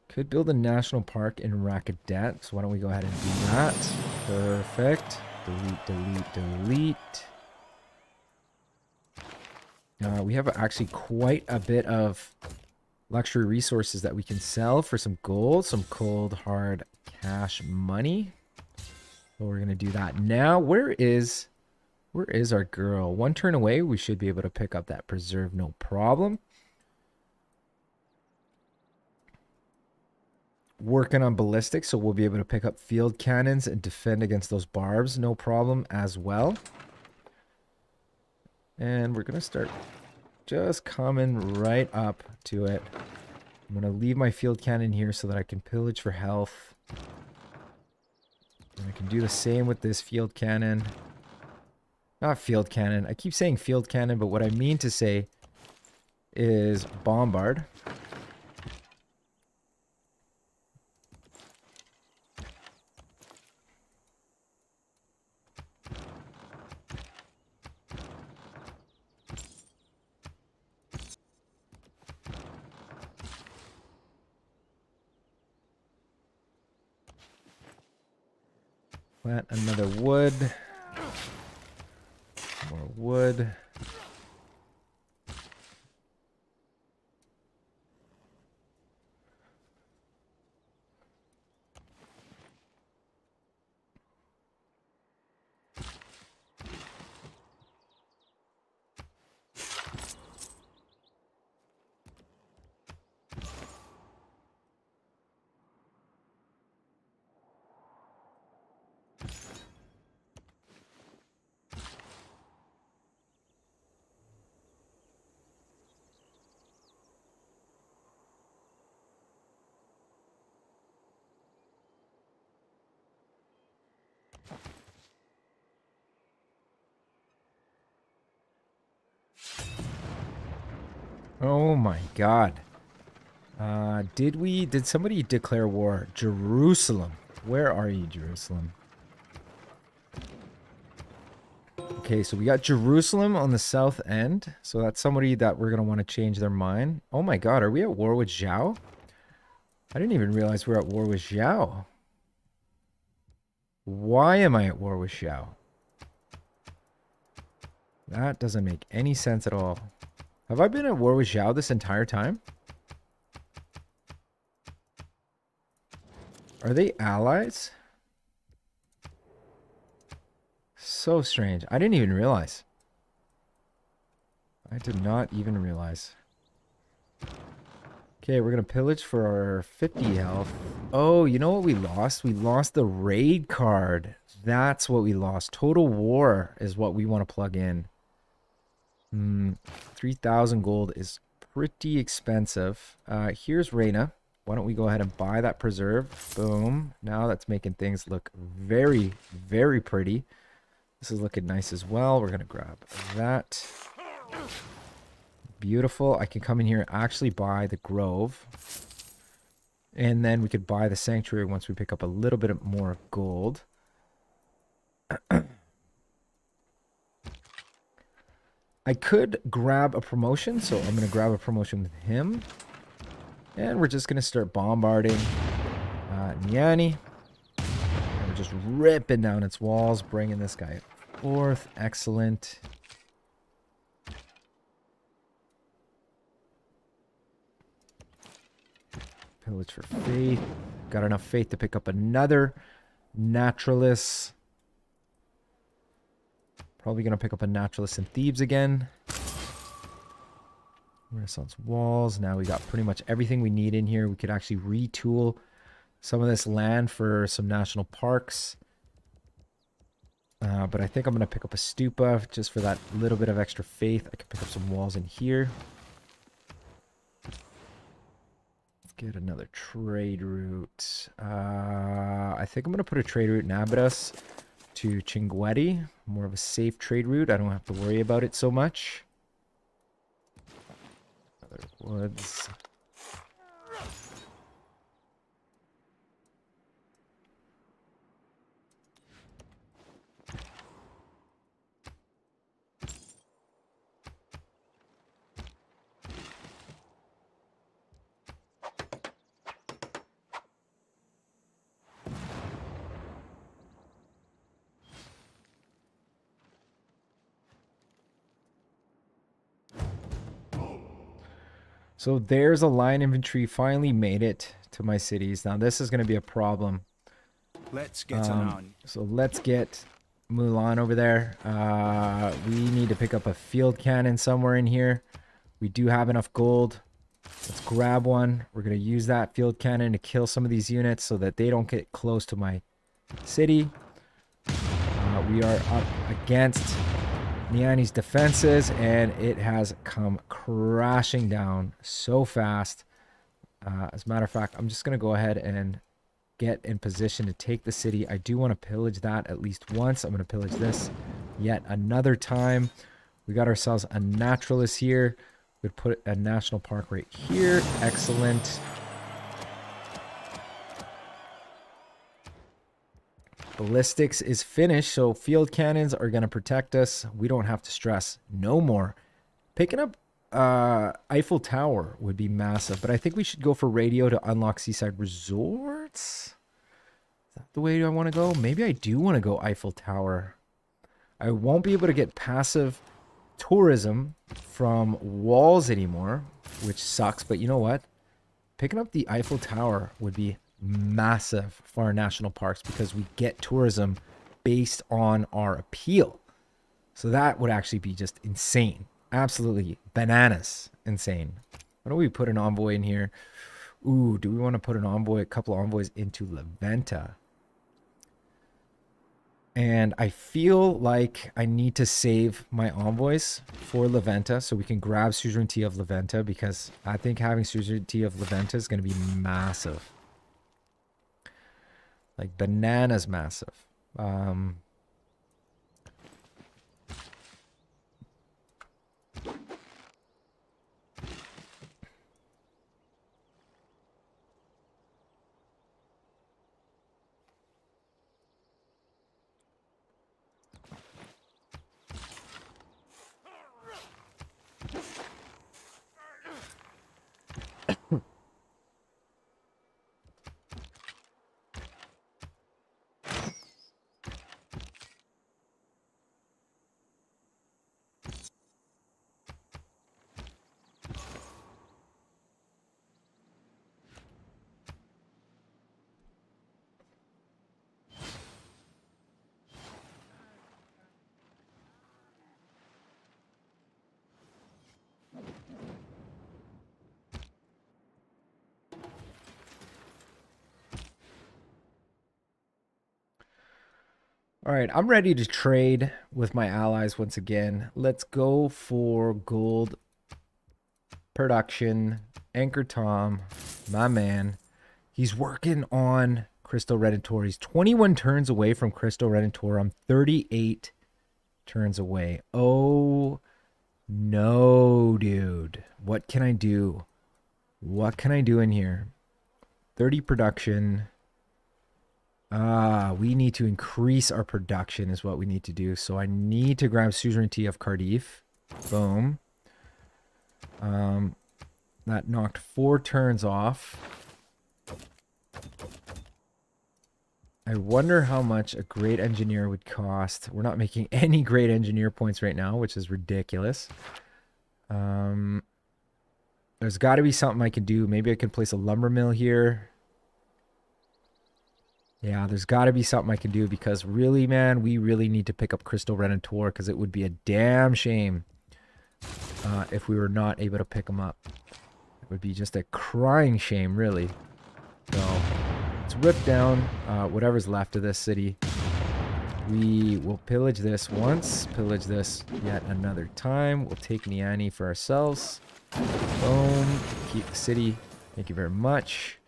could build a national park in Rakadet. So why don't we go ahead and do that. Perfect. Delete, delete, delete. We have actually quite a bit of luxury resources that we can sell for some gold, some cold hard cash money. So we're gonna do that now. Where is our girl? One turn away, we should be able to pick up that preserve, no problem. Working on ballistics, so we'll be able to pick up field cannons and defend against those barbs, no problem as well. And we're gonna start just coming right up to it. I'm gonna leave my field cannon here so that I can pillage for health. And I can do the same with this field cannon. Not field cannon. I keep saying field cannon, but what I mean to say is bombard. Plant another wood. More wood. Oh my god. Did somebody declare war? Jerusalem. Where are you, Jerusalem? Okay, so we got Jerusalem on the south end. So that's somebody that we're going to want to change their mind. Oh my god, are we at war with Zhao? I didn't even realize we're at war with Zhao. Why am I at war with Zhao? That doesn't make any sense at all. Have I been at war with Zhao this entire time? Are they allies? So strange. I didn't even realize. I did not even realize. Okay, we're going to pillage for our 50 health. Oh, you know what we lost? We lost the raid card. That's what we lost. Total War is what we want to plug in. 3,000 gold is pretty expensive. Here's Reyna. Why don't we go ahead and buy that preserve? Boom. Now that's making things look very, very pretty. This is looking nice as well. We're going to grab that. Beautiful. I can come in here and actually buy the Grove. And then we could buy the Sanctuary once we pick up a little bit more gold. I could grab a promotion, so I'm going to grab a promotion with him. And we're just going to start bombarding Nyani. And we're just ripping down its walls, bringing this guy forth. Excellent. Pillage for faith. Got enough faith to pick up another Naturalist. Probably going to pick up a Naturalist in Thebes again. Renaissance walls. Now we got pretty much everything we need in here. We could actually retool some of this land for some national parks. But I think I'm going to pick up a stupa just for that little bit of extra faith. I can pick up some walls in here. Let's get another trade route. I think I'm going to put a trade route in Abydos to Chinguetti. More of a safe trade route. I don't have to worry about it so much. Other woods. So there's a line infantry finally made it to my cities. Now this is going to be a problem. Let's get on. So let's get Mulan over there. We need to pick up a field cannon somewhere in here. We do have enough gold. Let's grab one. We're going to use that field cannon to kill some of these units so that they don't get close to my city. We are up against Niani's defenses, and it has come crashing down so fast. As a matter of fact, I'm just going to go ahead and get in position to take the city. I do want to pillage that at least once. I'm going to pillage this yet another time. We got ourselves a naturalist here. We'd put a national park right here. Excellent. Ballistics is finished, so field cannons are going to protect us. We don't have to stress no more. Picking up Eiffel Tower would be massive, but I think we should go for radio to unlock Seaside Resorts. Is that the way I want to go? Maybe I do want to go Eiffel Tower. I won't be able to get passive tourism from walls anymore, which sucks, but you know what? Picking up the Eiffel Tower would be massive for our national parks because we get tourism based on our appeal. So that would actually be just insane. Absolutely bananas insane. Why don't we put an envoy in here? Ooh, do we want to put an envoy, a couple envoys into Leventa? And I feel like I need to save my envoys for Leventa so we can grab suzerainty of Leventa, because I think having suzerainty of Leventa is going to be massive. Like bananas massive. All right, I'm ready to trade with my allies once again. Let's go for gold production. Anchor Tom, my man. He's working on Crystal Redentor. He's 21 turns away from Crystal Redentor. I'm 38 turns away. Oh, no, dude. What can I do? What can I do in here? 30 production. We need to increase our production is what we need to do. So I need to grab suzerainty of Cardiff. Boom. That knocked 4 turns off. I wonder how much a great engineer would cost. We're not making any great engineer points right now, which is ridiculous. There's got to be something I can do. Maybe I can place a lumber mill here. Yeah, there's got to be something I can do because really, man, we really need to pick up Crystal Redentor because it would be a damn shame if we were not able to pick them up. It would be just a crying shame, really. So let's rip down whatever's left of this city. We will pillage this once, pillage this yet another time. We'll take Niani for ourselves. Boom. Keep the city. Thank you very much.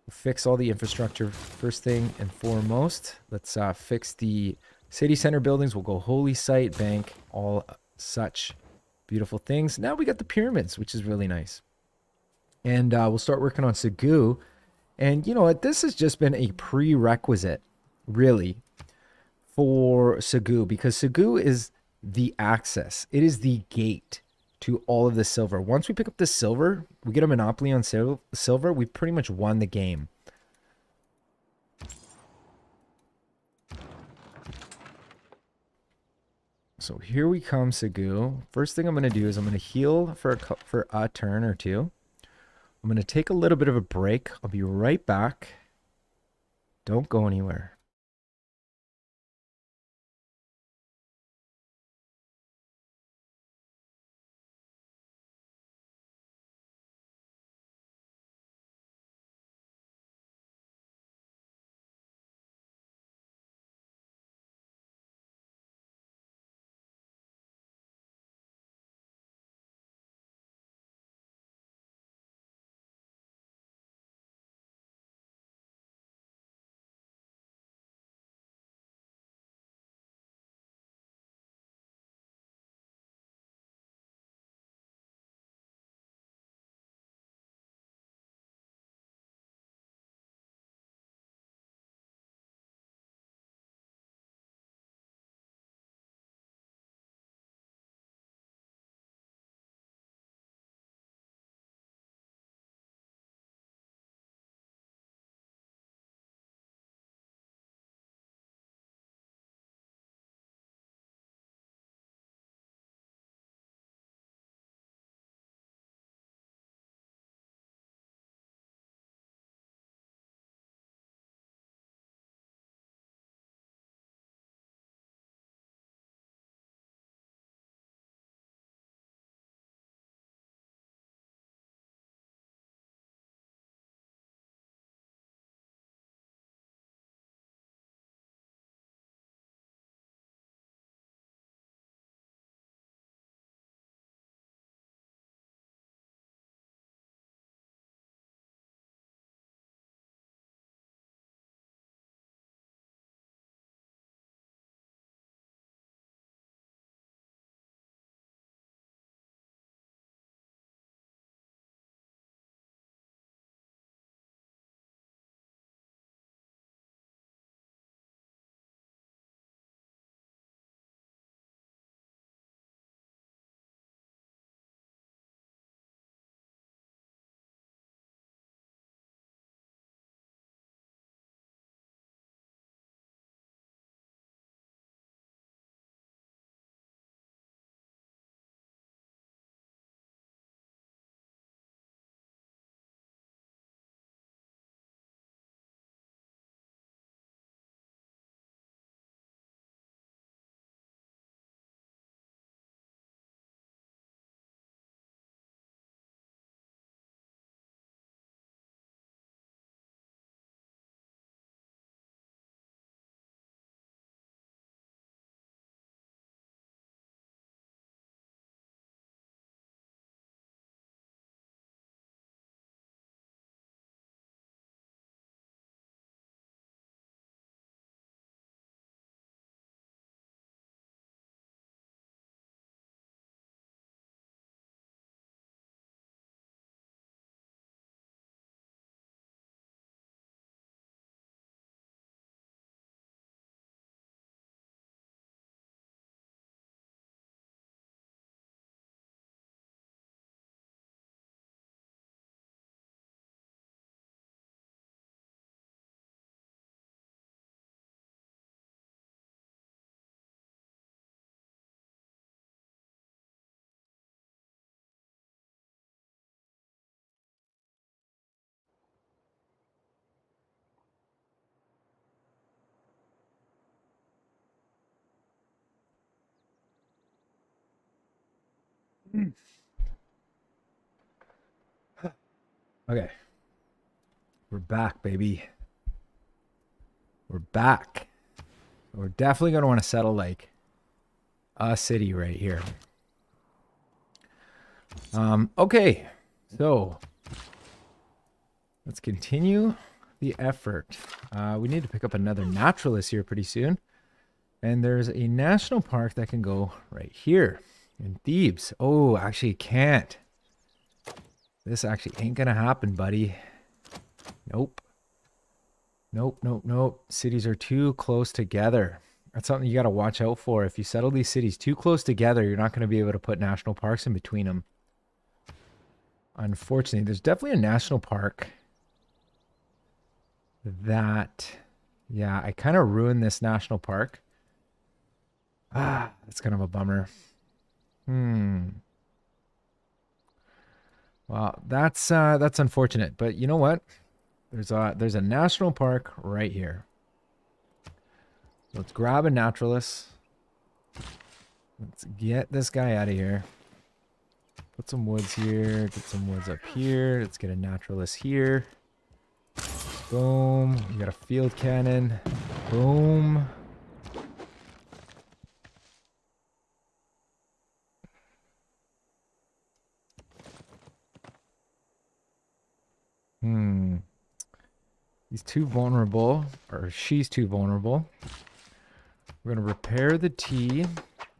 We'll fix all the infrastructure first thing and foremost. Let's fix the city center buildings. We'll go holy site, bank, all such beautiful things. Now we got the pyramids, which is really nice. And we'll start working on Segu. And you know what? This has just been a prerequisite, really, for Segu, because Segu is the access. It is the gate to all of the silver. Once we pick up the silver, we get a monopoly on silver, we pretty much won the game. So here we come, Segu. First thing I'm going to do is I'm going to heal for a turn or two. I'm going to take a little bit of a break. I'll be right back. Don't go anywhere. Okay. We're back, baby. We're back. We're definitely going to want to settle like a city right here. Okay. So let's continue the effort. We need to pick up another naturalist here pretty soon. And there's a national park that can go right here in Thebes. Oh, actually it can't. This actually ain't gonna happen, buddy. Nope. Nope, nope, nope. Cities are too close together. That's something you got to watch out for. If you settle these cities too close together, you're not going to be able to put national parks in between them. Unfortunately, there's definitely a national park that, yeah, I kind of ruined this national park. Ah, that's kind of a bummer. Well, that's unfortunate, but you know what? There's a national park right here. Let's grab a naturalist. Let's get this guy out of here. Put some woods here. Get some woods up here. Let's get a naturalist here. Boom. We got a field cannon. Boom. He's too vulnerable, or she's too vulnerable. We're going to repair the T.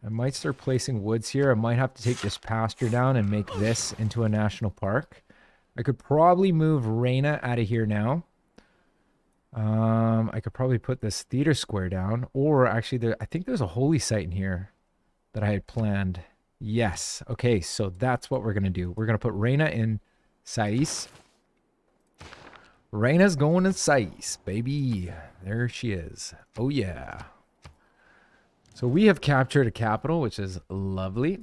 I might start placing woods here. I might have to take this pasture down and make this into a national park. I could probably move Reina out of here now. I could probably put this theater square down. Or actually, I think there's a holy site in here that I had planned. Yes. Okay, so that's what we're going to do. We're going to put Reina in Sais. Reina's going to Sais, baby. There she is. Oh, yeah. So we have captured a capital, which is lovely.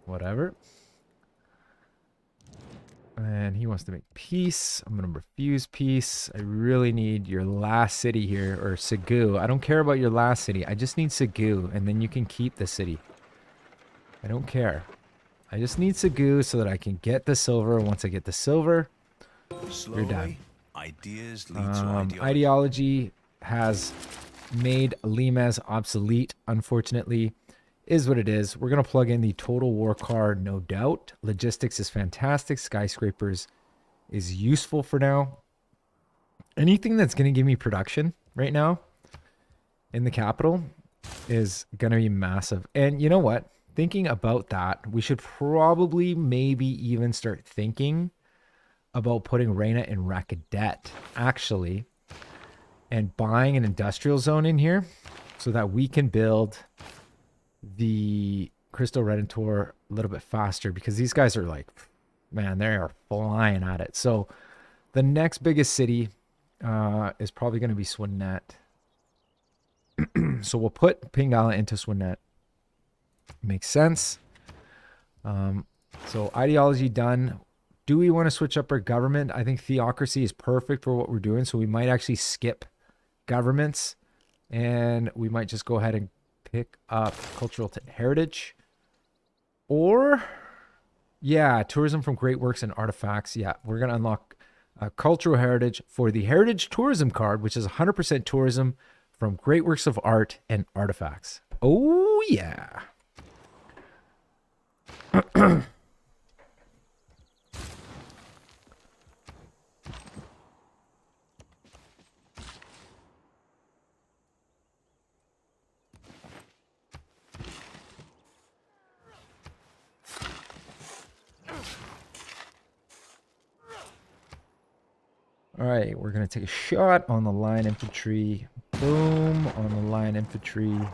Whatever. And he wants to make peace. I'm going to refuse peace. I really need your last city here, or Segu. I don't care about your last city. I just need Segu, and then you can keep the city. I don't care. I just need Segu so that I can get the silver. Once I get the silver, Slowly, you're done. Ideas lead to ideology. Ideology has made Limes obsolete, unfortunately. Is what it is. We're going to plug in the Total War card, no doubt. Logistics is fantastic. Skyscrapers is useful for now. Anything that's going to give me production right now in the capital is going to be massive. And you know what? Thinking about that, we should probably maybe even start thinking about putting Reina in Rakadet, actually, and buying an industrial zone in here so that we can build the Crystal Redentor a little bit faster, because these guys are like, man, they are flying at it. So the next biggest city is probably going to be Swinnet. So we'll put Pingala into Swinnet. Makes sense. So ideology done. Do we want to switch up our government? I think theocracy is perfect for what we're doing. So we might actually skip governments, and we might just go ahead and pick up cultural heritage. Or, yeah, tourism from great works and artifacts. Yeah, we're going to unlock cultural heritage for the heritage tourism card, which is 100% tourism from great works of art and artifacts. Oh, yeah. All right, we're going to take a shot on the line infantry. Boom, on the line infantry. And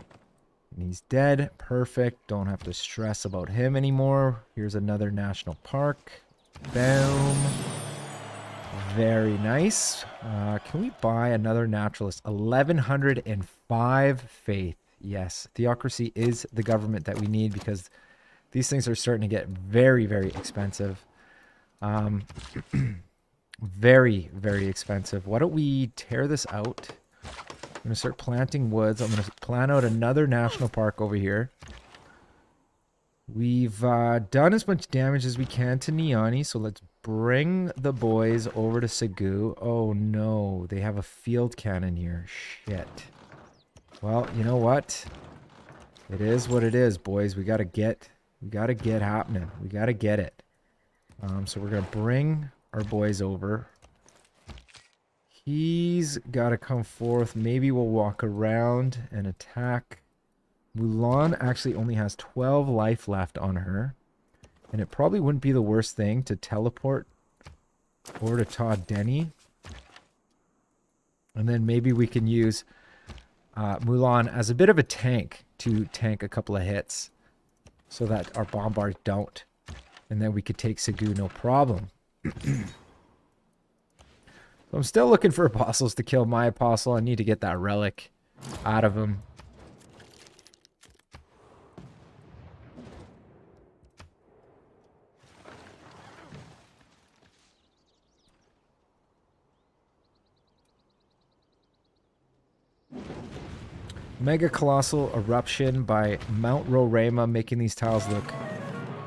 he's dead. Perfect. Don't have to stress about him anymore. Here's another national park. Boom. Very nice. Can we buy another naturalist? 1,105 faith. Yes, theocracy is the government that we need, because these things are starting to get very, very expensive. Very, very expensive. Why don't we tear this out? I'm going to start planting woods. I'm going to plan out another national park over here. We've done as much damage as we can to Niani, so let's bring the boys over to Segu. Oh no, they have a field cannon here. Shit. Well, you know what? It is what it is, boys. We gotta get happening. We gotta get it. So we're gonna bring our boys over. He's gotta come forth. Maybe we'll walk around and attack. Mulan actually only has 12 life left on her. And it probably wouldn't be the worst thing to teleport over to Todd Denny. And then maybe we can use Mulan as a bit of a tank to tank a couple of hits so that our bombards don't. And then we could take Segu no problem. So I'm still looking for apostles to kill my apostle. I need to get that relic out of him. Mega Colossal Eruption by Mount Roraima, making these tiles look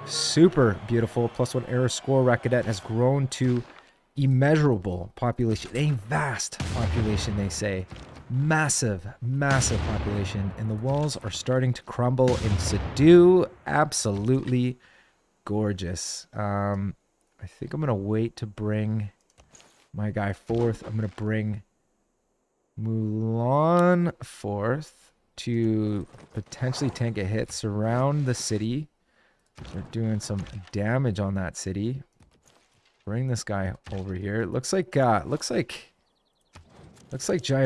super beautiful. +1 error score. Rakadet has grown to immeasurable population. A vast population, they say. Massive, massive population. And the walls are starting to crumble in Sadu. Absolutely gorgeous. I think I'm going to wait to bring my guy forth. I'm going to bring Mulan forth to potentially tank a hit, surround the city. We're doing some damage on that city. Bring this guy over here. Looks like Jaya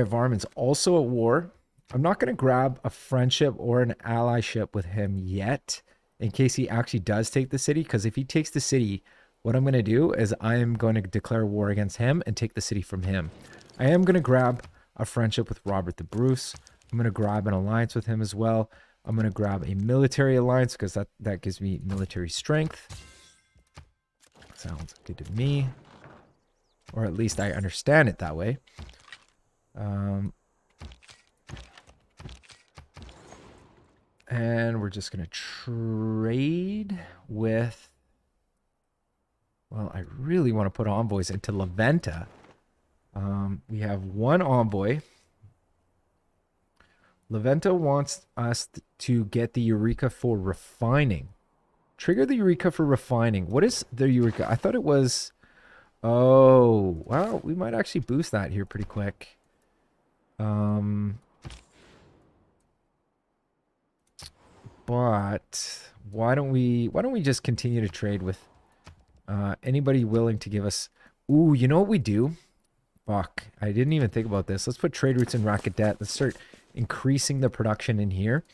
Varman's also at war. I'm not going to grab a friendship or an allyship with him yet, in case he actually does take the city. Because if he takes the city, what I'm going to do is I am going to declare war against him and take the city from him. I am going to grab a friendship with Robert the Bruce. I'm going to grab an alliance with him as well. I'm going to grab a military alliance because that gives me military strength. Sounds good to me. Or at least I understand it that way. And we're just going to trade with... Well, I really want to put envoys into Laventa. We have one envoy. Laventa wants us to get the Eureka for refining. Trigger the Eureka for refining. What is the Eureka? I thought it was... Oh, well, we might actually boost that here pretty quick. But why don't we just continue to trade with anybody willing to give us... Ooh, you know what we do? Fuck, I didn't even think about this. Let's put trade routes in Rakadet. Let's start increasing the production in here.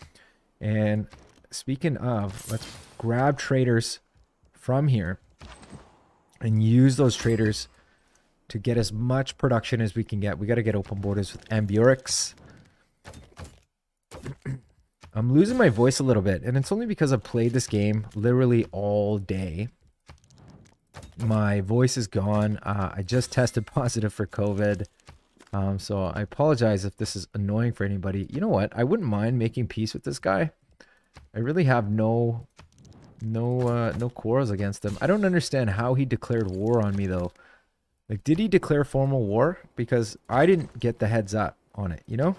And speaking of, let's grab traders from here and use those traders to get as much production as we can get. We got to get open borders with Ambiorix. I'm losing my voice a little bit, and it's only because I've played this game literally all day. My voice is gone. I just tested positive for COVID. So I apologize if this is annoying for anybody. You know what? I wouldn't mind making peace with this guy. I really have no quarrels against him. I don't understand how he declared war on me, though. Like, did he declare formal war? Because I didn't get the heads up on it, you know?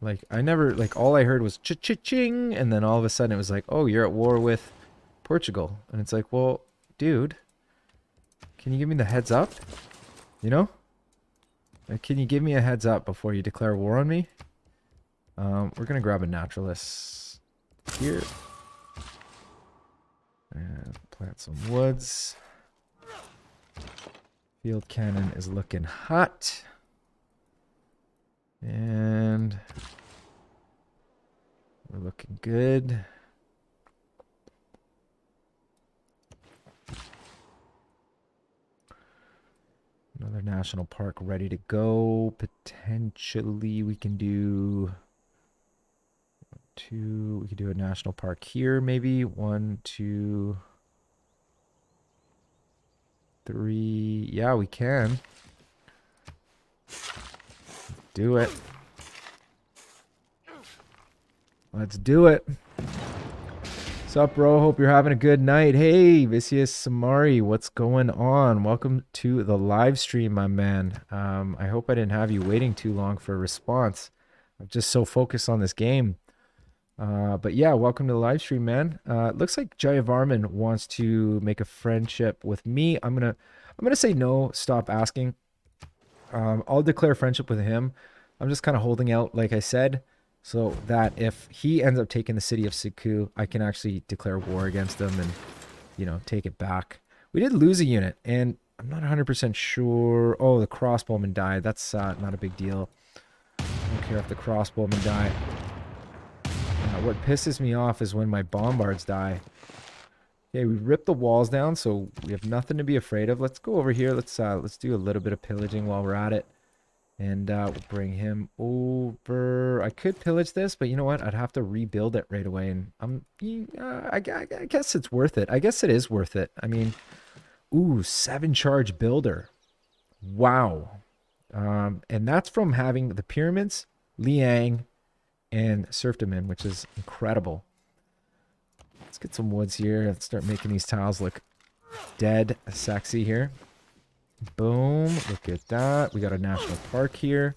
Like, I never, like, all I heard was ch-ch-ching, and then all of a sudden it was like, oh, you're at war with Portugal. And it's like, well, dude, can you give me the heads up? You know? Like, can you give me a heads up before you declare war on me? We're going to grab a naturalist here. And plant some woods. Field cannon is looking hot. And we're looking good. Another national park ready to go. Potentially we can do we could do a national park here, maybe. 1, 2, 3. Yeah, we can. Do it. Let's do it. What's up, bro? Hope you're having a good night. Hey, Vicious Samari, what's going on? Welcome to the live stream, my man. I hope I didn't have you waiting too long for a response. I'm just so focused on this game. But yeah, welcome to the live stream, man. It looks like Jayavarman wants to make a friendship with me. I'm gonna say no. Stop asking. I'll declare friendship with him. I'm just kind of holding out, like I said, so that if he ends up taking the city of Siku, I can actually declare war against him and, you know, take it back. We did lose a unit, and I'm not 100% sure. Oh, the crossbowman died. That's not a big deal. I don't care if the crossbowmen die. What pisses me off is when my bombards die. Okay, we ripped the walls down, so we have nothing to be afraid of. Let's go over here. Let's do a little bit of pillaging while we're at it. And we'll bring him over. I could pillage this, but you know what? I'd have to rebuild it right away. And I guess it's worth it. I guess it is worth it. I mean, ooh, 7-charge builder. Wow. And that's from having the pyramids, Liang, and Serfdom, which is incredible. Let's get some woods here. Let's start making these tiles look dead sexy here. Boom. Look at that. We got a national park here.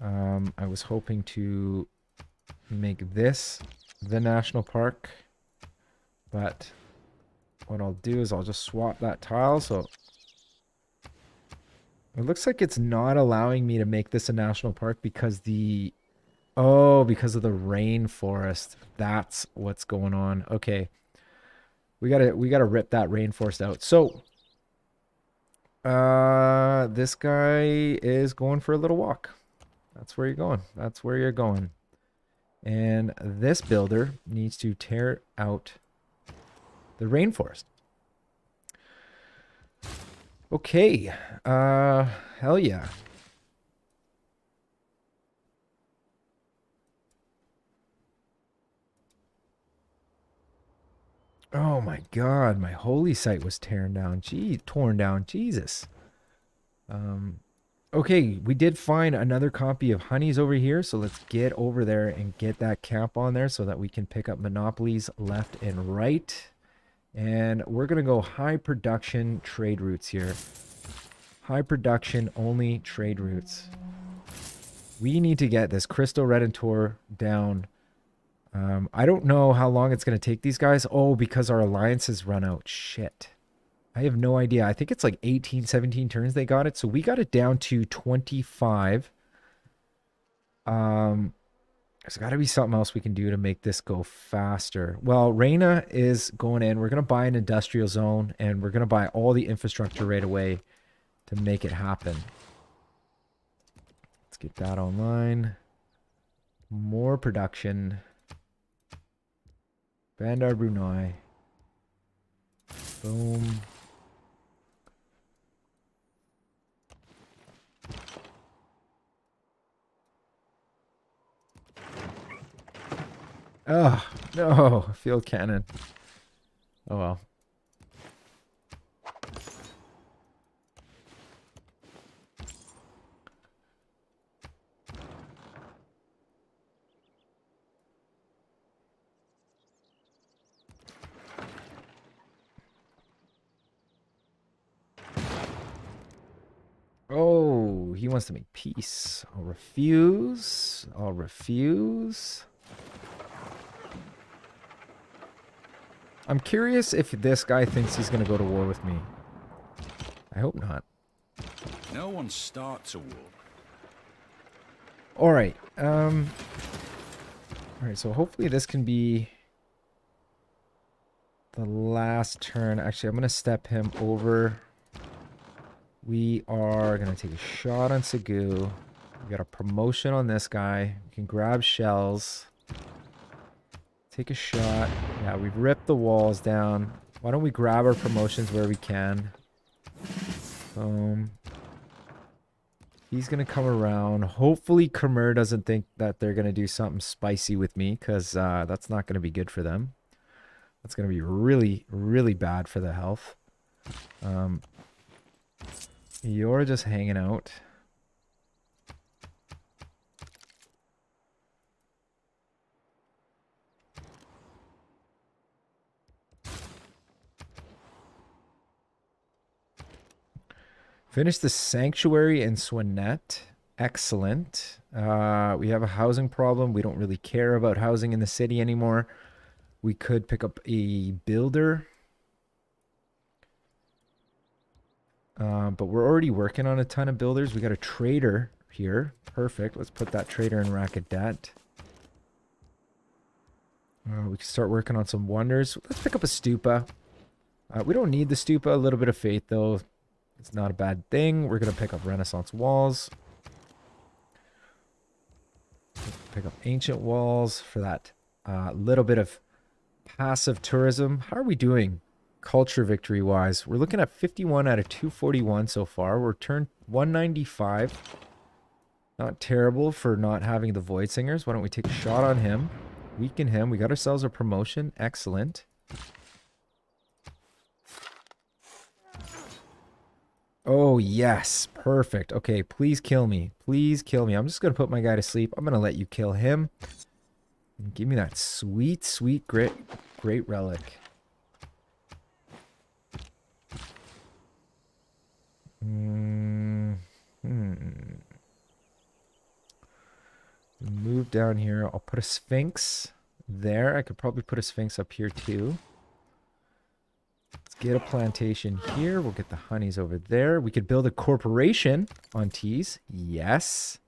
I was hoping to make this the national park, but what I'll do is I'll just swap that tile. So it looks like it's not allowing me to make this a national park because the... Oh, because of the rainforest. That's what's going on. Okay. We gotta rip that rainforest out. So this guy is going for a little walk. That's where you're going. That's where you're going. And this builder needs to tear out the rainforest. Okay. Hell yeah. Oh my god, my holy site was torn down. Jesus. Okay, we did find another copy of Honey's over here, so let's get over there and get that camp on there so that we can pick up monopolies left and right. And we're going to go high production trade routes here. High production only trade routes. We need to get this Crystal Redentor down. I don't know how long it's going to take these guys. Oh, because our alliances run out. Shit. I have no idea. I think it's like 18, 17 turns they got it. So we got it down to 25. There's got to be something else we can do to make this go faster. Well, Reina is going in. We're going to buy an industrial zone, and we're going to buy all the infrastructure right away to make it happen. Let's get that online. More production. Bandar Brunei. Boom. Oh, no. Field cannon. Oh, well. Oh, he wants to make peace. I'll refuse. I'll refuse. I'm curious if this guy thinks he's going to go to war with me. I hope not. No one starts a war. All right. All right, so hopefully this can be the last turn. Actually, I'm going to step him over. We are going to take a shot on Segu. We got a promotion on this guy. We can grab shells. Take a shot. Yeah, we've ripped the walls down. Why don't we grab our promotions where we can? Boom. He's going to come around. Hopefully Khmer doesn't think that they're going to do something spicy with me, because that's not going to be good for them. That's going to be really, really bad for the health. You're just hanging out. Finish the Sanctuary in Swanette. Excellent. We have a housing problem. We don't really care about housing in the city anymore. We could pick up a builder. But we're already working on a ton of builders. We got a trader here. Perfect. Let's put that trader in rack of debt. We can start working on some wonders. Let's pick up a stupa. We don't need the stupa. A little bit of faith, though. It's not a bad thing. We're going to pick up Renaissance walls. Pick up ancient walls for that little bit of passive tourism. How are we doing culture victory wise? We're looking at 51 out of 241 so far. We're turned 195. Not terrible for not having the Void Singers. Why don't we take a shot on him? Weaken him. We got ourselves a promotion. Excellent. Oh, yes. Perfect. Okay, please kill me. Please kill me. I'm just going to put my guy to sleep. I'm going to let you kill him. And give me that sweet, sweet great relic. Move down here. I'll put a Sphinx there. I could probably put a Sphinx up here too. Let's get a plantation here. We'll get the honeys over there. We could build a corporation on teas. Yes.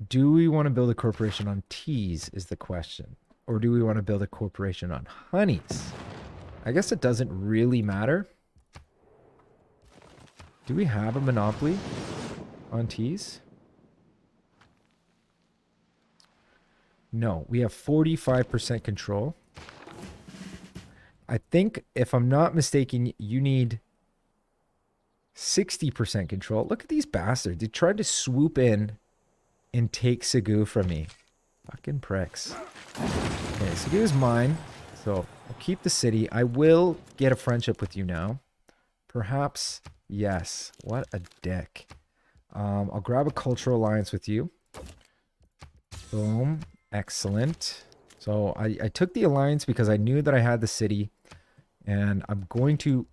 Do we want to build a corporation on teas is the question. Or do we want to build a corporation on honeys? I guess it doesn't really matter. Do we have a monopoly on teas? No, we have 45% control. I think, if I'm not mistaken, you need 60% control. Look at these bastards. They tried to swoop in and take Segu from me. Fucking pricks. Okay, Segu is mine. So I'll keep the city. I will get a friendship with you now. Perhaps, yes. What a dick. I'll grab a cultural alliance with you. Boom. Excellent. So I took the alliance because I knew that I had the city. And I'm going to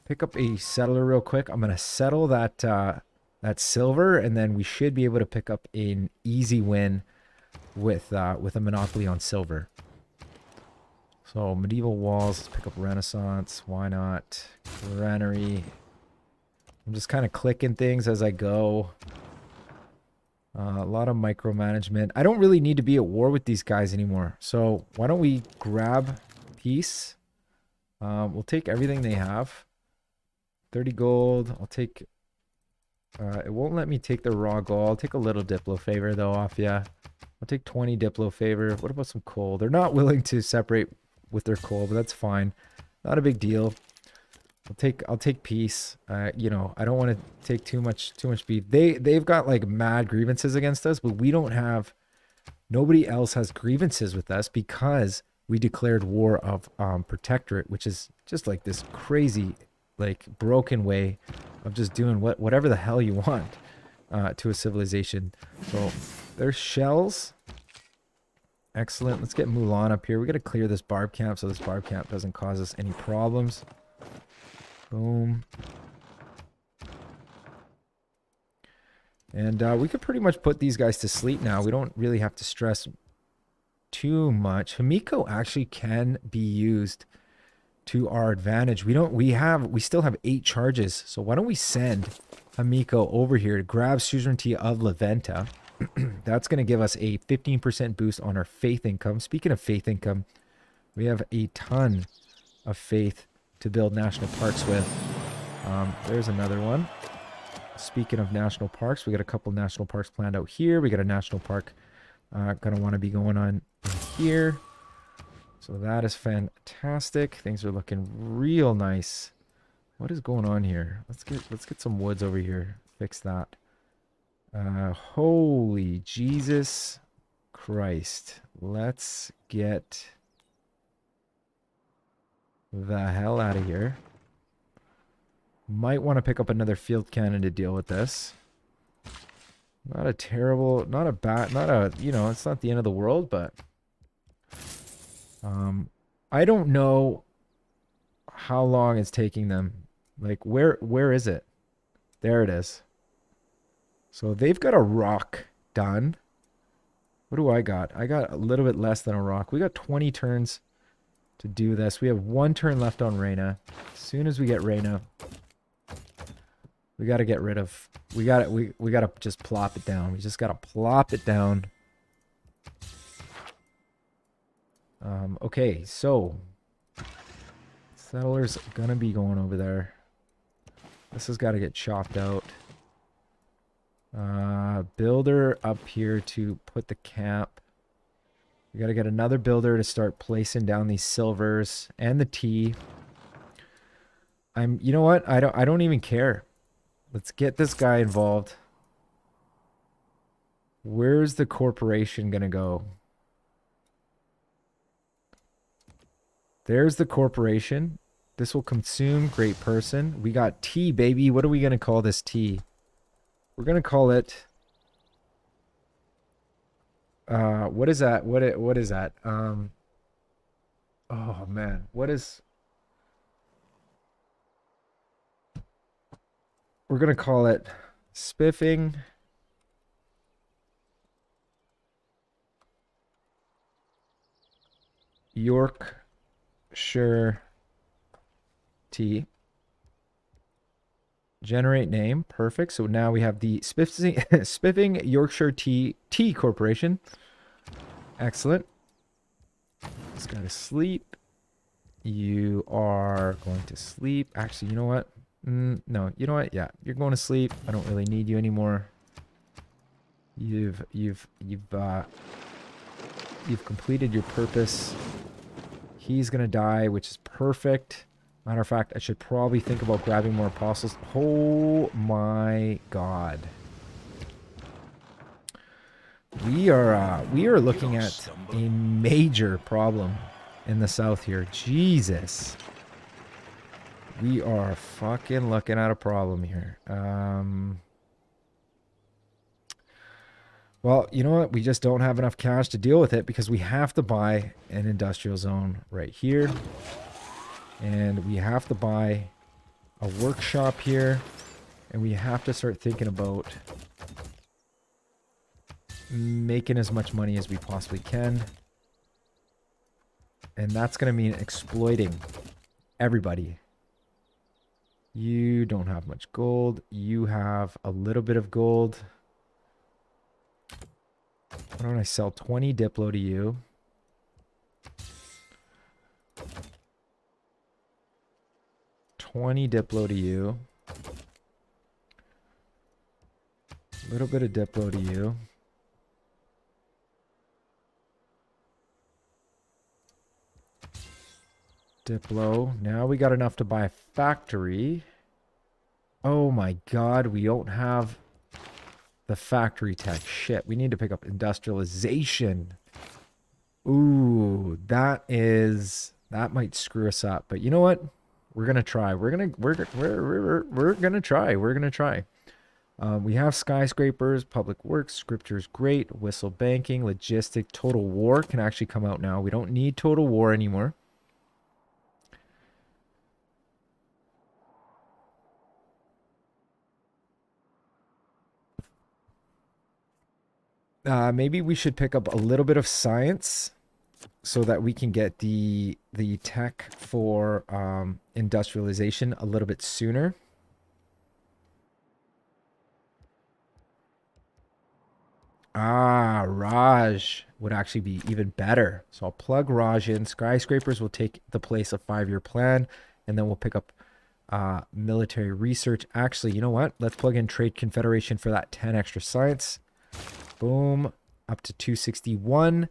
pick up a settler real quick. I'm going to settle that that silver, and then we should be able to pick up an easy win with a monopoly on silver. So medieval walls, let's pick up Renaissance. Why not? Granary. I'm just kind of clicking things as I go. A lot of micromanagement. I don't really need to be at war with these guys anymore. So why don't we grab peace? We'll take everything they have. 30 gold. I'll take... it won't let me take the raw gold. I'll take a little Diplo favor though off ya. I'll take 20 Diplo favor. What about some coal? They're not willing to separate with their coal, but that's fine. Not a big deal. I'll take peace. You know, I don't want to take too much beef. They've got like mad grievances against us, but we don't have... Nobody else has grievances with us because we declared war of protectorate, which is just like this crazy, like broken way of just doing whatever the hell you want to a civilization. So there's shells. Excellent. Let's get Mulan up here. We got to clear this barb camp so this barb camp doesn't cause us any problems. Boom. And we could pretty much put these guys to sleep now. We don't really have to stress too much. Himiko actually can be used to our advantage. We still have 8 charges. So why don't we send Himiko over here to grab suzerainty of Leventa. That's going to give us a 15% boost on our faith income. Speaking of faith income, we have a ton of faith to build national parks with. There's another one. Speaking of national parks, we got a couple national parks planned out here. We got a national park gonna want to be going on in here. So that is fantastic. Things are looking real nice. What is going on here? Let's get some woods over here. Fix that. Holy Jesus Christ. Let's get the hell out of here. Might want to pick up another field cannon to deal with this. Not a terrible, not a bad, not a, you know, it's not the end of the world, but I don't know how long it's taking them. Like, where is it? There it is. So they've got a rock done. What do I got? I got a little bit less than a rock. We got 20 turns to do this. We have 1 turn left on Reyna. As soon as we get Reyna, we got to get rid of... we got to just plop it down. We just got to plop it down. Okay, so... Settler's gonna be going over there. This has got to get chopped out. Builder up here to put the camp. We got to get another builder to start placing down these silvers and the tea. You know what? I don't even care. Let's get this guy involved. Where's the corporation gonna go? There's the corporation. This will consume. Great person. We got tea, baby. What are we gonna call this tea? We're gonna call it... what is that? What is that? Oh man, what is... We're gonna call it Spiffing Yorkshire tea. Generate name. Perfect. So now we have the Spiffing Yorkshire Tea Corporation. Excellent. This guy to sleep. You are going to sleep. Actually, you know what? No, you know what? Yeah, you're going to sleep. I don't really need you anymore. You've completed your purpose. He's gonna die, which is perfect. Matter of fact, I should probably think about grabbing more apostles. Oh my god. We are looking at a major problem in the south here. Jesus. We are fucking looking at a problem here. Well, you know what? We just don't have enough cash to deal with it because we have to buy an industrial zone right here. And we have to buy a workshop here. And we have to start thinking about making as much money as we possibly can. And that's going to mean exploiting everybody. You don't have much gold. You have a little bit of gold. Why don't I sell 20 Diplo to you? $20 Diplo to you. A little bit of Diplo to you. Diplo. Now we got enough to buy a factory. Oh my god, we don't have the factory tech. Shit, we need to pick up industrialization. Ooh, that might screw us up. But you know what? We're gonna try. We're gonna try. We have skyscrapers, public works, scriptures, great, whistle banking, logistic, total war can actually come out now. We don't need total war anymore. Maybe we should pick up a little bit of science so that we can get the tech for industrialization a little bit sooner. Raj would actually be even better. So I'll plug Raj in. Skyscrapers will take the place of 5-year plan, and then we'll pick up military research. Actually, you know what? Let's plug in Trade Confederation for that 10 extra science. Boom. Up to 261.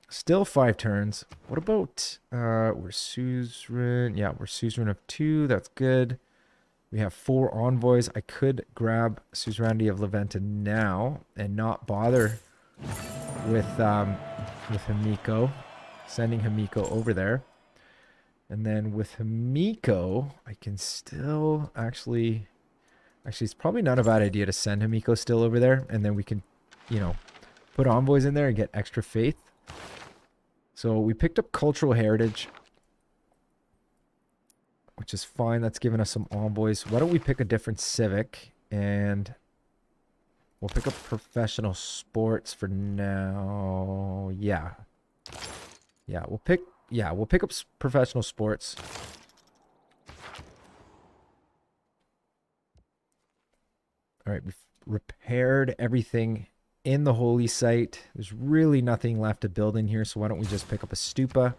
Still 5 turns. What about we're suzerain? Yeah, we're suzerain of 2. That's good. We have 4 envoys. I could grab suzerainty of Leventa now and not bother with Himiko, sending Himiko over there. And then with Himiko, I can still actually, it's probably not a bad idea to send Himiko still over there, and then we can, you know, put envoys in there and get extra faith. So we picked up cultural heritage. which is fine. That's giving us some envoys. Why don't we pick a different civic, and we'll pick up professional sports for now. Yeah, we'll pick up professional sports. All right, we've repaired everything in the holy site. There's really nothing left to build in here, so why don't we just pick up a stupa?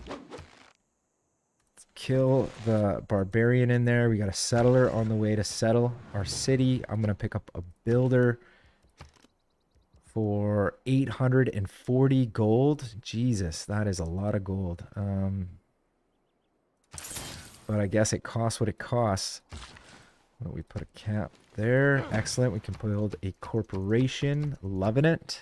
Let's kill the barbarian in there. We got a settler on the way to settle our city. I'm going to pick up a builder for 840 gold. Jesus, that is a lot of gold. But I guess it costs what it costs. Why don't we put a cap there? Excellent. We can build a corporation. Loving it.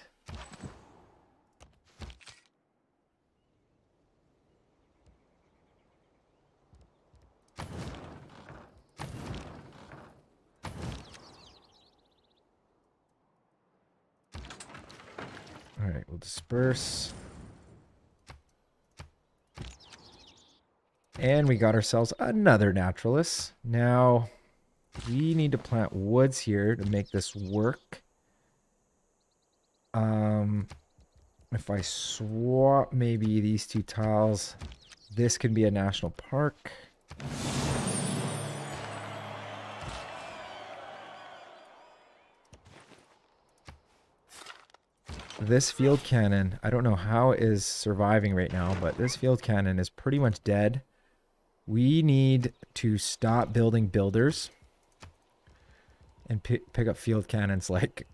All right, we'll disperse. And we got ourselves another naturalist. Now, we need to plant woods here to make this work. If I swap maybe these two tiles, this can be a national park. This field cannon, I don't know how it is surviving right now, but this field cannon is pretty much dead. We need to stop building builders and pick up field cannons like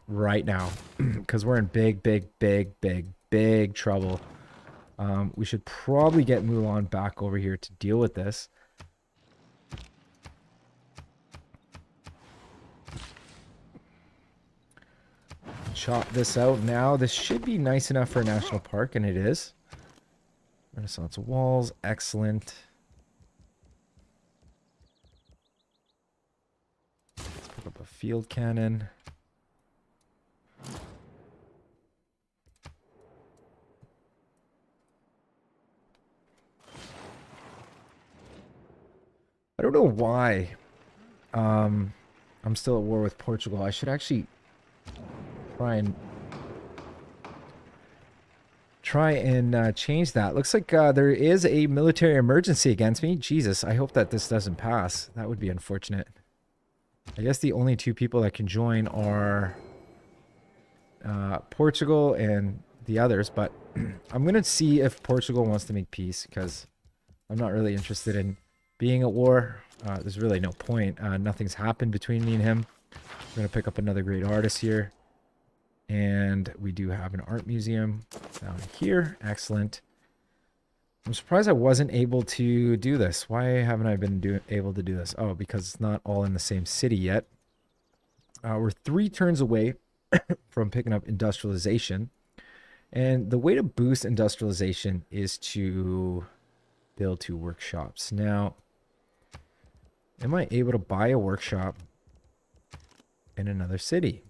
right now, because we're in big trouble. We should probably get Mulan back over here to deal with this. Chop this out now. This should be nice enough for a national park, and it is. Renaissance walls, excellent. Let's pick up a field cannon. I don't know why I'm still at war with Portugal. I should actually try and change that. Looks like there is a military emergency against me. Jesus, I hope that this doesn't pass. That would be unfortunate. I guess the only two people that can join are Portugal and the others, but I'm going to see if Portugal wants to make peace, because I'm not really interested in being at war. There's really no point. Nothing's happened between me and him. I'm going to pick up another great artist here. And we do have an art museum down here. Excellent. I'm surprised I wasn't able to do this. Why haven't I been able to do this? Oh, because it's not all in the same city yet. We're 3 turns away from picking up industrialization. And the way to boost industrialization is to build 2 workshops. Now, am I able to buy a workshop in another city?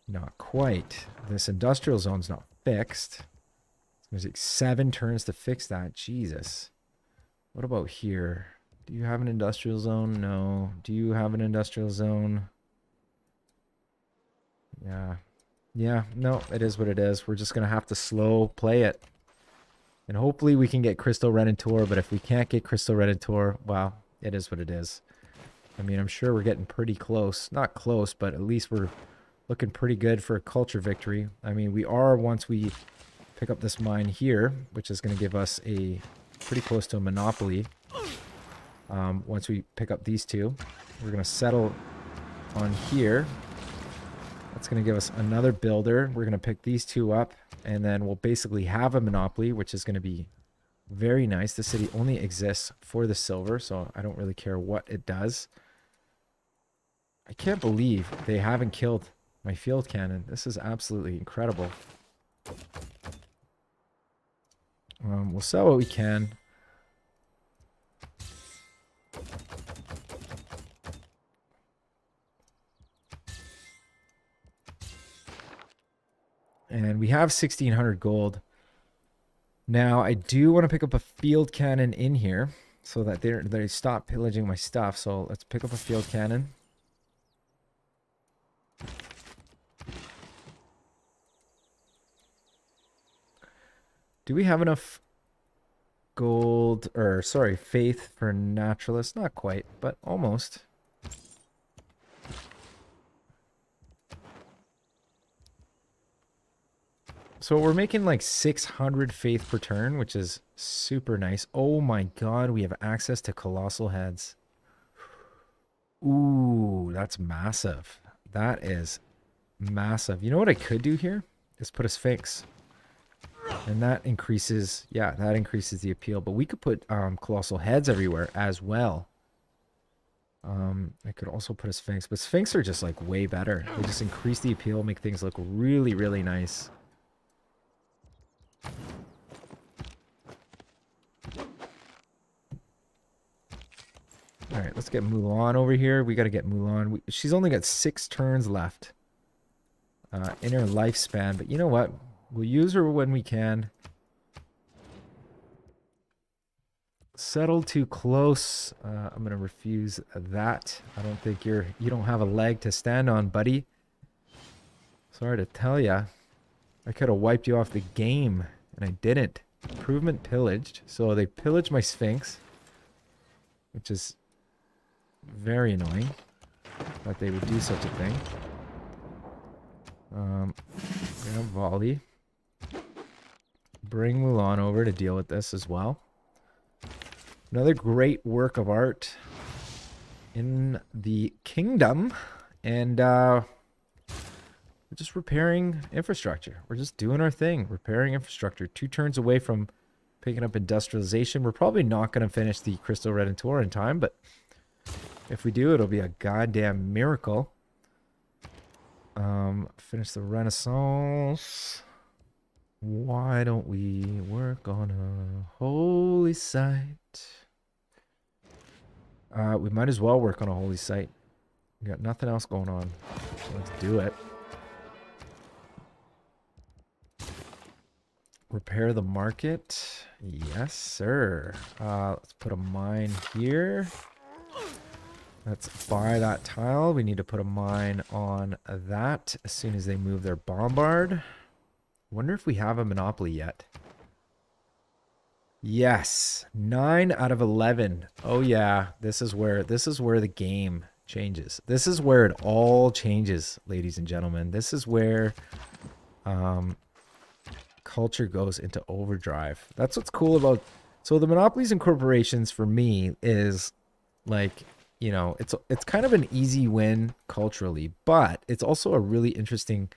Not quite. This industrial zone's not fixed. It's going to take 7 turns to fix that. Jesus. What about here? Do you have an industrial zone? No. Do you have an industrial zone? Yeah. Yeah, no, it is what it is. We're just going to have to slow play it. And hopefully we can get Crystal Redentor, but if we can't get Crystal Redentor, well, it is what it is. I mean, I'm sure we're getting pretty close. Not close, but at least we're looking pretty good for a culture victory. I mean, we are, once we pick up this mine here, which is going to give us a pretty close to a monopoly. Once we pick up these 2, we're going to settle on here. That's going to give us another builder. We're going to pick these 2 up, and then we'll basically have a monopoly, which is going to be very nice. The city only exists for the silver, so I don't really care what it does. I can't believe they haven't killed my field cannon. This is absolutely incredible. We'll sell what we can. And we have 1,600 gold. Now, I do want to pick up a field cannon in here so that they stop pillaging my stuff. So let's pick up a field cannon. Do we have enough gold, or sorry, faith for naturalists? Not quite, but almost. So we're making like 600 faith per turn, which is super nice. Oh my god, we have access to colossal heads. Ooh, that's massive. That is massive. You know what I could do here? Is put a Sphinx. And that increases, yeah, that increases the appeal. But we could put colossal heads everywhere as well. I could also put a Sphinx. But Sphinx are just like way better. They just increase the appeal, make things look really, really nice. Alright, let's get Mulan over here. We got to get Mulan. She's only got 6 turns left in her lifespan. But you know what? We'll use her when we can. Settle too close. I'm going to refuse that. I don't think you don't have a leg to stand on, buddy. Sorry to tell ya. I could have wiped you off the game, and I didn't. Improvement pillaged. So they pillaged my Sphinx, which is very annoying that they would do such a thing. Gonna volley. Bring Mulan over to deal with this as well. Another great work of art in the kingdom. And we're just repairing infrastructure. We're just doing our thing. Repairing infrastructure. 2 turns away from picking up industrialization. We're probably not going to finish the Crystal Redentor in time, but if we do, it'll be a goddamn miracle. Finish the Renaissance. Why don't we work on a holy site? We might as well work on a holy site. We got nothing else going on. So let's do it. Repair the market. Yes, sir. Let's put a mine here. Let's buy that tile. We need to put a mine on that as soon as they move their bombard. Wonder if we have a monopoly yet. Yes, 9 out of 11. Oh yeah, this is where the game changes. This is where it all changes, ladies and gentlemen. This is where culture goes into overdrive. That's what's cool about. So the monopolies and corporations for me is like, you know, it's kind of an easy win culturally, but it's also a really interesting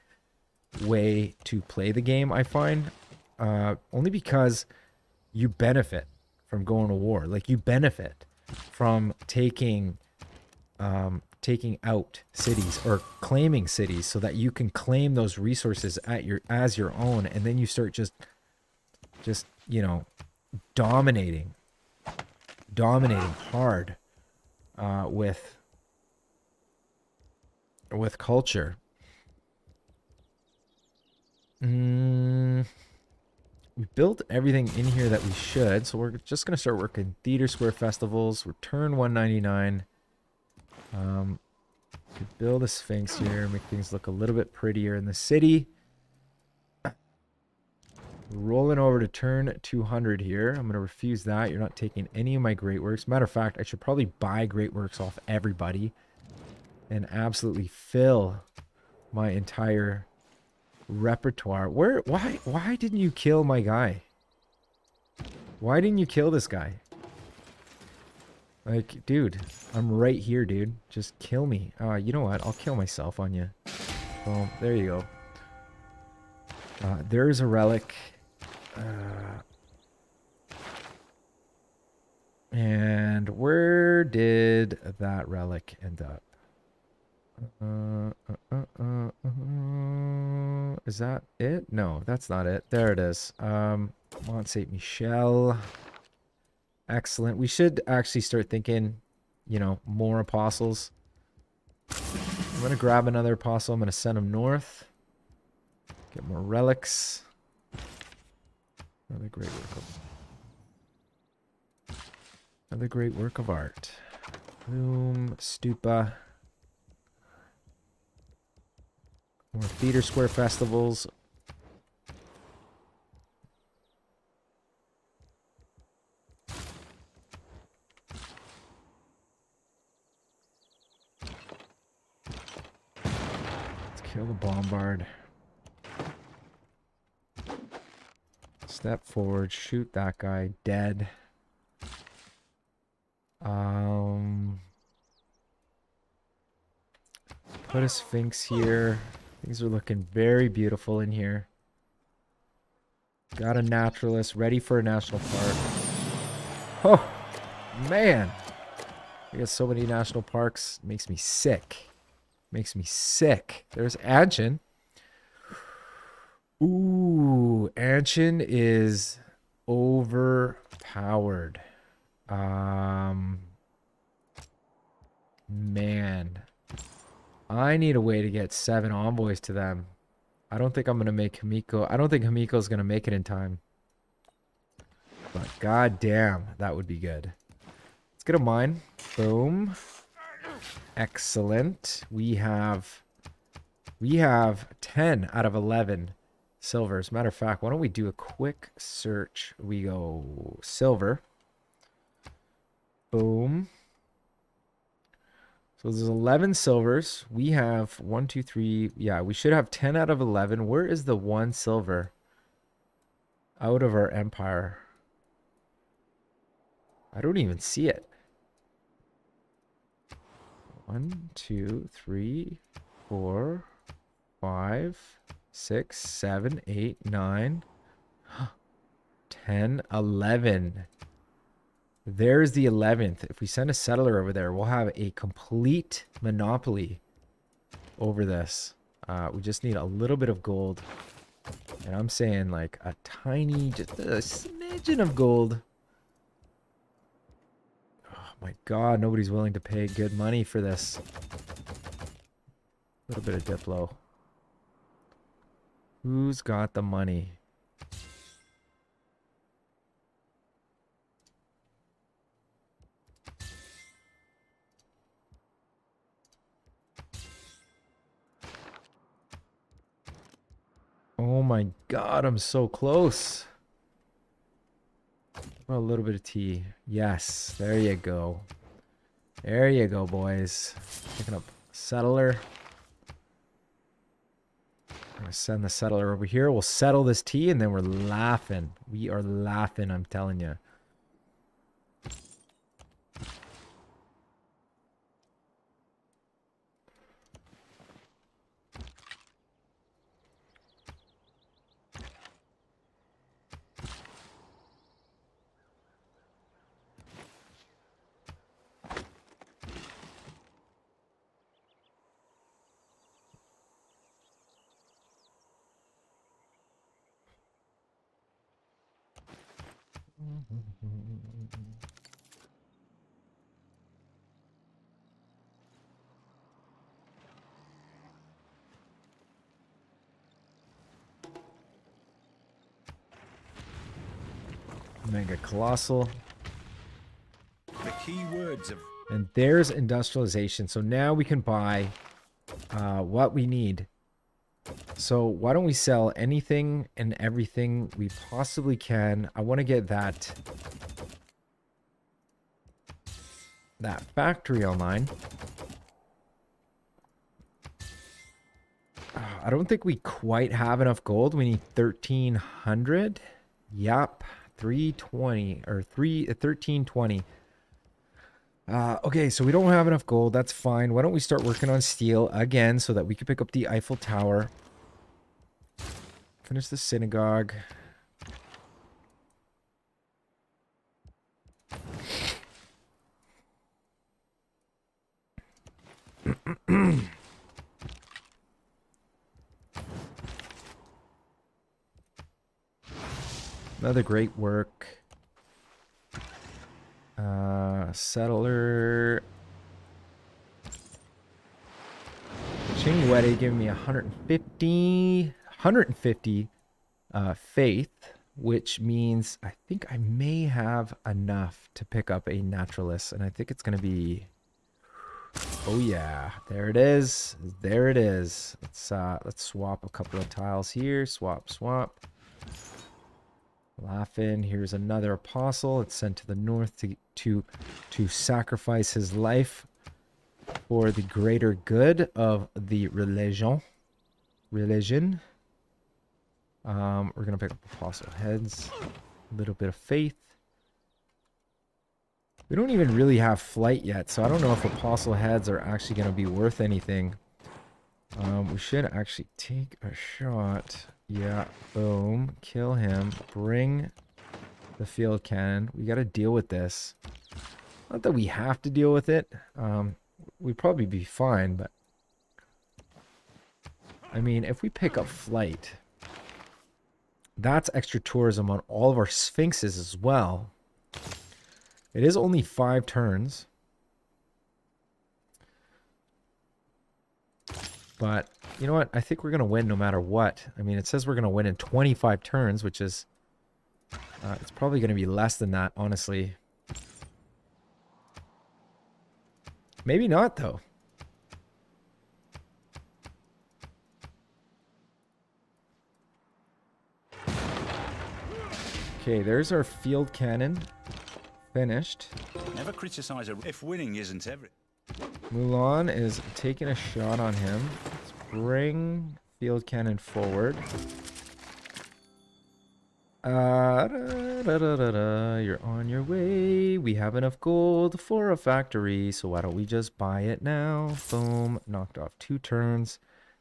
way to play the game, I find. Only because you benefit from going to war. Like, you benefit from taking out cities or claiming cities so that you can claim those resources as your own, and then you start just you know, dominating hard with culture. We built everything in here that we should, so we're just gonna start working Theater Square festivals. Return 199. Could build a Sphinx here, make things look a little bit prettier in the city. Rolling over to turn 200 here. I'm gonna refuse that. You're not taking any of my great works. Matter of fact, I should probably buy great works off everybody and absolutely fill my entire repertoire. Why didn't you kill my guy? Why didn't you kill this guy? Like, dude, I'm right here, dude. Just kill me. You know what? I'll kill myself on you. Well, there you go. There's a relic. And where did that relic end up? Is that it? No, that's not it. There it is. Mont Saint Michel. Excellent. We should actually start thinking, you know, more apostles. I'm going to grab another apostle. I'm going to send him north. Get more relics. Another great work of art. Boom, stupa. More theater square festivals. Let's kill the bombard. Step forward, shoot that guy dead. Put a Sphinx here. Things are looking very beautiful in here. Got a naturalist ready for a national park. Oh, man. We got so many national parks. Makes me sick. Makes me sick. There's Anshin. Ooh, Anshin is overpowered. Man. I need a way to get 7 envoys to them. I don't think I'm going to make Himiko. I don't think Himiko's going to make it in time. But goddamn, that would be good. Let's get a mine. Boom. Excellent. We have 10 out of 11 silvers. Matter of fact, why don't we do a quick search? We go silver. Boom. So there's 11 silvers. We have 1, 2, 3. Yeah, we should have 10 out of 11. Where is the 1 silver out of our empire? I don't even see it. 1, 2, 3, 4, 5, 6, 7, 8, 9, 10, 11. There's the 11th. If we send a settler over there, we'll have a complete monopoly over this. We just need a little bit of gold. And I'm saying like a tiny, just a smidgen of gold. Oh my god, nobody's willing to pay good money for this. A little bit of Diplo. Who's got the money? Oh my god, I'm so close. A little bit of tea. Yes, there you go. There you go, boys. Picking up settler. I'm gonna send the settler over here. We'll settle this tea and then we're laughing. We are laughing, I'm telling you. Mega Colossal. The key words of... And there's industrialization. So now we can buy what we need. So why don't we sell anything and everything we possibly can. I want to get that factory online. I don't think we quite have enough gold. We need 1,300. Yup. 320 or 1320. Okay, so we don't have enough gold. That's fine. Why don't we start working on steel again so that we can pick up the Eiffel Tower. Finish the synagogue. Another great work. Settler. Chingwede giving me 150 faith. which means I think I may have enough to pick up a naturalist, and I think it's going to be, oh yeah, there it is. There it is. Let's swap a couple of tiles here. Swap. Laughing. Here's another apostle. It's sent to the north to sacrifice his life for the greater good of the religion. We're gonna pick up apostle heads. A little bit of faith. We don't even really have flight yet, so I don't know if apostle heads are actually gonna be worth anything. We should actually take a shot. Yeah, boom. Kill him. Bring the field cannon. We got to deal with this. Not that we have to deal with it. We'd probably be fine, but... I mean, if we pick up flight, that's extra tourism on all of our Sphinxes as well. It is only 5 turns. But, you know what? I think we're going to win no matter what. I mean, it says we're going to win in 25 turns, which is... it's probably going to be less than that, honestly. Maybe not, though. Okay, there's our field cannon. Finished. Never criticize if winning isn't every... Mulan is taking a shot on him. Let's bring field cannon forward. You're on your way. We have enough gold for a factory, so why don't we just buy it now? Boom. Knocked off 2 turns.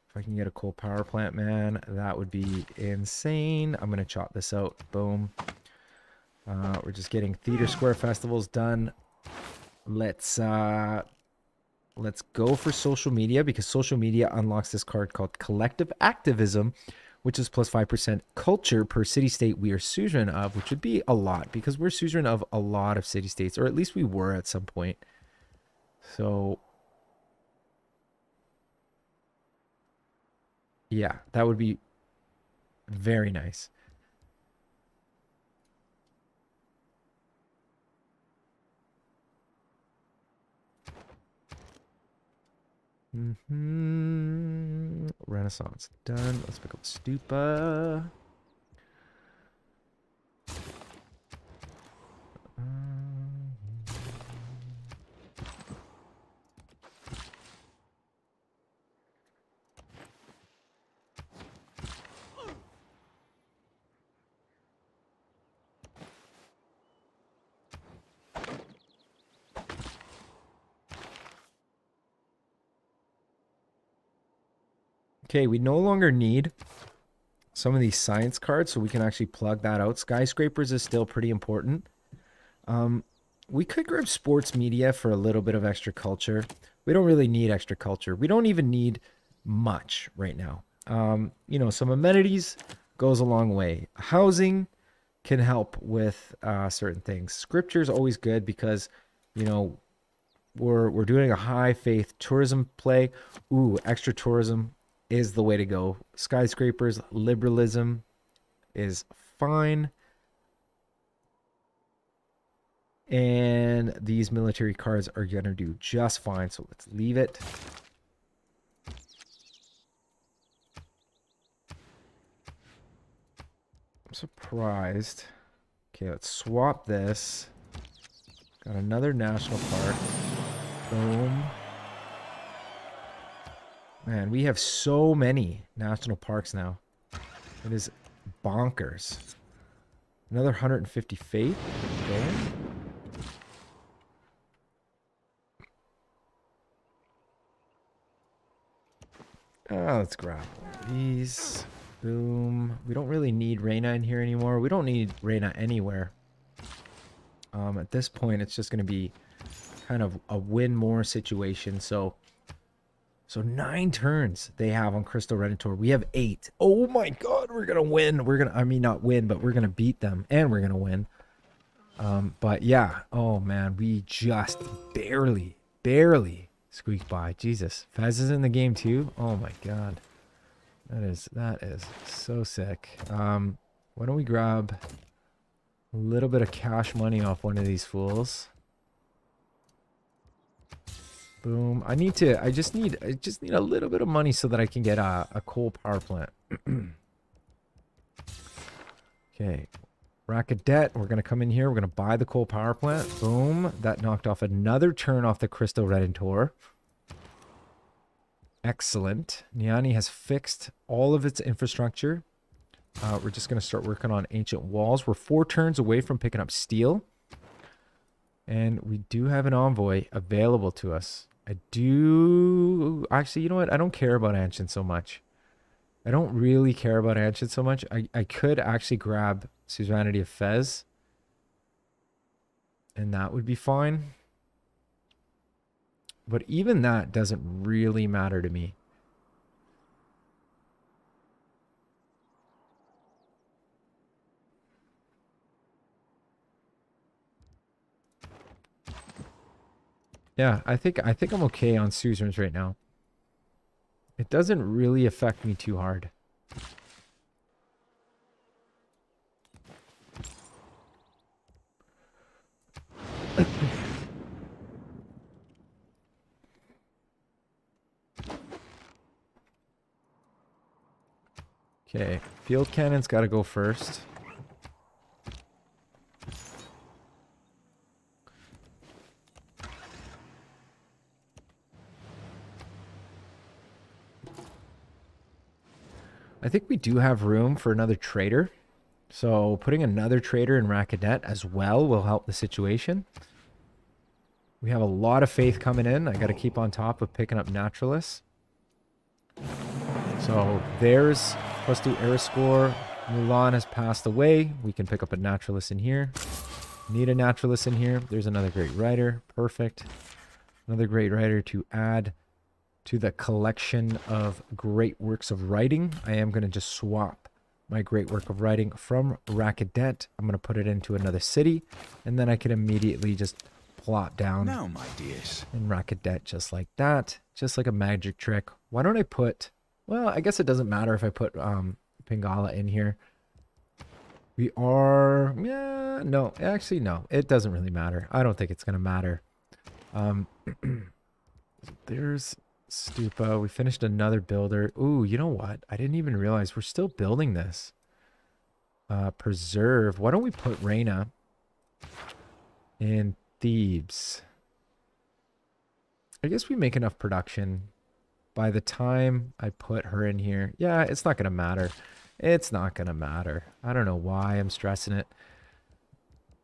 If I can get a coal power plant, man, that would be insane. I'm going to chop this out. Boom. We're just getting Theater Square festivals done. Let's go for social media, because social media unlocks this card called Collective Activism, which is plus 5% culture per city-state we are suzerain of, which would be a lot, because we're suzerain of a lot of city-states, or at least we were at some point. So, yeah, that would be very nice. Renaissance done. Let's pick up Stupa. Okay, we no longer need some of these science cards, so we can actually plug that out. Skyscrapers is still pretty important. We could grab sports media for a little bit of extra culture. We don't really need extra culture. We don't even need much right now. You know, some amenities goes a long way. Housing can help with certain things. Scripture is always good because, you know, we're doing a high faith tourism play. Ooh, extra tourism is the way to go. Skyscrapers, liberalism is fine. And these military cards are going to do just fine. So let's leave it. I'm surprised. Okay, let's swap this. Got another national park. Boom. Man, we have so many national parks now. It is bonkers. Another 150 faith. Okay. Let's grab these. Boom. We don't really need Reina in here anymore. We don't need Reina anywhere. At this point, it's just going to be kind of a win more situation. So 9 turns they have on Crystal Renator. We have 8. Oh my god, we're gonna win. I mean, not win, but we're gonna beat them, and we're gonna win. But yeah, oh man, we just barely squeaked by. Jesus, Fez is in the game too. Oh my god, that is so sick. We're Why don't we grab a little bit of cash money off one of these fools? Boom. I just need a little bit of money so that I can get a coal power plant. Okay. Rack of debt. We're going to come in here. We're going to buy the coal power plant. Boom. That knocked off another turn off the Crystal Redentor. Excellent. Niani has fixed all of its infrastructure. We're just going to start working on ancient walls. We're 4 turns away from picking up steel. And we do have an envoy available to us. Actually, you know what? I don't care about ancient so much. I don't really care about ancient so much. I could actually grab Suzerainty of Fez. And that would be fine. But even that doesn't really matter to me. Yeah, I think I'm okay on suzerains right now. It doesn't really affect me too hard. Okay, field cannon's got to go first. I think we do have room for another trader. So putting another trader in Rackadet as well will help the situation. We have a lot of faith coming in. I got to keep on top of picking up Naturalists. So there's plus 2 air score. Mulan has passed away. We can pick up a Naturalist in here. Need a Naturalist in here. There's another great writer. Perfect. Another great writer to add to the collection of great works of writing. I am going to just swap my great work of writing from Rackadet. I'm going to put it into another city, and then I can immediately just plop down Now, my dears, in Rackadet just like that, just like a magic trick. Why don't I put, well, I guess it doesn't matter if I put Pingala in here. We are, yeah, no, actually, no, it doesn't really matter. I don't think it's going to matter. There's Stupa. We finished another builder. Ooh, you know what? I didn't even realize we're still building this. Preserve. Why don't we put Reyna in Thebes? I guess we make enough production. By the time I put her in here, yeah, it's not going to matter. It's not going to matter. I don't know why I'm stressing it.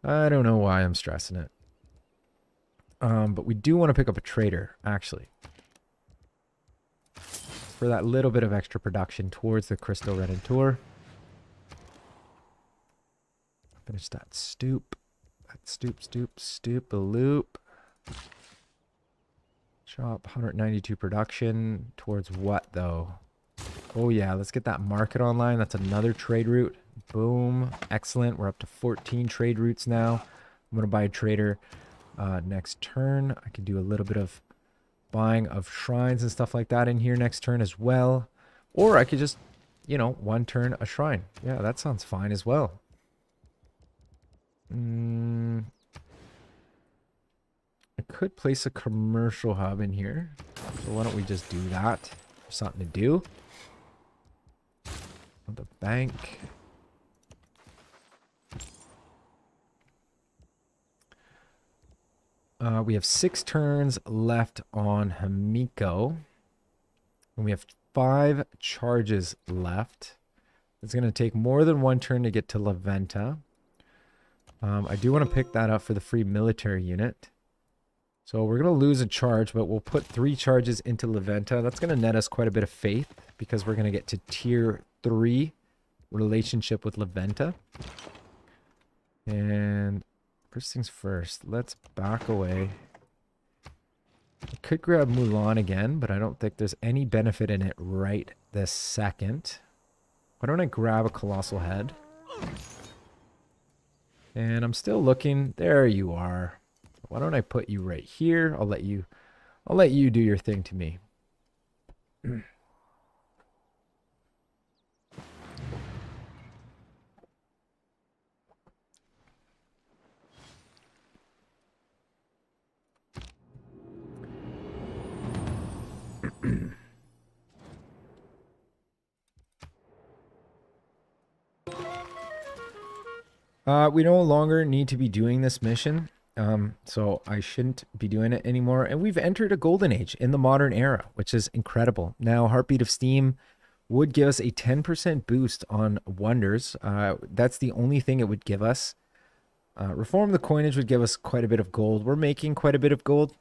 I don't know why I'm stressing it. But we do want to pick up a trader, actually, for that little bit of extra production towards the Crystal Redentor. Finish that stoop. That stoop a loop. Chop 192 production towards what though? Oh yeah, let's get that market online. That's another trade route. Boom. Excellent. We're up to 14 trade routes now. I'm going to buy a trader next turn. I can do a little bit of buying of shrines and stuff like that in here next turn as well. Or I could just, you know, one turn a shrine. Yeah, that sounds fine as well. I could place a commercial hub in here. So why don't we just do that? There's something to do. The bank. We have 6 turns left on Hamiko. And we have 5 charges left. It's going to take more than 1 turn to get to La Venta. I do want to pick that up for the free military unit. So we're going to lose a charge, but we'll put 3 charges into La Venta. That's going to net us quite a bit of faith because we're going to get to tier 3 relationship with La Venta. And first things first, let's back away. I could grab Mulan again, but I don't think there's any benefit in it right this second. Why don't I grab a Colossal Head? And I'm still looking. There you are. Why don't I put you right here? I'll let you do your thing to me. We no longer need to be doing this mission, so I shouldn't be doing it anymore. And we've entered a golden age in the modern era, which is incredible. Now, Heartbeat of Steam would give us a 10% boost on wonders. That's the only thing it would give us. Reform the coinage would give us quite a bit of gold. We're making quite a bit of gold,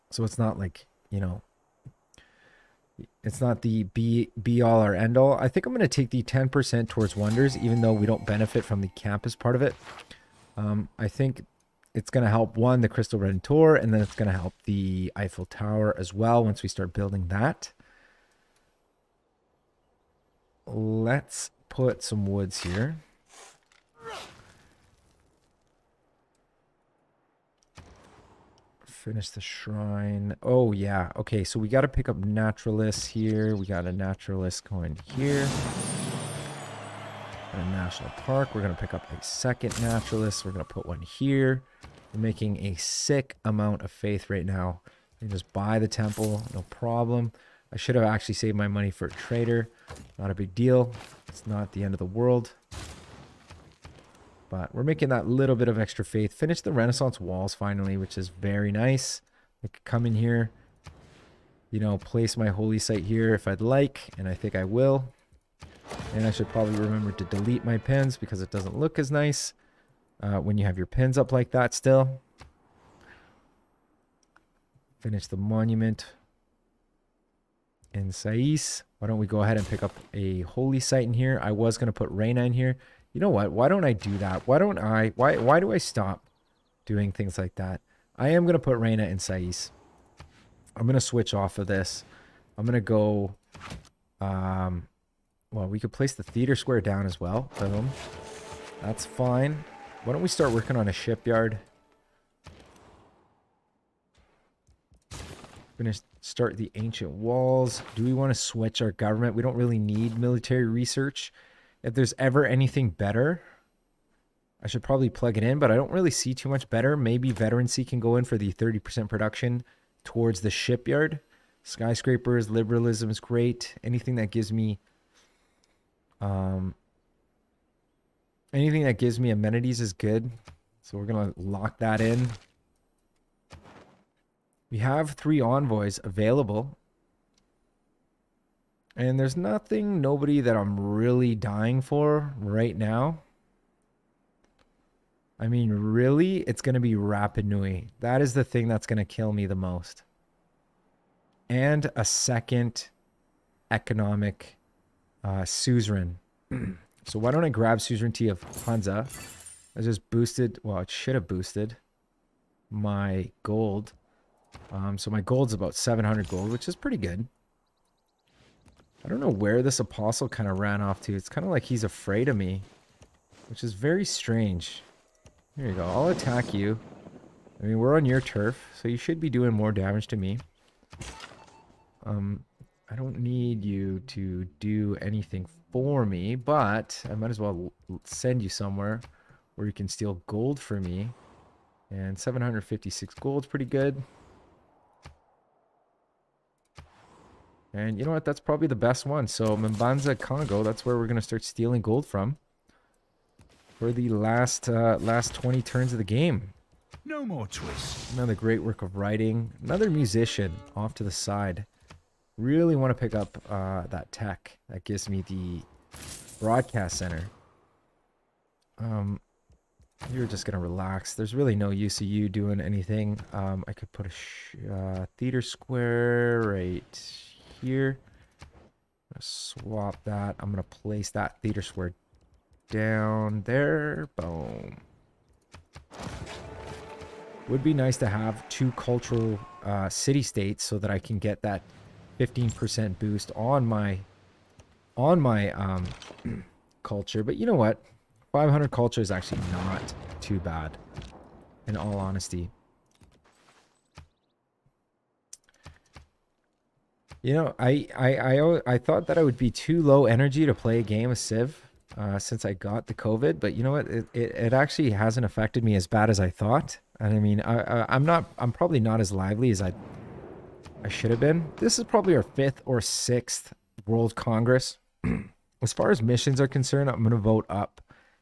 so it's not like, you know, it's not the be all or end all. I think I'm going to take the 10% towards wonders, even though we don't benefit from the campus part of it. I think it's going to help, one, the Crystal Redentor, and then it's going to help the Eiffel Tower as well once we start building that. Let's put some woods here. Finish the shrine. Oh, yeah. Okay, so we got to pick up naturalists here. We got a naturalist going here. Got a national park. We're going to pick up a second naturalist. We're going to put one here. We're making a sick amount of faith right now. You can just buy the temple, no problem. I should have actually saved my money for a trader. Not a big deal. It's not the end of the world. But we're making that little bit of extra faith. Finish the Renaissance walls finally, which is very nice. I could come in here, you know, place my holy site here if I'd like, and I think I will. And I should probably remember to delete my pins because it doesn't look as nice when you have your pins up like that still. Finish the monument in Sais. Why don't we go ahead and pick up a holy site in here? I was going to put Reina in here. You know what? Why don't I do that? Why do I stop doing things like that? I am going to put Reina in Sais. I'm going to switch off of this. I'm going to go, well, we could place the theater square down as well. Boom. That's fine. Why don't we start working on a shipyard? Start the ancient walls. Do we want to switch our government? We don't really need military research. If there's ever anything better, I should probably plug it in, but I don't really see too much better. Maybe veterancy can go in for the 30% production towards the shipyard. Skyscrapers, liberalism is great. Anything that gives me amenities is good. So we're going to lock that in. We have 3 envoys available. And there's nobody that I'm really dying for right now. I mean, really, it's going to be Rapa Nui. That is the thing that's going to kill me the most. And a second economic suzerain. So why don't I grab suzerainty of Hansa? I just boosted, well, it should have boosted my gold. So my gold's about 700 gold, which is pretty good. I don't know where this apostle kind of ran off to. It's kind of like he's afraid of me, which is very strange. Here you go. I'll attack you. I mean, we're on your turf, so you should be doing more damage to me. I don't need you to do anything for me, but I might as well send you somewhere where you can steal gold for me. And 756 gold's pretty good. And you know what? That's probably the best one. So Mbanza Congo, that's where we're going to start stealing gold from for the last 20 turns of the game. No more twists. Another great work of writing. Another musician off to the side. Really want to pick up that tech. That gives me the broadcast center. You're just going to relax. There's really no use of you doing anything. I could put a theater square right here. I'm gonna swap that. I'm gonna place that theater square down there. Boom. Would be nice to have 2 cultural city states so that I can get that 15% boost on my culture. But you know what? 500 culture is actually not too bad, in all honesty. You know, I thought that I would be too low energy to play a game of Civ since I got the COVID, but you know what? It actually hasn't affected me as bad as I thought. And I mean, I'm probably not as lively as I should have been. This is probably our 5th or 6th World Congress. As far as missions are concerned, I'm going to vote up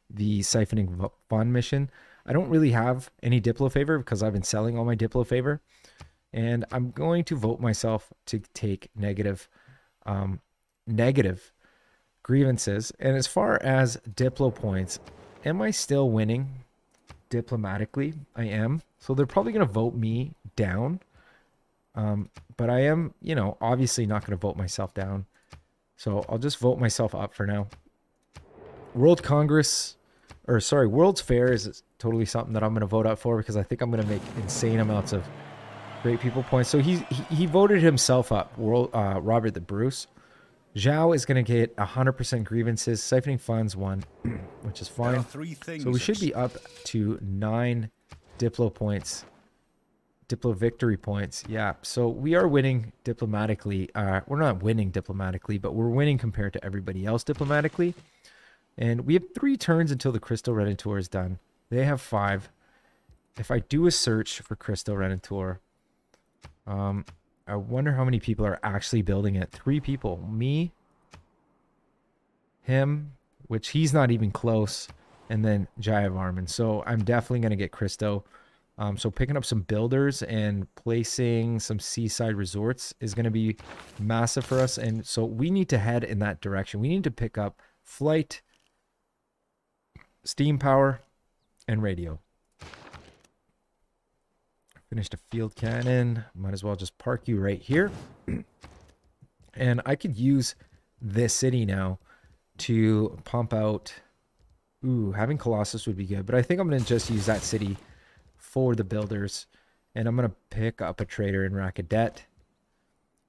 the siphoning fund mission. I don't really have any Diplo favor because I've been selling all my Diplo favor. And I'm going to vote myself to take negative grievances. And as far as Diplo points, am I still winning diplomatically? I am. So they're probably going to vote me down. But I am, you know, obviously not going to vote myself down. So I'll just vote myself up for now. World's Fair is totally something that I'm going to vote up for because I think I'm going to make insane amounts of great people points. So he voted himself up, Robert the Bruce. Zhao is going to get 100% grievances. Siphoning funds 1, which is fine. So we should be up to 9 Diplo points. Diplo victory points. Yeah, so we are winning diplomatically. We're not winning diplomatically, but we're winning compared to everybody else diplomatically. And we have 3 turns until the Crystal Redentor is done. They have 5. If I do a search for Crystal Redentor, I wonder how many people are actually building it. 3 people. Me, him, which he's not even close, and then Jayavarman. So I'm definitely going to get Christo. So picking up some builders and placing some seaside resorts is going to be massive for us. And so we need to head in that direction. We need to pick up flight, steam power, and radio. Finished a field cannon. Might as well just park you right here. And I could use this city now to pump out. Ooh, having Colossus would be good. But I think I'm going to just use that city for the builders. And I'm going to pick up a trader in Rakadet.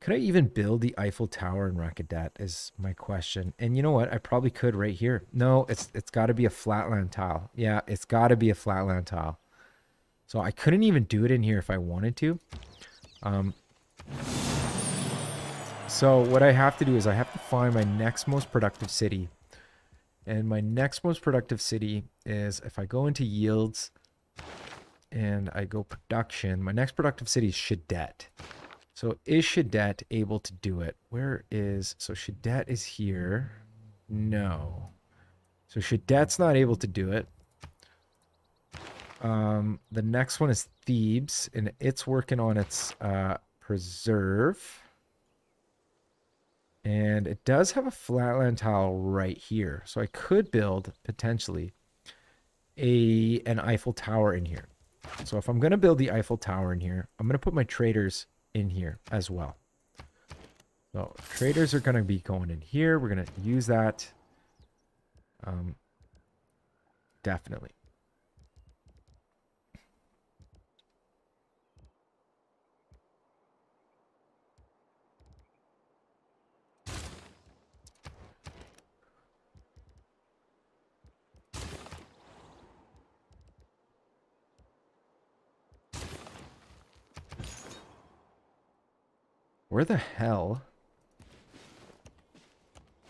Could I even build the Eiffel Tower in Rakadet is my question. And you know what? I probably could right here. No, it's got to be a flatland tile. Yeah, it's got to be a flatland tile. So I couldn't even do it in here if I wanted to. So what I have to do is I have to find my next most productive city. And my next most productive city is if I go into yields and I go production, my next productive city is Shadet. So is Shadet able to do it? So Shadet is here. No. So Shadet's not able to do it. The next one is Thebes, and it's working on its preserve. And it does have a flatland tile right here. So I could build, potentially, an Eiffel Tower in here. So if I'm going to build the Eiffel Tower in here, I'm going to put my traders in here as well. So traders are going to be going in here. We're going to use that. Definitely. Where the hell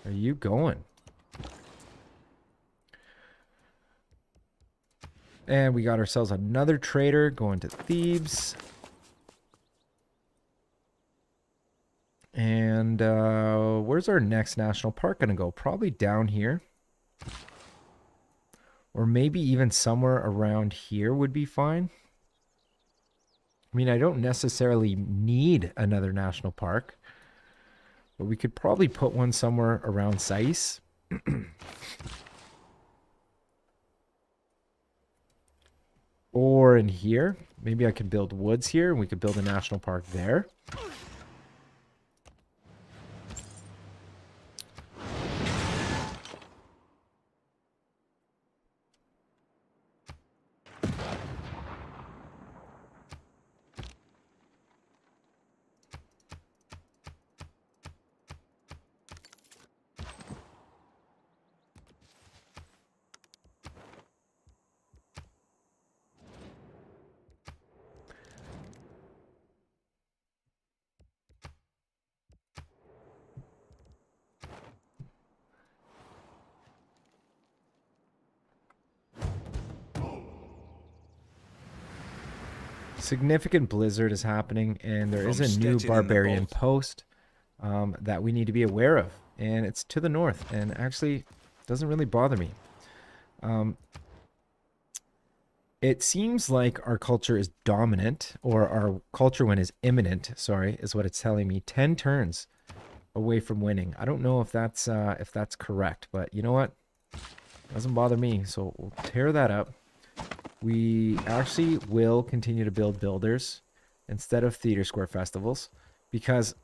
are you going? And we got ourselves another trader going to Thebes. And where's our next national park going to go? Probably down here. Or maybe even somewhere around here would be fine. I mean, I don't necessarily need another national park, but we could probably put one somewhere around Sais. Or in here. Maybe I could build woods here and we could build a national park there. Significant blizzard is happening, and there is a new barbarian post that we need to be aware of, and it's to the north, and actually doesn't really bother me. It seems like our culture is dominant, or our culture win is imminent, sorry, is what it's telling me. 10 turns away from winning. I don't know if that's correct, but you know what? Doesn't bother me, so we'll tear that up. We actually will continue to build builders instead of theater square festivals, because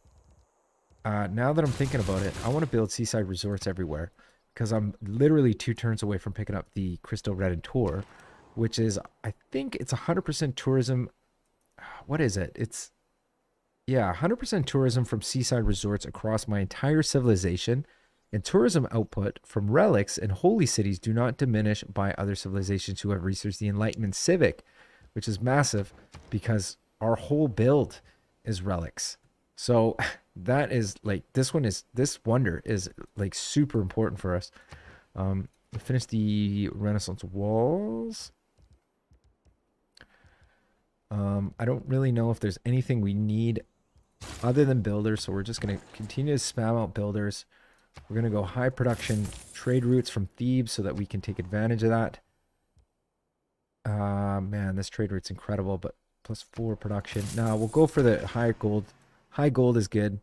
now that I'm thinking about it, I want to build seaside resorts everywhere, because I'm literally 2 turns away from picking up the Crystal Redentor, which is, I think it's 100% tourism. What is it? It's, yeah, 100% tourism from seaside resorts across my entire civilization, and tourism output from relics and holy cities do not diminish by other civilizations who have researched the Enlightenment Civic, which is massive because our whole build is relics. So that is like, this wonder is like super important for us. We finished the Renaissance walls. I don't really know if there's anything we need other than builders, so we're just going to continue to spam out builders. We're going to go high production trade routes from Thebes so that we can take advantage of that. Man, this trade route's incredible, but +4 production. Now we'll go for the high gold. High gold is good.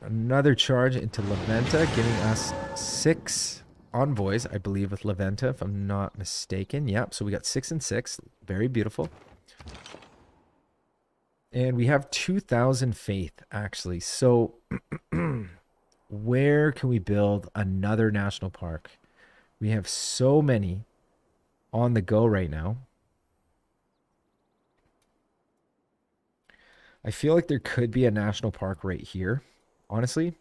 Another charge into Leventa, giving us 6 envoys, I believe, with Leventa, if I'm not mistaken. Yep, so we got 6 and 6. Very beautiful. And we have 2,000 faith, actually. So where can we build another national park? We have so many on the go right now. I feel like there could be a national park right here, honestly.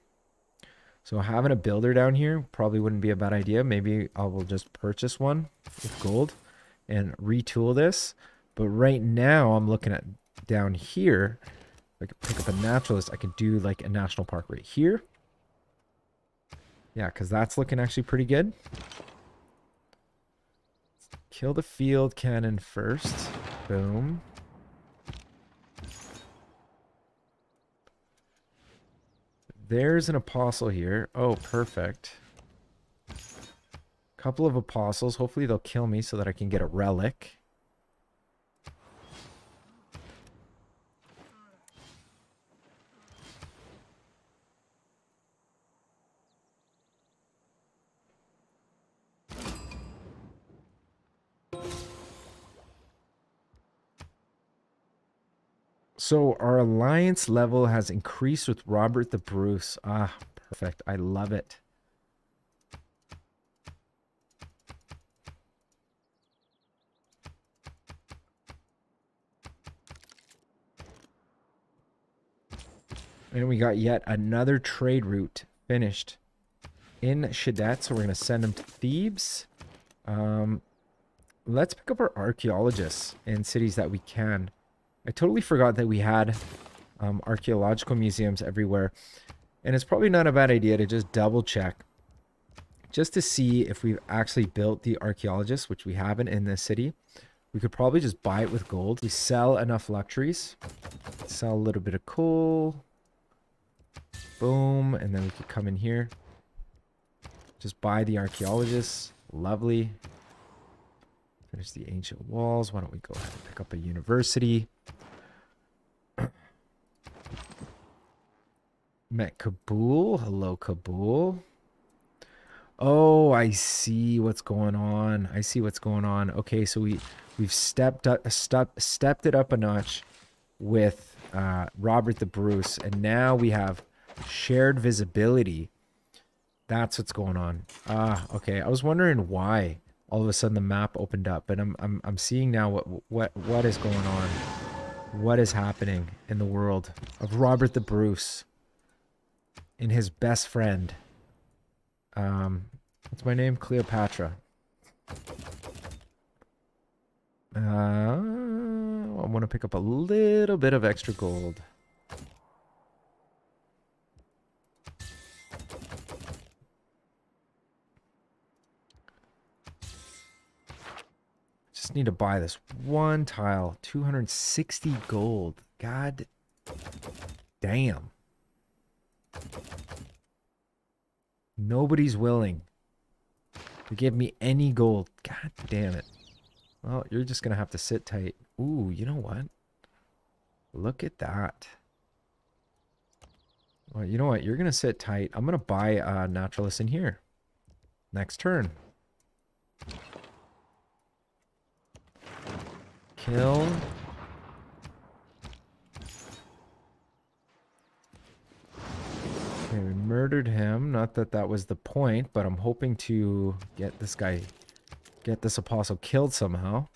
So having a builder down here probably wouldn't be a bad idea. Maybe I will just purchase one with gold and retool this. But right now I'm looking at down here. If I could pick up a naturalist, I could do like a national park right here. Yeah, because that's looking actually pretty good. Kill the field cannon first. Boom. There's an apostle here. Oh, perfect. Couple of apostles. Hopefully they'll kill me so that I can get a relic. So our alliance level has increased with Robert the Bruce. Ah, perfect. I love it. And we got yet another trade route finished in Shadet. So we're going to send them to Thebes. Let's pick up our archaeologists in cities that we can. I totally forgot that we had archaeological museums everywhere. And it's probably not a bad idea to just double check. Just to see if we've actually built the archaeologists, which we haven't in this city. We could probably just buy it with gold. We sell enough luxuries. Sell a little bit of coal. Boom. And then we could come in here. Just buy the archaeologists. Lovely. Finish the ancient walls. Why don't we go ahead and pick up a university? Met Kabul. Hello, Kabul. Oh, I see what's going on. I see what's going on. Okay, so we've stepped it up a notch with Robert the Bruce, and now we have shared visibility. That's what's going on. Okay. I was wondering why all of a sudden the map opened up, but I'm seeing now what is going on. What is happening in the world of Robert the Bruce and his best friend. What's my name? Cleopatra. I want to pick up a little bit of extra gold. Just need to buy this one tile. 260 gold. God damn. Nobody's willing to give me any gold. God damn it. Well, you're just going to have to sit tight. Ooh, you know what? Look at that. Well, you know what? You're going to sit tight. I'm going to buy a Naturalist in here. Next turn. Kill. Okay, we murdered him. Not that that was the point, but I'm hoping to get this guy, get this apostle killed somehow.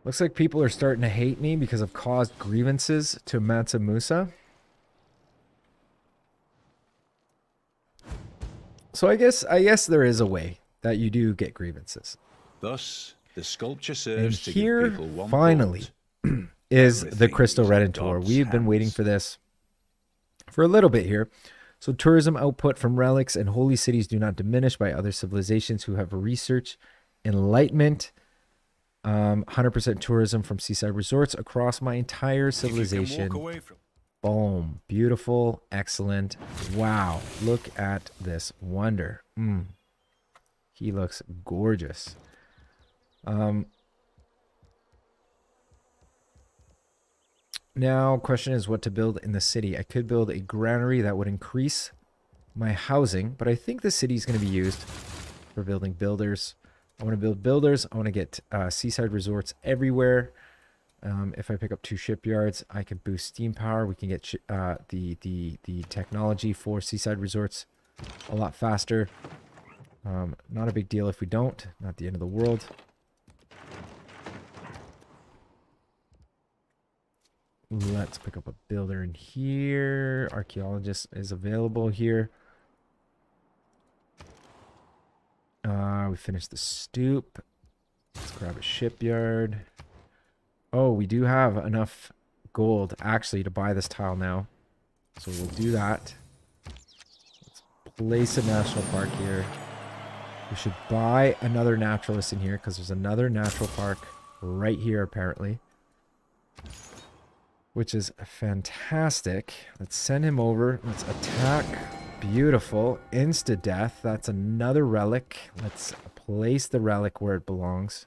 Looks like people are starting to hate me because I've caused grievances to Mansa Musa. So I guess there is a way that you do get grievances. Thus, the sculpture serves to here, give people one finally, thought. is the Everything Crystal is in Redentor. God's We've been waiting hands. for this for a little bit here. So tourism output from relics and holy cities do not diminish by other civilizations who have research, enlightenment, 100% tourism from seaside resorts across my entire If you can civilization. walk away from Boom. Beautiful. Excellent. Wow. Look at this wonder. He looks gorgeous. Now, question is what to build in the city. I could build a granary that would increase my housing, but I think the city is going to be used for building builders. I want to build builders. I want to get seaside resorts everywhere. If I pick up 2 shipyards, I can boost steam power. We can get the technology for seaside resorts a lot faster. Not a big deal if we don't. Not the end of the world. Let's pick up a builder in here. Archaeologist is available here. We finished the stoop. Let's grab a shipyard. Oh, we do have enough gold actually to buy this tile now. So we'll do that. Let's place a national park here. We should buy another naturalist in here because there's another natural park right here apparently. Which is fantastic. Let's send him over. Let's attack. Beautiful. Insta-death. That's another relic. Let's place the relic where it belongs.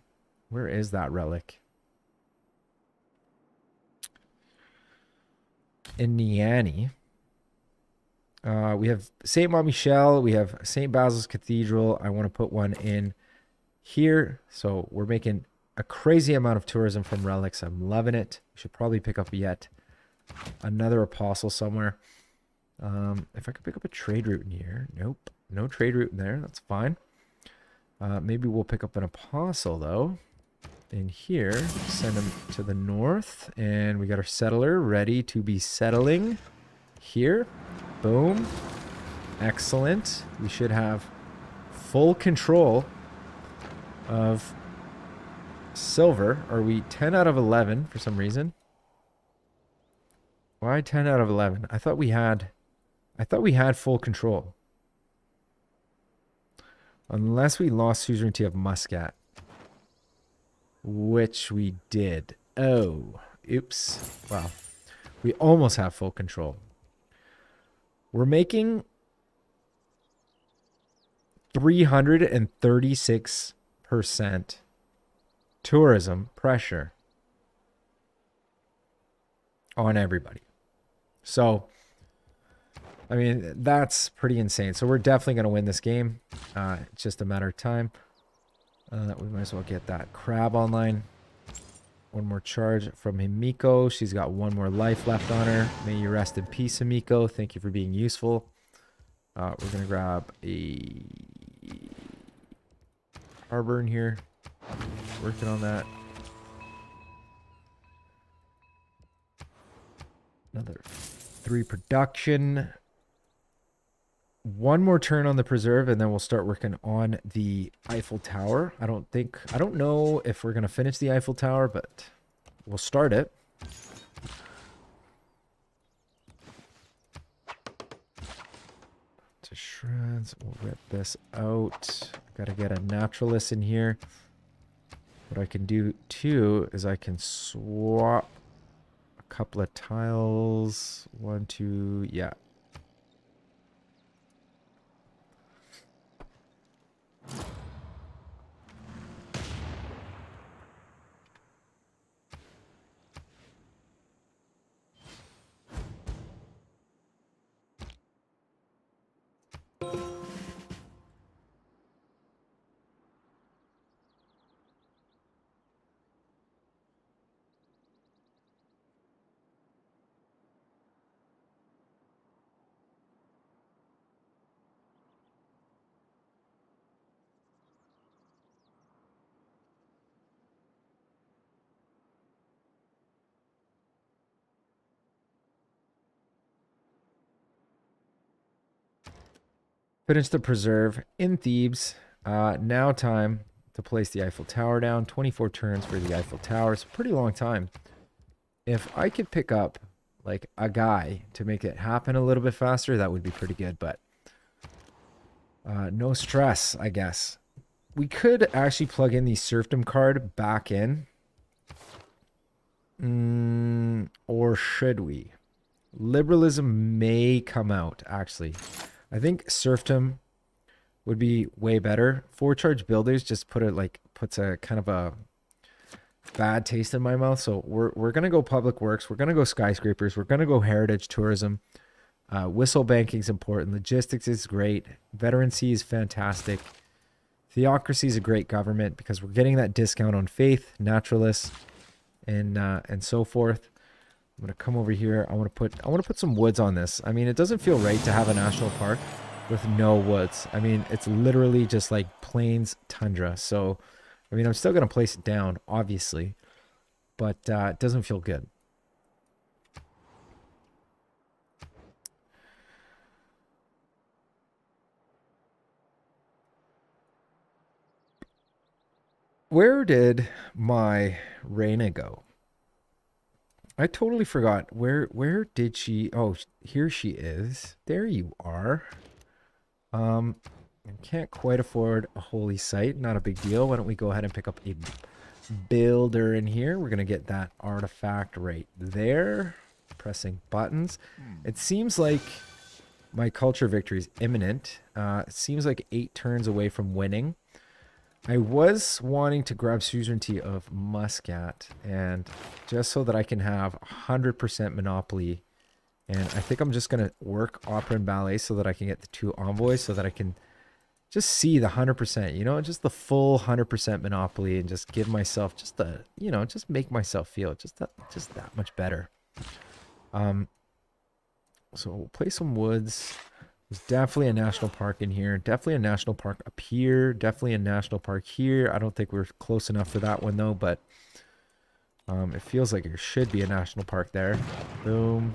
Where is that relic? In Niani. We have St. Mont-Michel. We have St. Basil's Cathedral. I want to put one in here. So we're making a crazy amount of tourism from relics. I'm loving it. We should probably pick up yet another apostle somewhere. If I could pick up a trade route in here. Nope. No trade route in there. That's fine. Maybe we'll pick up an apostle, though. In here. Send him to the north. And we got our settler ready to be settling here. Boom. Excellent. We should have full control of silver. Are we 10 out of 11 for some reason? Why 10 out of 11? I thought we had full control. Unless we lost suzerainty of Muscat. Which we did. Oh, oops. Wow. We almost have full control. We're making 336% tourism pressure on everybody. So, I mean, that's pretty insane. So we're definitely going to win this game. It's just a matter of time. We might as well get that crab online. One more charge from Himiko. She's got one more life left on her. May you rest in peace, Himiko. Thank you for being useful. We're going to grab a harbor in here. Working on that. Another 3 production. One more turn on the preserve, and then we'll start working on the Eiffel Tower. I don't know if we're going to finish the Eiffel Tower, but we'll start it. To shreds. We'll rip this out. Got to get a naturalist in here. What I can do too is I can swap a couple of tiles. 1, 2, yeah. Finish the preserve in Thebes. Now time to place the Eiffel Tower down. 24 turns for the Eiffel Tower. It's a pretty long time. If I could pick up like a guy to make it happen a little bit faster, that would be pretty good, but no stress, I guess. We could actually plug in the serfdom card back in. Or should we? Liberalism may come out, actually. I think serfdom would be way better. 4-charge builders just puts a kind of a bad taste in my mouth. So we're gonna go public works. We're gonna go skyscrapers. We're gonna go heritage tourism. Whistle banking is important. Logistics is great. Veterancy is fantastic. Theocracy is a great government because we're getting that discount on faith, naturalists, and so forth. I'm gonna come over here. I want to put some woods on this. I mean, it doesn't feel right to have a national park with no woods. I mean, it's literally just like plains tundra. So, I mean, I'm still gonna place it down, obviously, but it doesn't feel good. Where did my Reina go? I totally forgot. Where did she? Oh, here she is. There you are. I can't quite afford a holy site. Not a big deal. Why don't we go ahead and pick up a builder in here? We're gonna get that artifact right there. Pressing buttons. It seems like my culture victory is imminent. It seems like 8 turns away from winning. I was wanting to grab suzerainty of Muscat, and just so that I can have 100% monopoly. And I think I'm just going to work opera and ballet so that I can get the 2 envoys, so that I can just see the 100%, you know, just the full 100% monopoly, and just give myself just the, you know, just make myself feel just that much better. So we'll play some woods. There's definitely a national park in here. Definitely a national park up here. Definitely a national park here. I don't think we're close enough for that one though, but it feels like there should be a national park there. Boom.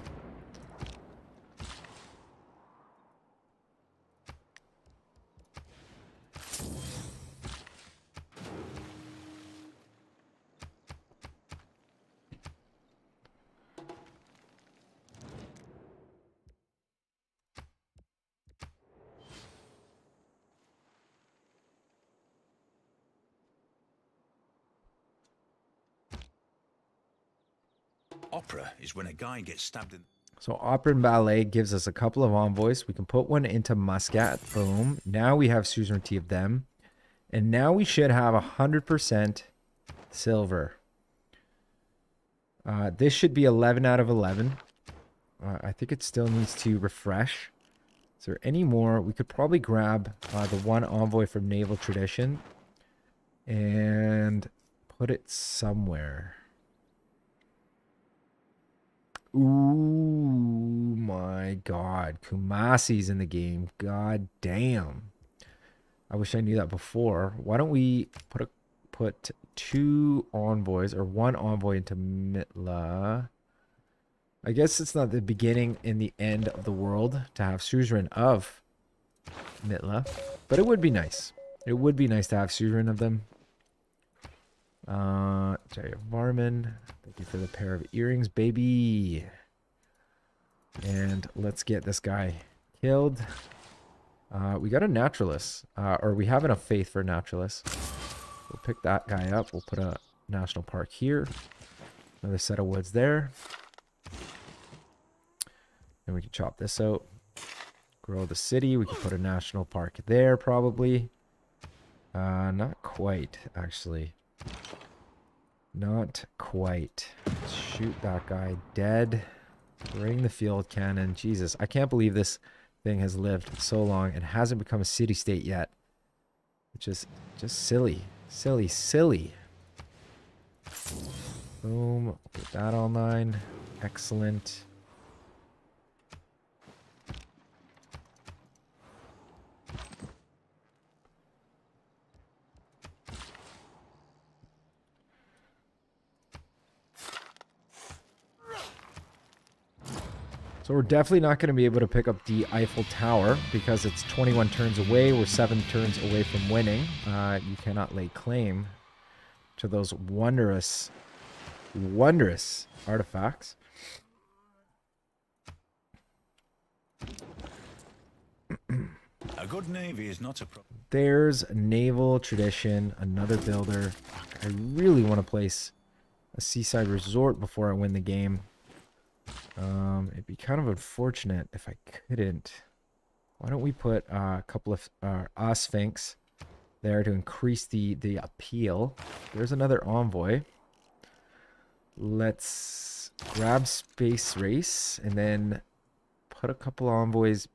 Opera is when a guy gets stabbed in... So opera and ballet gives us a couple of envoys. We can put one into Muscat. Boom. Now we have suzerainty of them. And now we should have 100% silver. This should be 11 out of 11. I think it still needs to refresh. Is there any more? We could probably grab the 1 envoy from Naval Tradition and put it somewhere. Ooh, my God. Kumasi's in the game. God damn. I wish I knew that before. Why don't we put 2 envoys, or 1 envoy into Mitla. I guess it's not the beginning and the end of the world to have suzerain of Mitla, but it would be nice. It would be nice to have suzerain of them. Jerry Varman, thank you for the pair of earrings, baby. And let's get this guy killed. We got a naturalist, or we have enough faith for a naturalist. We'll pick that guy up. We'll put a national park here. Another set of woods there. Then we can chop this out. Grow the city. We can put a national park there probably. Not quite, actually. Not quite. Let's shoot that guy dead. Bring the field cannon. Jesus, I can't believe this thing has lived so long and hasn't become a city-state yet. Which is just silly. Silly, silly. Boom. Get that online. Excellent. So we're definitely not going to be able to pick up the Eiffel Tower because it's 21 turns away. We're 7 turns away from winning. You cannot lay claim to those wondrous, wondrous artifacts. A good navy is not a problem. There's naval tradition, another builder. I really want to place a seaside resort before I win the game. It'd be kind of unfortunate if I couldn't. Why don't we put a couple of Sphinx there to increase the appeal. There's another envoy. Let's grab Space Race and then put a couple envoys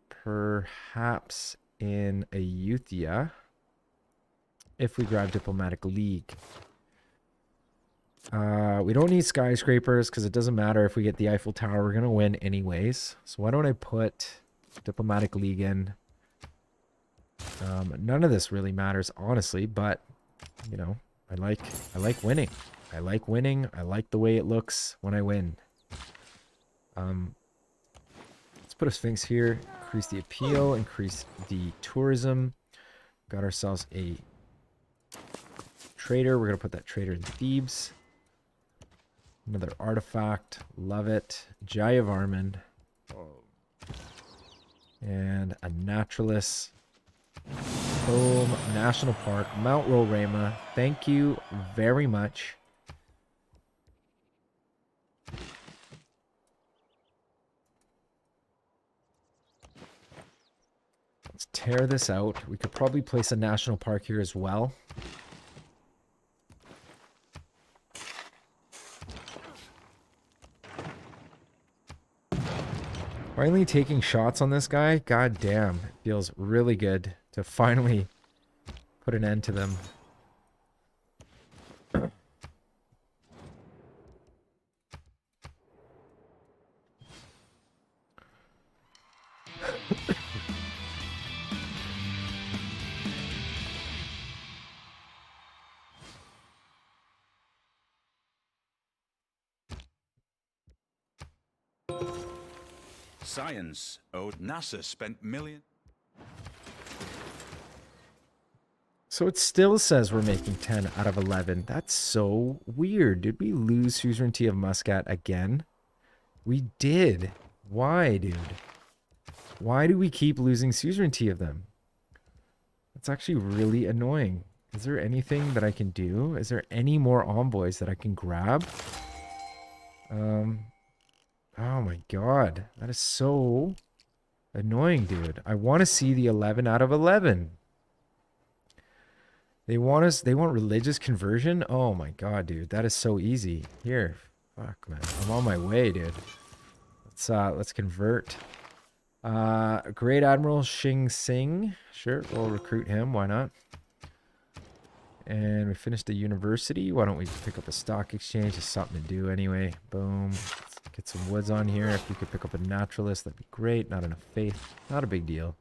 perhaps in Ayutthaya if we grab Diplomatic League. We don't need skyscrapers because it doesn't matter if we get the Eiffel Tower. We're going to win anyways. So why don't I put Diplomatic League in? None of this really matters, honestly, but, you know, I like winning. I like winning. I like the way it looks when I win. Let's put a Sphinx here. Increase the appeal. Increase the tourism. Got ourselves a trader. We're going to put that trader in Thebes. Another artifact. Love it. Jaya Varman. And a naturalist. Boom. National Park. Mount Roraima. Thank you very much. Let's tear this out. We could probably place a national park here as well. Finally taking shots on this guy. God damn. It feels really good to finally put an end to them. Science owed NASA spent millions. So it still says we're making 10 out of 11. That's so weird. Did we lose suzerainty of Muscat again? We did. Why, dude? Why do we keep losing suzerainty of them? That's actually really annoying. Is there anything that I can do? Is there any more envoys that I can grab? Oh my god. That is so annoying, dude. I want to see the 11 out of 11. They want religious conversion? Oh my god, dude. That is so easy. Here. Fuck, man. I'm on my way, dude. Let's convert. Great Admiral Xing Sing. Sure, we'll recruit him. Why not? And we finished the university. Why don't we pick up a stock exchange? It's something to do anyway. Boom. Let's get some woods on here. If we could pick up a naturalist, that'd be great. Not enough faith. Not a big deal.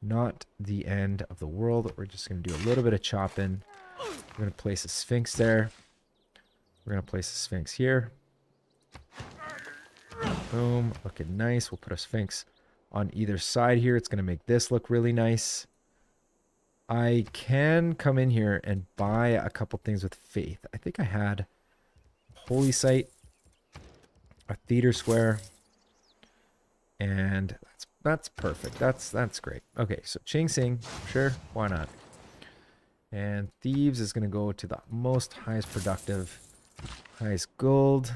Not the end of the world. We're just going to do a little bit of chopping. We're going to place a Sphinx there. We're going to place a Sphinx here. Boom. Looking nice. We'll put a Sphinx on either side here. It's going to make this look really nice. I can come in here and buy a couple things with faith. I think I had Holy Site, a Theater Square, and that's perfect. That's great. Okay, so Ching Sing, sure, why not? And Thieves is going to go to the most highest productive, highest gold.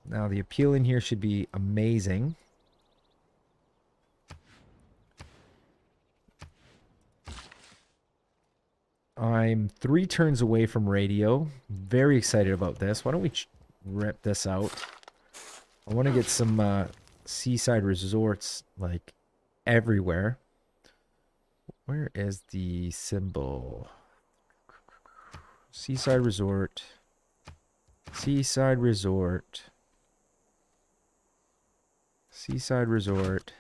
Now the appeal in here should be amazing. I'm 3 turns away from radio. Very excited about this. Why don't we rip this out? I want to get some seaside resorts like everywhere. Where is the symbol? Seaside resort. Seaside resort. Seaside resort.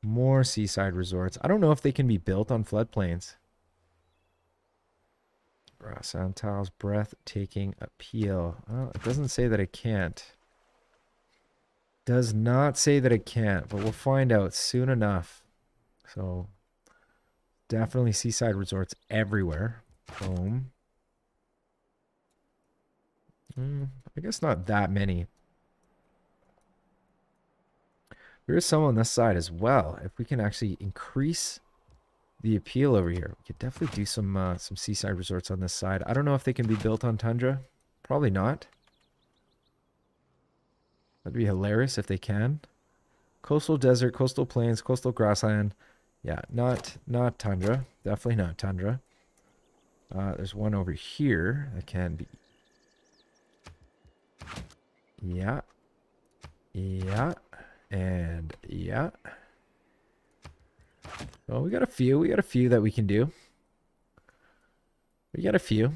More seaside resorts. I don't know if they can be built on floodplains. Sound tiles, breathtaking appeal. Oh, it doesn't say that it can't. Does not say that it can't, but we'll find out soon enough. So, definitely seaside resorts everywhere. Boom. I guess not that many. There is some on this side as well. If we can actually increase the appeal over here, we could definitely do some seaside resorts on this side. I don't know if they can be built on tundra. Probably not. That'd be hilarious if they can. Coastal desert, coastal plains, coastal grassland. Yeah, not tundra. Definitely not tundra. There's one over here that can be. Yeah. Yeah. And yeah. Well, we got a few. We got a few that we can do. We got a few.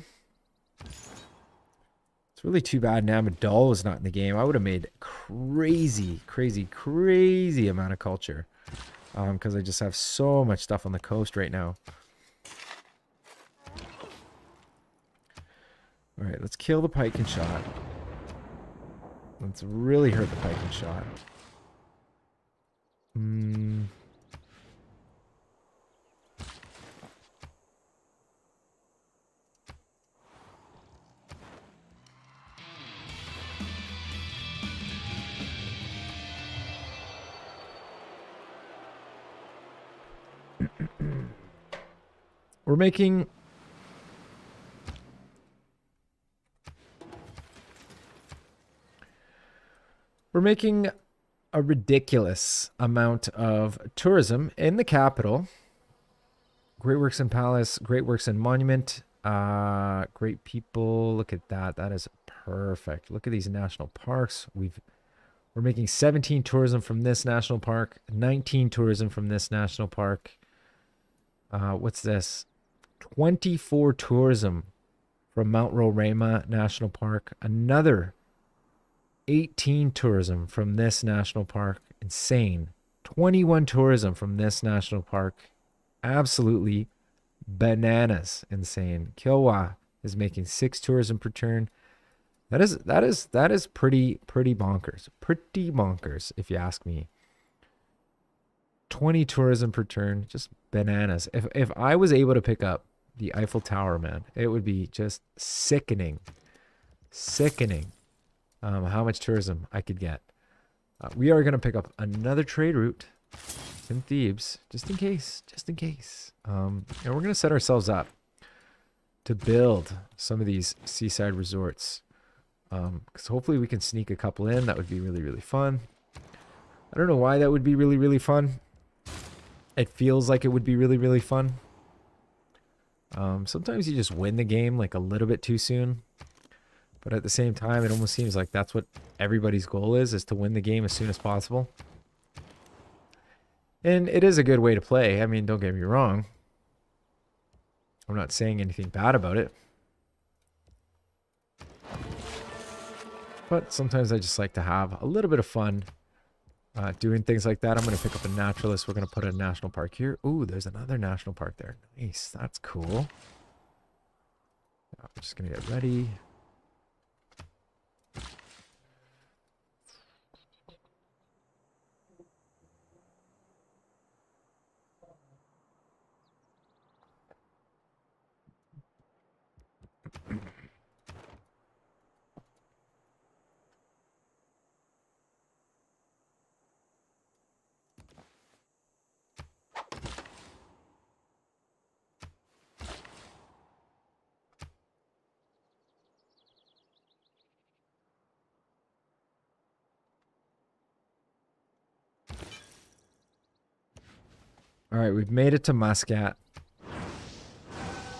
It's really too bad Namadal was not in the game. I would have made crazy amount of culture. Because I just have so much stuff on the coast right now. Alright, let's kill the pike and shot. Let's really hurt the pike and shot. We're making a ridiculous amount of tourism in the capital. Great works in palace, great works in monument, great people. Look at that. That is perfect. Look at these national parks. We're making 17 tourism from this national park, 19 tourism from this national park. What's this? 24 tourism from Mount Roraima National Park. Another 18 tourism from this national park. Insane. 21 tourism from this national park. Absolutely bananas. Insane. Kilwa is making 6 tourism per turn. That is pretty bonkers. Pretty bonkers, if you ask me. 20 tourism per turn. Just bananas. If I was able to pick up the Eiffel Tower, man, it would be just sickening. Sickening. How much tourism I could get. We are going to pick up another trade route in Thebes, just in case. And we're going to set ourselves up to build some of these seaside resorts. Because hopefully we can sneak a couple in. That would be really fun. I don't know why that would be really fun. It feels like it would be really fun. Sometimes you just win the game like a little bit too soon. But at the same time, it almost seems like that's what everybody's goal is to win the game as soon as possible. And it is a good way to play. I mean, don't get me wrong. I'm not saying anything bad about it. But sometimes I just like to have a little bit of fun doing things like that. I'm going to pick up a naturalist. We're going to put a national park here. Ooh, there's another national park there. Nice. That's cool. We're just going to get ready. All right, we've made it to Muscat.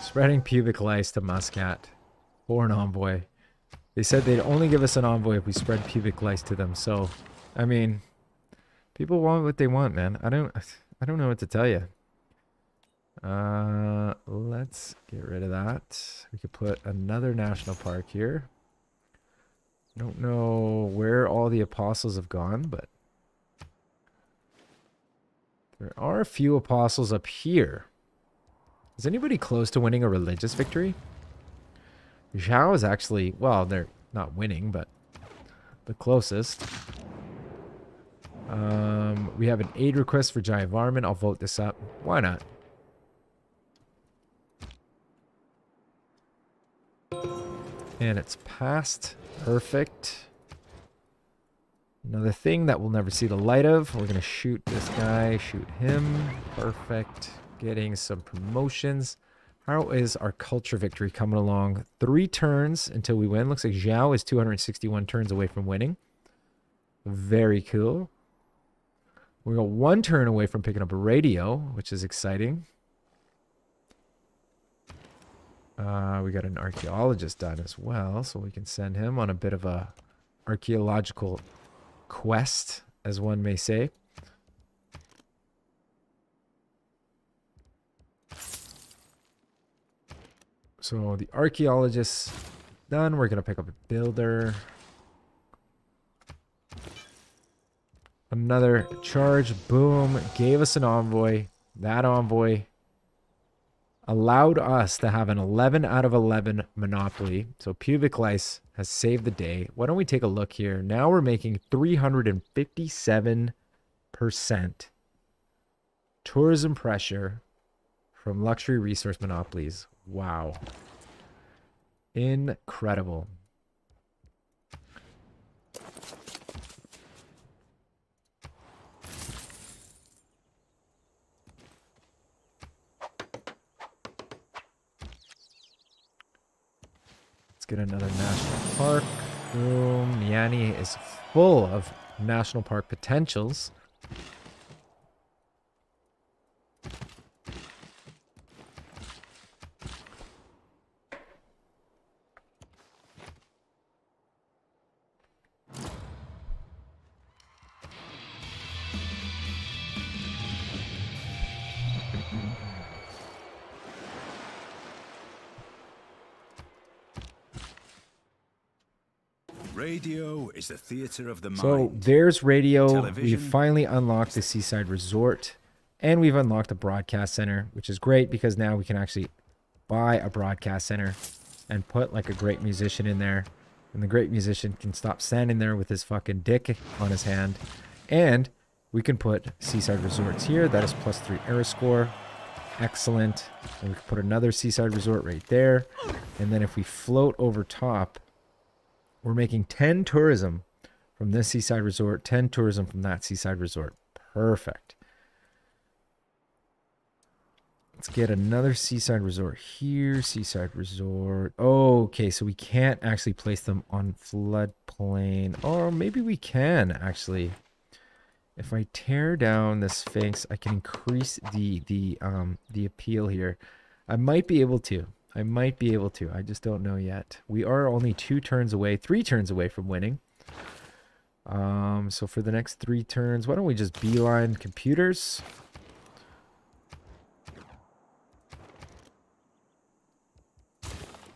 Spreading pubic lice to Muscat for an envoy. They said they'd only give us an envoy if we spread pubic lice to them. So, I mean, people want what they want, man. I don't know what to tell you. Let's get rid of that. We could put another national park here. I don't know where all the apostles have gone, but there are a few apostles up here. Is anybody close to winning a religious victory? Zhao is actually, well, they're not winning, but the closest. We have an aid request for Giant Varmin. I'll vote this up. Why not? And it's passed. Perfect. Another thing that we'll never see the light of. We're going to shoot this guy, shoot him. Perfect. Getting some promotions. How is our culture victory coming along? 3 turns until we win. Looks like Zhao is 261 turns away from winning. Very cool. We got 1 turn away from picking up a radio, which is exciting. We got an archaeologist done as well, so we can send him on a bit of a archaeological quest, as one may say. So the archaeologist done. We're gonna pick up a builder. Another charge. Boom. Gave us an envoy. That envoy allowed us to have an 11 out of 11 monopoly. So pubic lice has saved the day. Why don't we take a look here? Now we're making 357% tourism pressure from luxury resource monopolies. Wow. Incredible. Get another national park. Boom. Niani is full of national park potentials. Radio is the theater of the mind. So there's radio. Television. We've finally unlocked the Seaside Resort, and we've unlocked a broadcast center, which is great because now we can actually buy a broadcast center and put like a great musician in there, and the great musician can stop standing there with his fucking dick on his hand, and we can put Seaside Resorts here. That is +3 era score. Excellent. And we can put another Seaside Resort right there, and then if we float over top, we're making 10 tourism from this seaside resort, 10 tourism from that seaside resort. Perfect. Let's get another seaside resort here. Seaside resort. Oh, okay, so we can't actually place them on floodplain. Or maybe we can, actually. If I tear down the Sphinx, I can increase the appeal here. I might be able to. I just don't know yet. We are only 3 turns away from winning. So for the next 3 turns, why don't we just beeline computers?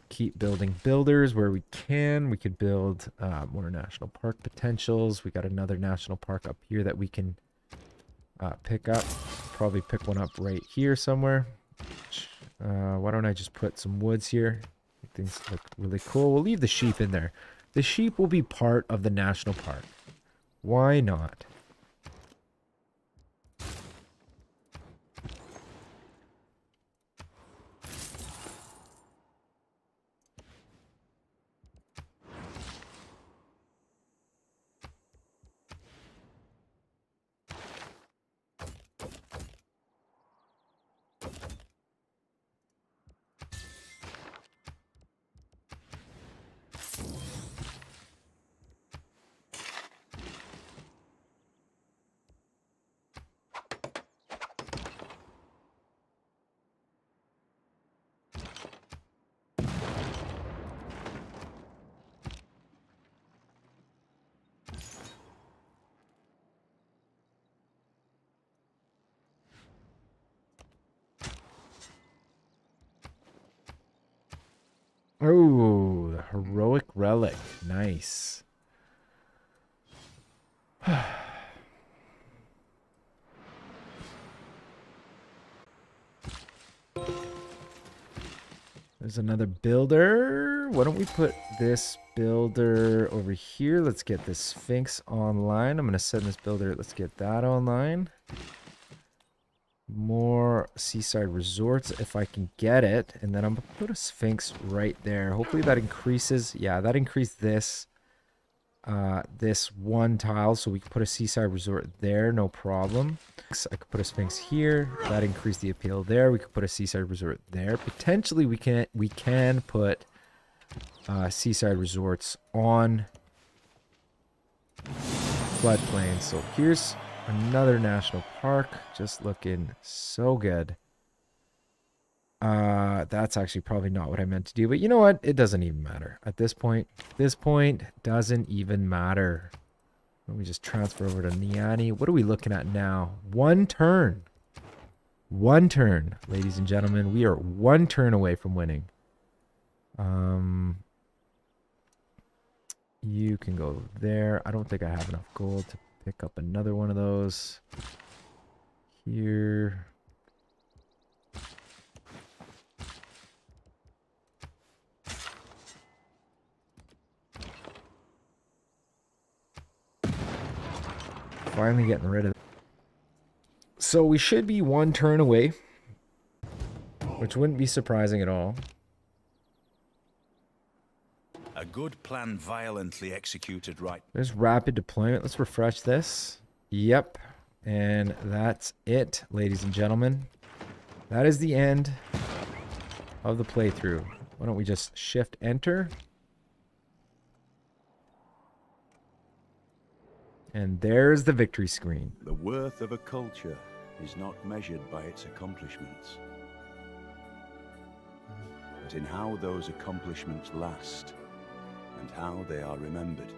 Keep building builders where we can. We could build more national park potentials. We got another national park up here that we can pick up. Probably pick one up right here somewhere. Why don't I just put some woods here? Things look really cool. We'll leave the sheep in there. The sheep will be part of the national park. Why not? Oh, the heroic relic. Nice. There's another builder. Why don't we put this builder over here? Let's get this Sphinx online. I'm going to send this builder. Let's get that online. More seaside resorts if I can get it. And then I'm going to put a Sphinx right there. Hopefully that increases. Yeah, that increased this. This one tile, so we can put a seaside resort there, no problem. I could put a Sphinx here. That increased the appeal there. We could put a seaside resort there. Potentially, we can put seaside resorts on floodplain. So here's another national park, just looking so good. That's actually probably not what I meant to do, but you know what? It doesn't even matter at this point. This point doesn't even matter. Let me just transfer over to Niani. What are we looking at now? One turn. One turn, ladies and gentlemen. We are one turn away from winning. You can go there. I don't think I have enough gold to pick up another one of those. Here. Finally getting rid of it. So we should be one turn away, which wouldn't be surprising at all. A good plan violently executed right. There's rapid deployment. Let's refresh this. Yep. And that's it, ladies and gentlemen. That is the end of the playthrough. Why don't we just shift enter? And there's the victory screen. The worth of a culture is not measured by its accomplishments, but in how those accomplishments last and how they are remembered.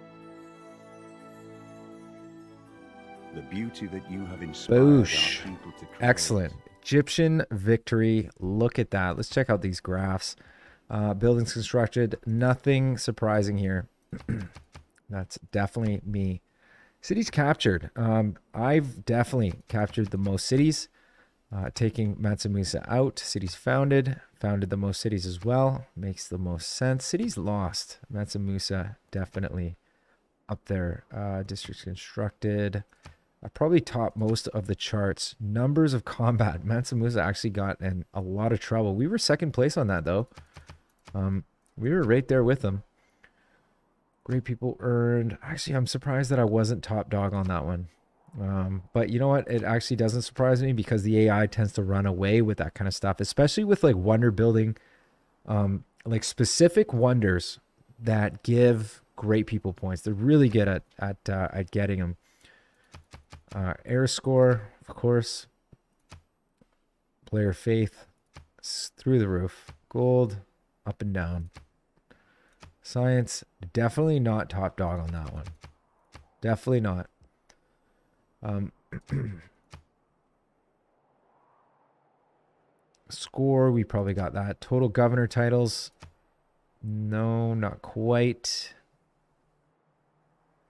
The beauty that you have inspired Boosh. our people to create. Excellent. Egyptian victory. Look at that. Let's check out these graphs. Buildings constructed. Nothing surprising here. That's definitely me. Cities captured. I've definitely captured the most cities. Taking Mansa Musa out. Cities founded. Founded the most cities as well. Makes the most sense. Cities lost. Mansa Musa definitely up there. Districts constructed. I probably topped most of the charts. Numbers of combat. Mansa Musa actually got in a lot of trouble. We were second place on that though. We were right there with them. Great people earned. Actually, I'm surprised that I wasn't top dog on that one. But you know what? It actually doesn't surprise me because the AI tends to run away with that kind of stuff, especially with like wonder building, like specific wonders that give great people points. They're really good at getting them. Air score, of course. Player faith, through the roof. Gold, up and down. Science, definitely not top dog on that one. Definitely not. Score, we probably got that. Total governor titles, no, not quite.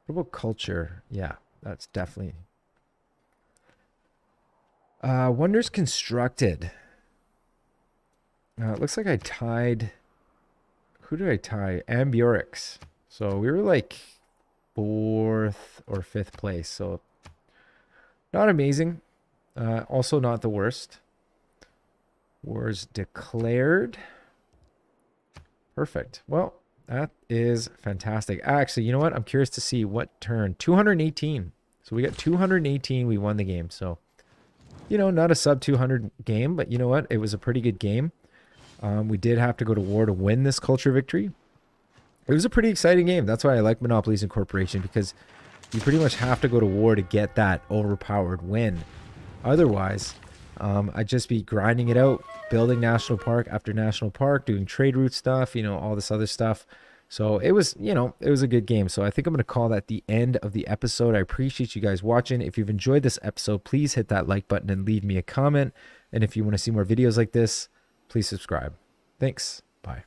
What about culture? Yeah, that's definitely. Wonders constructed. It looks like I tied. Who did I tie? Ambiorix. So we were like 4th or 5th place. So not amazing. Also not the worst. Wars declared. Perfect. Well, that is fantastic. Actually, you know what? I'm curious to see what turn. 218. So we got 218. We won the game. So, you know, not a sub 200 game, but you know what? It was a pretty good game. We did have to go to war to win this culture victory. It was a pretty exciting game. That's why I like Monopolies Incorporation, because you pretty much have to go to war to get that overpowered win. Otherwise, I'd just be grinding it out, building national park after national park, doing trade route stuff, you know, all this other stuff. So it was, you know, it was a good game. So I think I'm going to call that the end of the episode. I appreciate you guys watching. If you've enjoyed this episode, please hit that like button and leave me a comment. And if you want to see more videos like this, please subscribe. Thanks. Bye.